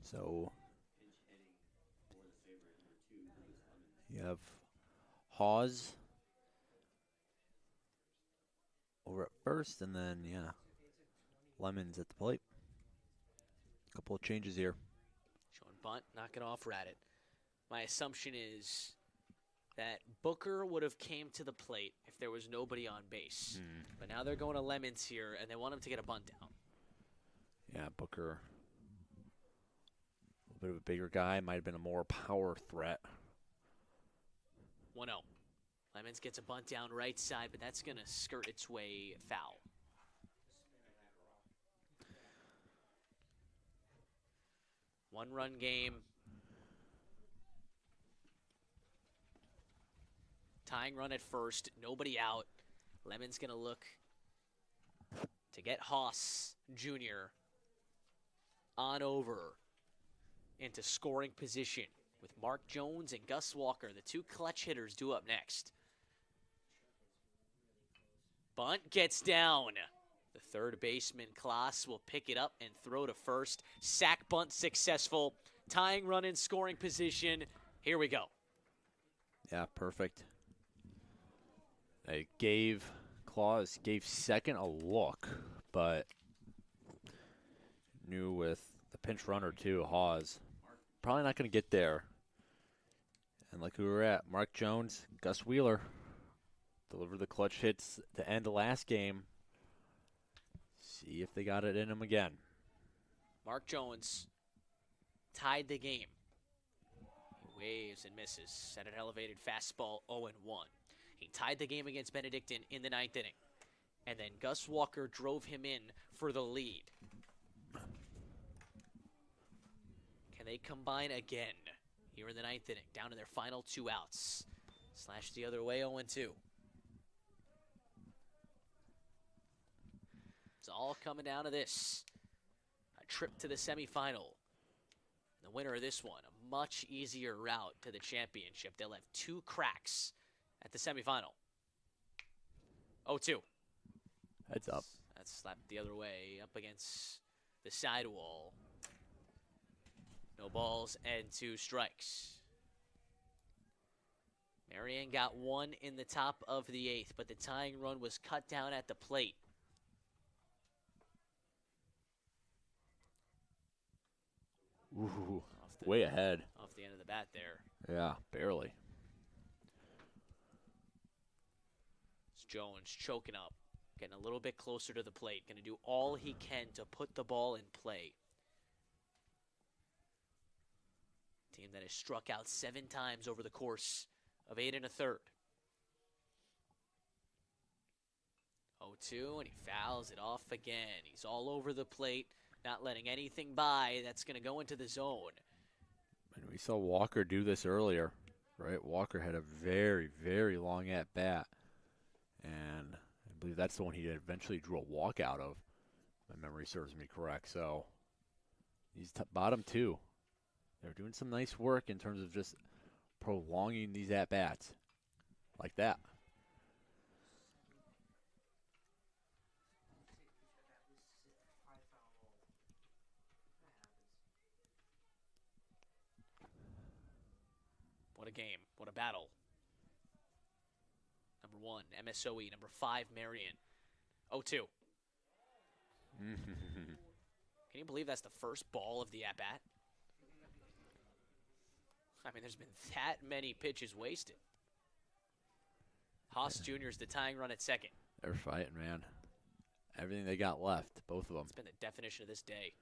So you have Hawes over at first, and then, yeah, Lemons at the plate. Couple of changes here. Showing bunt, knocking off Radit. My assumption is that Booker would have came to the plate if there was nobody on base. But now they're going to Lemons here, and they want him to get a bunt down. Yeah, Booker, a little bit of a bigger guy, might have been a more power threat. 1-0. Lemons gets a bunt down right side, but that's going to skirt its way foul. One-run game. Tying run at first, nobody out. Lemon's going to look to get Haas Jr. on over into scoring position with Mark Jones and Gus Walker, the 2 clutch hitters, due up next. Bunt gets down. The third baseman, Klaas, will pick it up and throw to first. Sack bunt successful. Tying run in scoring position. Here we go. Yeah, perfect. They gave second a look, but knew with the pinch runner too, Hawes, probably not going to get there. And like we were at, Mark Jones, Gus Wheeler delivered the clutch hits to end the last game. See if they got it in them again. Mark Jones tied the game. Waves and misses at an elevated fastball 0-1. He tied the game against Benedictine in the 9th inning. And then Gus Walker drove him in for the lead. Can they combine again here in the 9th inning? Down to their final 2 outs. Slash the other way, 0-2. It's all coming down to this. A trip to the semifinal. The winner of this one, a much easier route to the championship. They'll have 2 cracks at the semifinal. 0-2. Heads up. That's slapped the other way up against the sidewall. No balls and 2 strikes. Marian got 1 in the top of the 8th, but the tying run was cut down at the plate. Ooh, way ahead. Off the end of the bat there. Yeah, barely. It's Jones choking up, getting a little bit closer to the plate. Going to do all he can to put the ball in play. Team that has struck out 7 times over the course of 8 1/3. 0-2, and he fouls it off again. He's all over the plate, not letting anything by. That's going to go into the zone. And we saw Walker do this earlier, right? Walker had a very, very long at-bat. And I believe that's the one he eventually drew a walk out of. My memory serves me correct. So he's bottom 2. They're doing some nice work in terms of just prolonging these at-bats like that. What a game. What a battle. Number 1, MSOE. Number 5, Marian. 0-2. Can you believe that's the first ball of the at-bat? I mean, there's been that many pitches wasted. Haas Jr. is the tying run at second. They're fighting, man. Everything they got left, both of them. It's been the definition of this day.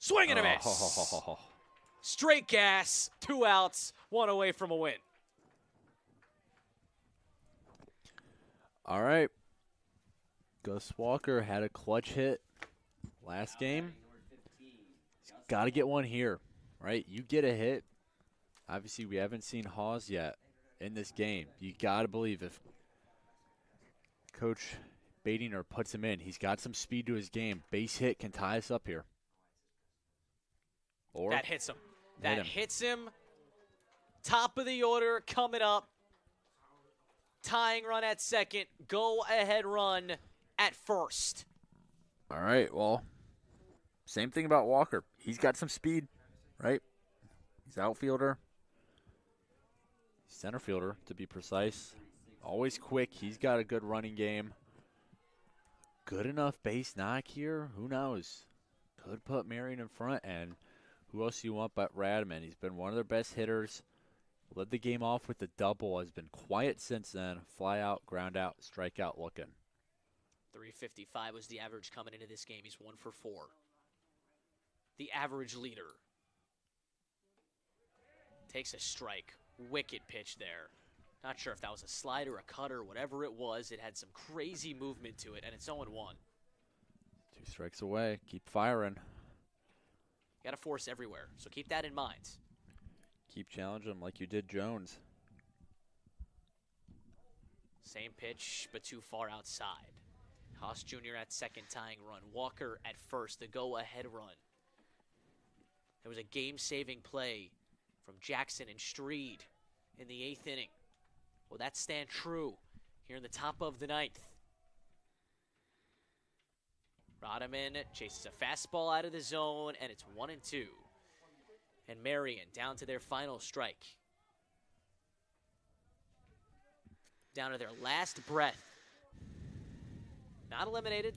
Swing and a miss! Straight gas, 2 outs, 1 away from a win. All right. Gus Walker had a clutch hit last game. He's got to get one here, right? You get a hit. Obviously, we haven't seen Hawes yet in this game. You got to believe if Coach Badinger puts him in, he's got some speed to his game. Base hit can tie us up here. Or that hits him. That hits him. Top of the order coming up. Tying run at second. Go ahead run at first. All right, well, same thing about Walker. He's got some speed, right? He's outfielder. Center fielder, to be precise. Always quick. He's got a good running game. Good enough base knock here. Who knows? Could put Marian in front. And who else you want but Radman? He's been one of their best hitters. Led the game off with the double. Has been quiet since then. Fly out, ground out, strike out looking. 355 was the average coming into this game. He's 1 for 4. The average leader. Takes a strike. Wicked pitch there. Not sure if that was a slider, a cutter, whatever it was. It had some crazy movement to it, and it's 0-1. 2 strikes away. Keep firing. Got to force everywhere, so keep that in mind. Keep challenging him like you did Jones. Same pitch, but too far outside. Haas Jr. at second, tying run. Walker at first, the go-ahead run. There was a game-saving play from Jackson and Streed in the 8th inning. Will that stand true here in the top of the 9th? Rodman chases a fastball out of the zone, and it's 1-2. and Marian down to their final strike. Down to their last breath. Not eliminated.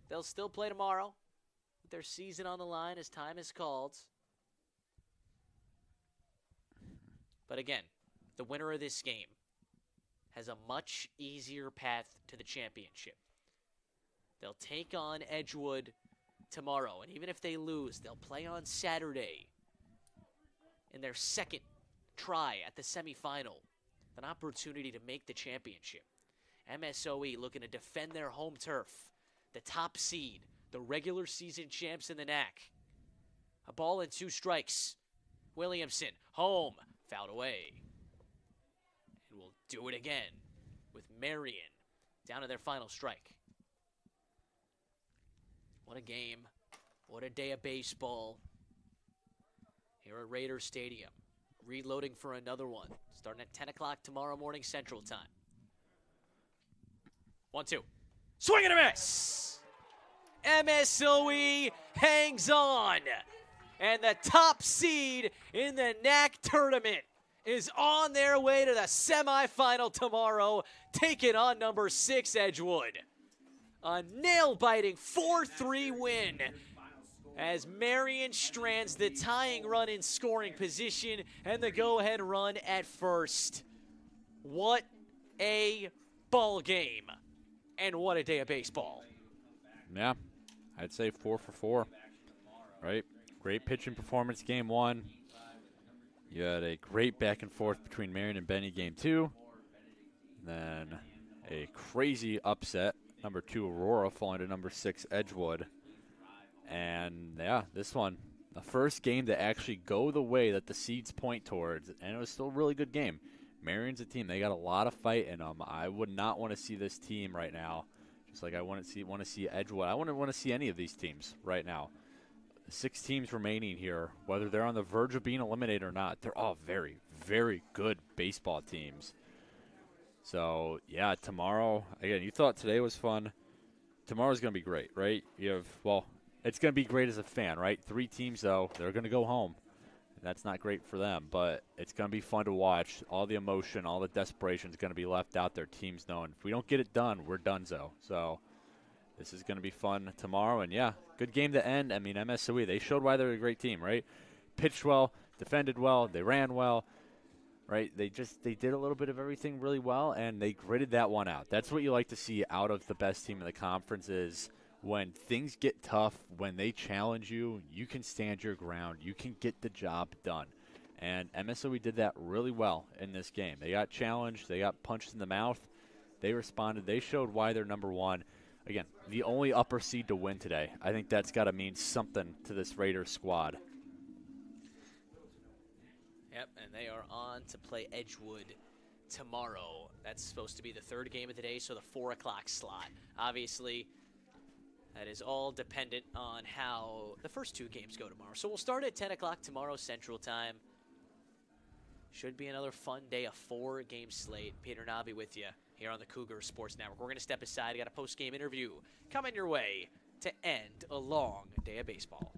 They'll still play tomorrow with their season on the line as time is called. But again, the winner of this game has a much easier path to the championship. They'll take on Edgewood tomorrow, and even if they lose, they'll play on Saturday in their second try at the semifinal, an opportunity to make the championship. MSOE looking to defend their home turf, the top seed, the regular season champs in the NACC. A ball and 2 strikes. Williamson, home, fouled away. And we'll do it again with Marian down to their final strike. What a game. What a day of baseball here at Raiders Stadium. Reloading for another one, starting at 10 o'clock tomorrow morning Central Time. 1-2. Swing and a miss! MSOE hangs on. And the top seed in the NACC tournament is on their way to the semifinal tomorrow, taking on number 6 Edgewood. A nail-biting 4-3 win as Marian strands the tying run in scoring position and the go-ahead run at first. What a ball game, and what a day of baseball. Yeah, I'd say 4 for 4, right? Great pitching performance game 1. You had a great back and forth between Marian and Benny game 2. Then a crazy upset, number 2 Aurora falling to number 6 Edgewood. And yeah, this one, the first game to actually go the way that the seeds point towards, and it was still a really good game. Marian's a team, they got a lot of fight in them. I would not want to see this team right now, just like I want to see Edgewood. I wouldn't want to see any of these teams right now. 6 teams remaining here, whether they're on the verge of being eliminated or not, they're all very, very good baseball teams. So, yeah, tomorrow, again, you thought today was fun. Tomorrow's going to be great, right? You have, well, it's going to be great as a fan, right? 3 teams, though, they're going to go home. That's not great for them, but it's going to be fun to watch. All the emotion, all the desperation is going to be left out there. Teams knowing if we don't get it done, we're donezo. So this is going to be fun tomorrow. And, yeah, good game to end. I mean, MSOE, they showed why they're a great team, right? Pitched well, defended well, they ran well, right? They did a little bit of everything really well, and they gritted that one out. That's what you like to see out of the best team in the conference is when things get tough, when they challenge you, you can stand your ground. You can get the job done. And MSOE did that really well in this game. They got challenged. They got punched in the mouth. They responded. They showed why they're number 1. Again, the only upper seed to win today. I think that's got to mean something to this Raiders squad. Yep, and they are on to play Edgewood tomorrow. That's supposed to be the 3rd game of the day, so the 4 o'clock slot. Obviously, that is all dependent on how the first 2 games go tomorrow. So we'll start at 10 o'clock tomorrow Central Time. Should be another fun day, a 4-game slate. Peter Nobby with you here on the Cougar Sports Network. We're going to step aside. Got a post-game interview coming your way to end a long day of baseball.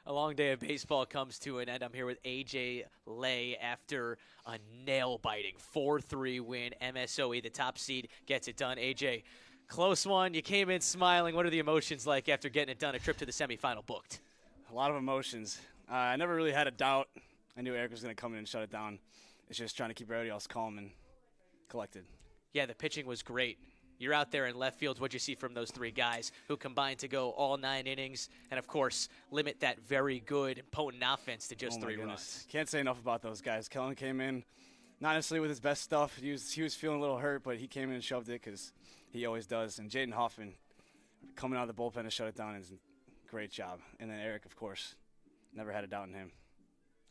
A long day of baseball comes to an end. I'm here with AJ Lay after a nail-biting 4-3 win. MSOE, the top seed, gets it done. AJ, close one. You came in smiling. What are the emotions like after getting it done? A trip to the semifinal booked. A lot of emotions. I never really had a doubt. I knew Eric was going to come in and shut it down. It's just trying to keep everybody else calm and collected. Yeah, the pitching was great. You're out there in left field. What'd you see from those three guys who combined to go all 9 innings and, of course, limit that very good and potent offense to just 3 runs? Can't say enough about those guys. Kellen came in, not necessarily with his best stuff. He was feeling a little hurt, but he came in and shoved it because he always does. And Jaden Hoffman coming out of the bullpen to shut it down is a great job. And then Eric, of course, never had a doubt in him.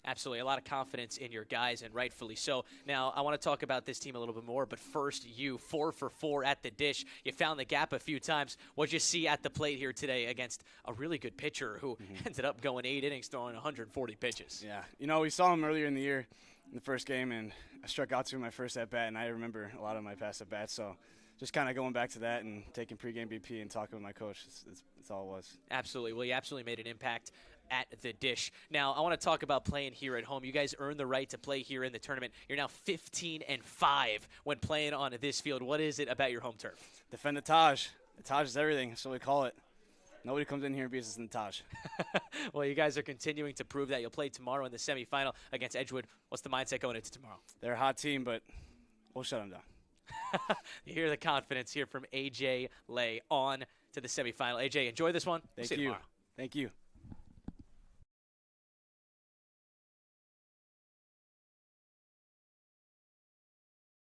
Absolutely. A lot of confidence in your guys, and rightfully so. Now, I want to talk about this team a little bit more, but first, you, 4 for 4 at the dish. You found the gap a few times. What'd you see at the plate here today against a really good pitcher who ended up going 8 innings, throwing 140 pitches? Yeah. We saw him earlier in the year in the first game, and I struck out to him my first at-bat, and I remember a lot of my past at-bats, so just kind of going back to that and taking pregame BP and talking with my coach. That's all it was. Absolutely. Well, you absolutely made an impact at the dish. Now, I want to talk about playing here at home. You guys earned the right to play here in the tournament. You're now 15-5 when playing on this field. What is it about your home turf? Defend the Taj. The Taj is everything. That's what we call it. Nobody comes in here and beats us in the Taj. Well, you guys are continuing to prove that. You'll play tomorrow in the semifinal against Edgewood. What's the mindset going into tomorrow? They're a hot team, but we'll shut them down. You hear the confidence here from AJ Lay on to the semifinal. AJ, enjoy this one. Thank We'll see you. tomorrow. Thank you.